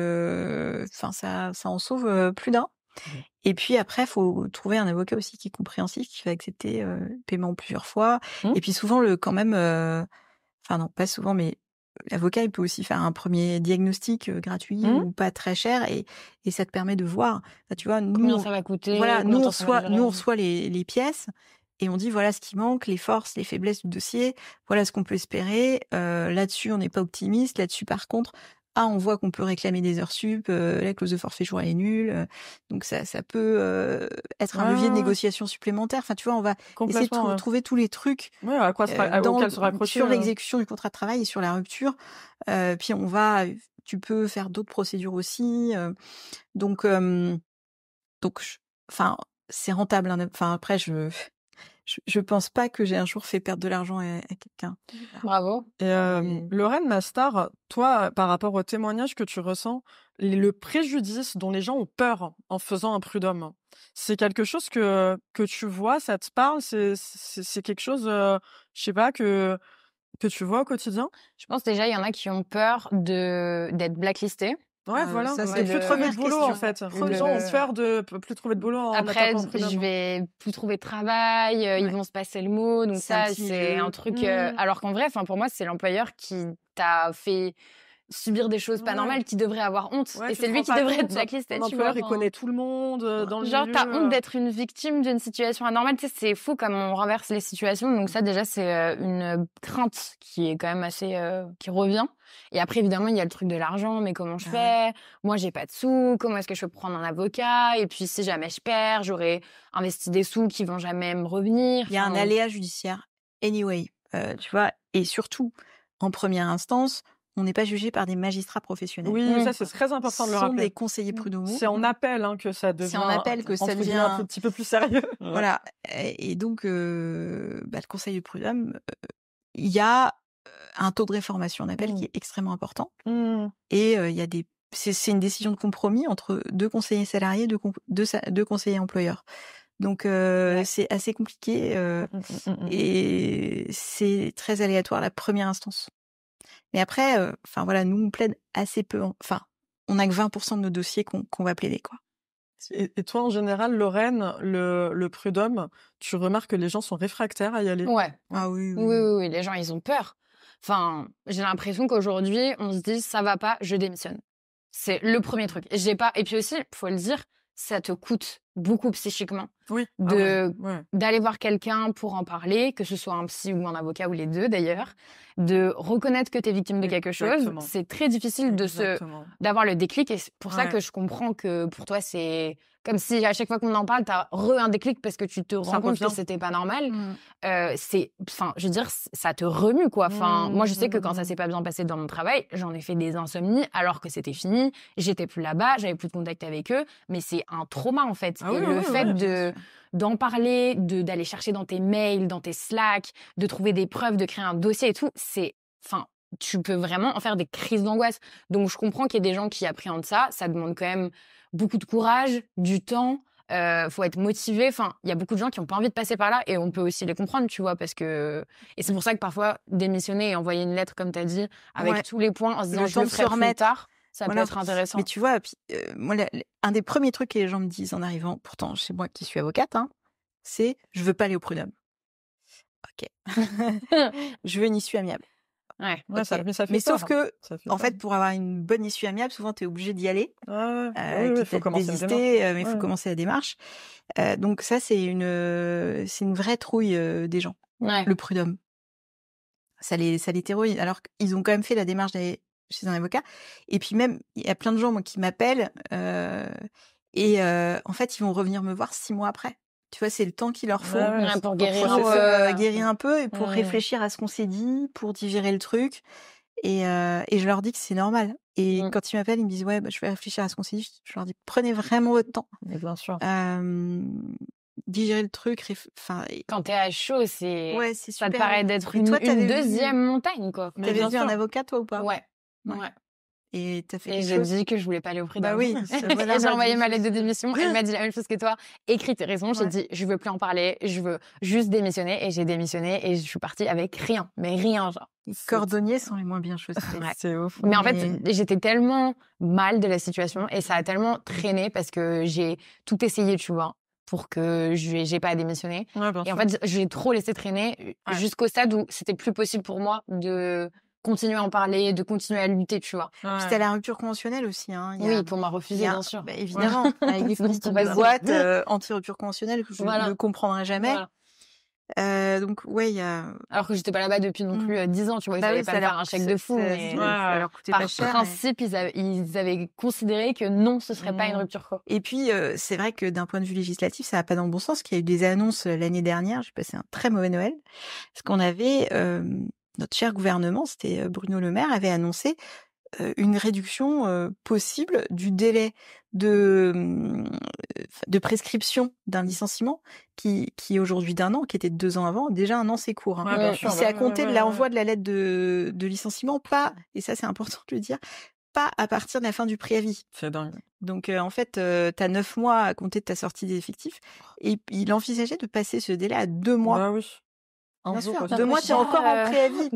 ça en sauve plus d'un. Et puis après, il faut trouver un avocat aussi qui est compréhensif, qui va accepter le paiement plusieurs fois. Et puis souvent, non, pas souvent, mais l'avocat, il peut aussi faire un premier diagnostic gratuit ou pas très cher, et ça te permet de voir. Tu vois, combien ça va coûter. Voilà, nous on reçoit les pièces et on dit voilà ce qui manque, les forces, les faiblesses du dossier, voilà ce qu'on peut espérer. Là-dessus, on n'est pas optimiste. Là-dessus, par contre, on voit qu'on peut réclamer des heures sup, la clause de forfait jour elle est nulle, donc ça peut être un levier de négociation supplémentaire. Enfin, tu vois, on va essayer de trouver tous les trucs sur l'exécution du contrat de travail et sur la rupture. Puis tu peux faire d'autres procédures aussi. Donc, c'est rentable. Enfin, après, je pense pas que j'ai un jour fait perdre de l'argent à quelqu'un. Bravo. Et Lorraine, ma star, toi, par rapport au témoignage que tu ressens, le préjudice dont les gens ont peur en faisant un prud'homme, c'est quelque chose que tu vois, ça te parle, c'est quelque chose, je sais pas, que tu vois au quotidien? Je pense déjà, il y en a qui ont peur d'être blacklistés. Ouais, voilà. Ça, c'est plus trouver de boulot, en fait. Les gens ont peur de plus trouver de boulot. Après, je vais plus trouver de travail, ils vont se passer le mot. Donc ça, c'est un truc... alors qu'en vrai, pour moi, c'est l'employeur qui t'a fait subir des choses pas normales, qui devrait avoir honte. Et c'est lui qui devrait être blacklisté. L'employeur, il connaît tout le monde dans le genre, milieu. T'as honte d'être une victime d'une situation anormale. Tu sais, c'est fou comme on renverse les situations. Donc ça, déjà, c'est une crainte qui est quand même assez... qui revient. Et après, évidemment, il y a le truc de l'argent. Mais comment je fais? Moi, j'ai pas de sous. Comment est-ce que je peux prendre un avocat? Et puis, si jamais je perds, j'aurais investi des sous qui vont jamais me revenir. Il y a un aléa judiciaire. Anyway, tu vois. Et surtout, en première instance, on n'est pas jugé par des magistrats professionnels. Oui, ça, c'est très important de le rappeler. Ce sont des conseillers prud'homaux. C'est en appel que ça devient... C'est en appel que ça devient un petit peu plus sérieux. Voilà. Et donc, le conseil de prud'homme, il y a un taux de réformation en appel qui est extrêmement important. Et il y a c'est une décision de compromis entre deux conseillers salariés, deux conseillers employeurs. Donc, c'est assez compliqué et c'est très aléatoire la première instance. Mais après, nous, on plaide assez peu. On n'a que 20% de nos dossiers qu'on va plaider, quoi. Et toi, en général, Lorraine, le prud'homme, tu remarques que les gens sont réfractaires à y aller? Ouais. Ah oui. Oui, les gens, ils ont peur. J'ai l'impression qu'aujourd'hui, on se dit, ça va pas, je démissionne. C'est le premier truc. Et puis aussi, faut le dire, ça te coûte beaucoup psychiquement d'aller voir quelqu'un pour en parler, que ce soit un psy ou un avocat ou les deux d'ailleurs, de reconnaître que tu es victime de quelque chose. C'est très difficile d'avoir le déclic, et c'est pour ça que je comprends que pour toi c'est comme si à chaque fois qu'on en parle, t'as un déclic parce que tu te rends compte que c'était pas normal. Je veux dire, ça te remue, quoi. Moi, je sais que quand ça s'est pas bien passé dans mon travail, j'en ai fait des insomnies alors que c'était fini. J'étais plus là-bas, j'avais plus de contact avec eux, mais c'est un trauma, en fait. Le fait d'en parler, d'aller chercher dans tes mails, dans tes Slack, de trouver des preuves, de créer un dossier et tout, tu peux vraiment en faire des crises d'angoisse. Donc, je comprends qu'il y ait des gens qui appréhendent ça. Ça demande quand même beaucoup de courage, du temps. Faut être motivé. Enfin, il y a beaucoup de gens qui n'ont pas envie de passer par là et on peut aussi les comprendre, tu vois, et c'est pour ça que parfois, démissionner et envoyer une lettre, comme tu as dit, avec tous les points en se disant je le ferai plus tard, ça peut être intéressant. Mais tu vois, moi, un des premiers trucs que les gens me disent en arrivant, pourtant, chez moi qui suis avocate, c'est je veux pas aller au prud'homme. Ok. Je veux une issue amiable. Ouais, okay. ça fait mais peur, sauf que, en fait, pour avoir une bonne issue amiable, souvent, tu es obligé d'y aller. Il faut commencer mais il faut commencer la démarche. Donc ça, c'est une vraie trouille des gens. Ouais. Le prud'homme. Ça les terrorise. Alors qu'ils ont quand même fait la démarche d'aller chez un avocat. Et puis même, il y a plein de gens, moi, qui m'appellent en fait, ils vont revenir me voir 6 mois après. Tu vois, c'est le temps qu'il leur faut pour guérir guérir un peu et pour réfléchir à ce qu'on s'est dit, pour digérer le truc. Et je leur dis que c'est normal. Et quand ils m'appellent, ils me disent ouais, je vais réfléchir à ce qu'on s'est dit. Je leur dis prenez vraiment votre temps. Mais bien sûr. Digérer le truc. Quand t'es à chaud, c'est super. Ça te paraît d'être une deuxième montagne, quoi. T'avais vu un avocat, toi, ou pas? Ouais. Et t'as fait et j'ai dit que je voulais pas aller au prud'homme. Bah oui. Et j'ai envoyé ma lettre de démission. Elle m'a dit la même chose que toi. Écris tes raisons. J'ai dit, je veux plus en parler. Je veux juste démissionner. Et j'ai démissionné et je suis partie avec rien. Mais rien, genre. Les cordonniers sont les moins bien chaussés. C'est ouf. Mais en fait, j'étais tellement mal de la situation et ça a tellement traîné parce que j'ai tout essayé, tu vois, pour que j'ai pas à démissionner. Et en fait, j'ai trop laissé traîner jusqu'au stade où c'était plus possible pour moi de continuer à en parler, de continuer à lutter, tu vois. C'était la rupture conventionnelle aussi. Oui, qu'on m'a refusé, bien sûr. Bah, évidemment, avec des petites boîtes anti-rupture conventionnelle que je ne comprendrai jamais. Donc, il y a... Alors que j'étais pas là-bas depuis non plus 10 ans, tu vois. Ils savaient pas me faire un chèque de fou. Mais ça leur coûtait pas cher. Par principe, ils avaient considéré que non, ce serait pas une rupture, quoi. Et puis, c'est vrai que d'un point de vue législatif, ça va pas dans le bon sens, qu'il y a eu des annonces l'année dernière. J'ai passé un très mauvais Noël. Parce qu'on avait... notre cher gouvernement, c'était Bruno Le Maire, avait annoncé une réduction possible du délai de prescription d'un licenciement qui est aujourd'hui d'1 an, qui était de 2 ans avant. Déjà 1 an, c'est court. C'est à compter de l'envoi de la lettre de licenciement, pas, et ça c'est important de le dire, pas à partir de la fin du préavis. C'est dingue. Donc en fait, t'as 9 mois à compter de ta sortie des effectifs. Et il envisageait de passer ce délai à 2 mois. Bah oui. Bien sûr, 2 mois, t'es encore en préavis.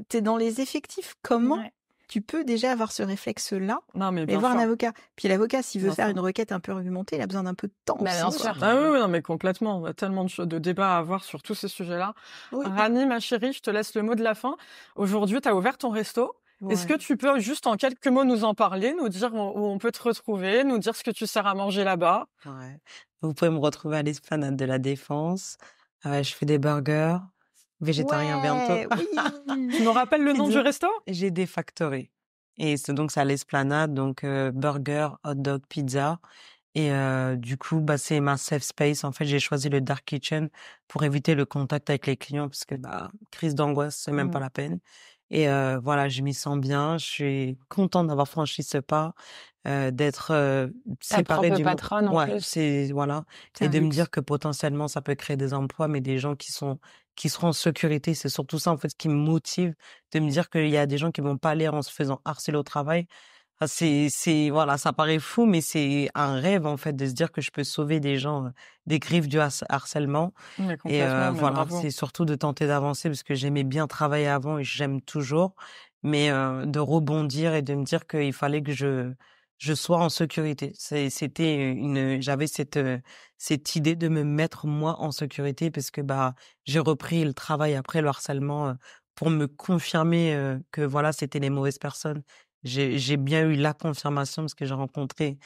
T'es dans les effectifs. Comment tu peux déjà avoir ce réflexe-là et voir un avocat? Puis l'avocat, s'il veut faire une requête un peu argumentée, il a besoin d'un peu de temps. Bien sûr. Ah oui, non, mais complètement. On a tellement de débats à avoir sur tous ces sujets-là. Rani, ma chérie, je te laisse le mot de la fin. Aujourd'hui, t'as ouvert ton resto. Est-ce que tu peux juste en quelques mots nous en parler, nous dire où on peut te retrouver, nous dire ce que tu sers à manger là-bas? Vous pouvez me retrouver à l'Esplanade de la Défense. Je fais des burgers, végétariens bientôt. Tu nous rappelles le nom du resto? J'ai des Factory. Et donc, c'est à l'Esplanade, donc burger, hot dog, pizza. Et du coup, c'est ma safe space. En fait, j'ai choisi le dark kitchen pour éviter le contact avec les clients parce que crise d'angoisse, c'est même pas la peine. Et voilà, je m'y sens bien. Je suis contente d'avoir franchi ce pas, d'être séparée du patronne en plus. C'est et de me dire que potentiellement ça peut créer des emplois, mais des gens qui seront en sécurité. C'est surtout ça en fait qui me motive, de me dire qu'il y a des gens qui vont pas aller en se faisant harceler au travail. Voilà, ça paraît fou, mais c'est un rêve en fait de se dire que je peux sauver des gens des griffes du harcèlement. Et voilà, c'est surtout de tenter d'avancer parce que j'aimais bien travailler avant et j'aime toujours, mais de rebondir et de me dire qu'il fallait que je sois en sécurité. J'avais cette idée de me mettre moi en sécurité parce que j'ai repris le travail après le harcèlement pour me confirmer que voilà, c'était les mauvaises personnes. J'ai bien eu la confirmation parce que j'ai rencontré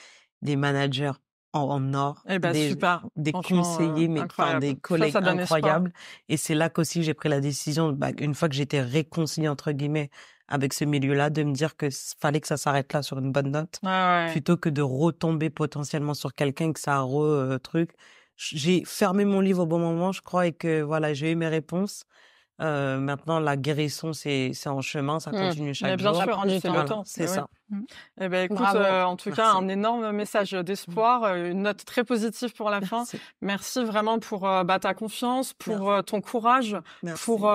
des managers en or, super. des conseillers, des collègues incroyables. Et c'est là qu'aussi j'ai pris la décision, une fois que j'étais réconciliée entre guillemets avec ce milieu-là, de me dire que fallait que ça s'arrête là sur une bonne note, plutôt que de retomber potentiellement sur quelqu'un que ça truc. J'ai fermé mon livre au bon moment, je crois, et que voilà, j'ai eu mes réponses. Maintenant, la guérison, c'est en chemin, ça continue chaque jour. Bien sûr, c'est le temps. C'est ça. Eh ben, écoute, Bravo. en tout cas, un énorme message d'espoir, une note très positive pour la fin. Merci vraiment pour ta confiance, pour ton courage, pour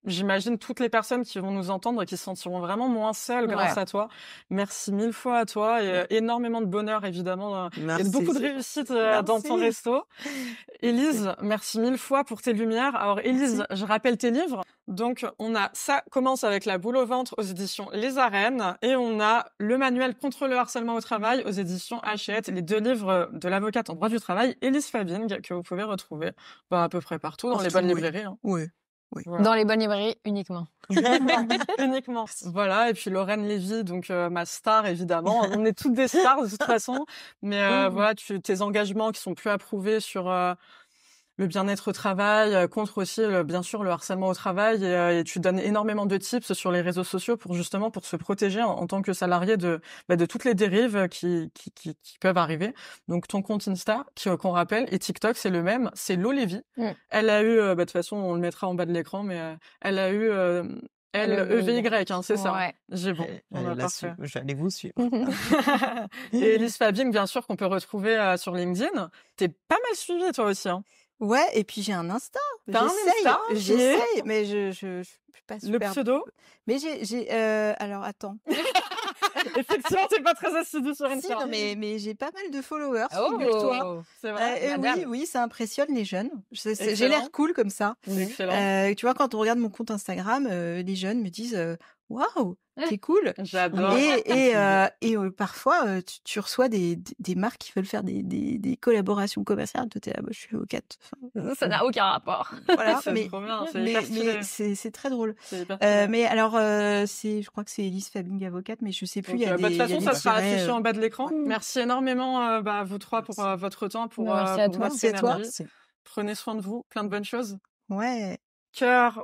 j'imagine toutes les personnes qui vont nous entendre et qui se sentiront vraiment moins seules grâce à toi. Merci 1000 fois à toi et énormément de bonheur évidemment et beaucoup de réussite dans ton resto. Élise, merci 1000 fois pour tes lumières. Alors Élise, je rappelle tes livres. Donc on a Ça commence avec la boule au ventre aux éditions Les Arènes et on a Le manuel contre le harcèlement au travail aux éditions Hachette, les 2 livres de l'avocate en droit du travail Élise Fabing que vous pouvez retrouver à peu près partout dans les bonnes librairies. Oui. Voilà. Dans les bonnes librairies uniquement. Uniquement. Voilà, et puis Lorraine Lévy, donc ma star évidemment. On est toutes des stars de toute façon, mais voilà, tes engagements qui sont plus approuvés sur le bien-être au travail, contre aussi bien sûr le harcèlement au travail et tu donnes énormément de tips sur les réseaux sociaux pour se protéger en tant que salarié de toutes les dérives qui peuvent arriver. Donc ton compte Insta qu'on rappelle et TikTok c'est le même, c'est Lo Lévy. Elle a eu de toute façon on le mettra en bas de l'écran mais elle a eu L-E-V-Y, c'est ça. Ouais. J'ai bon. Parfait. J'allais vous suivre. Et Élise Fabing, bien sûr, qu'on peut retrouver sur LinkedIn. T'es pas mal suivie, toi aussi, hein. Ouais, et puis j'ai un Insta. J'essaye, mais je suis pas super. Le pseudo? Mais alors attends. Effectivement, t'es pas très assidue sur Insta. Si, non, mais j'ai pas mal de followers. Figure-toi. C'est vrai. Oui, ça impressionne les jeunes. J'ai l'air cool comme ça. Excellent. Tu vois, quand on regarde mon compte Instagram, les jeunes me disent waouh, c'est cool. J'adore. Et parfois, tu reçois des marques qui veulent faire des collaborations commerciales. Toi, t'es là, je suis avocate. Ça n'a aucun rapport. Voilà, c'est trop bien. C'est très drôle. C'est mais alors, je crois que c'est Élise Fabing avocate, mais je sais plus. Donc, de toute façon, ça sera affiché en bas de l'écran. Merci énormément, vous trois, pour votre temps, pour Merci à toi. Prenez soin de vous. Plein de bonnes choses. Ouais. Cœur.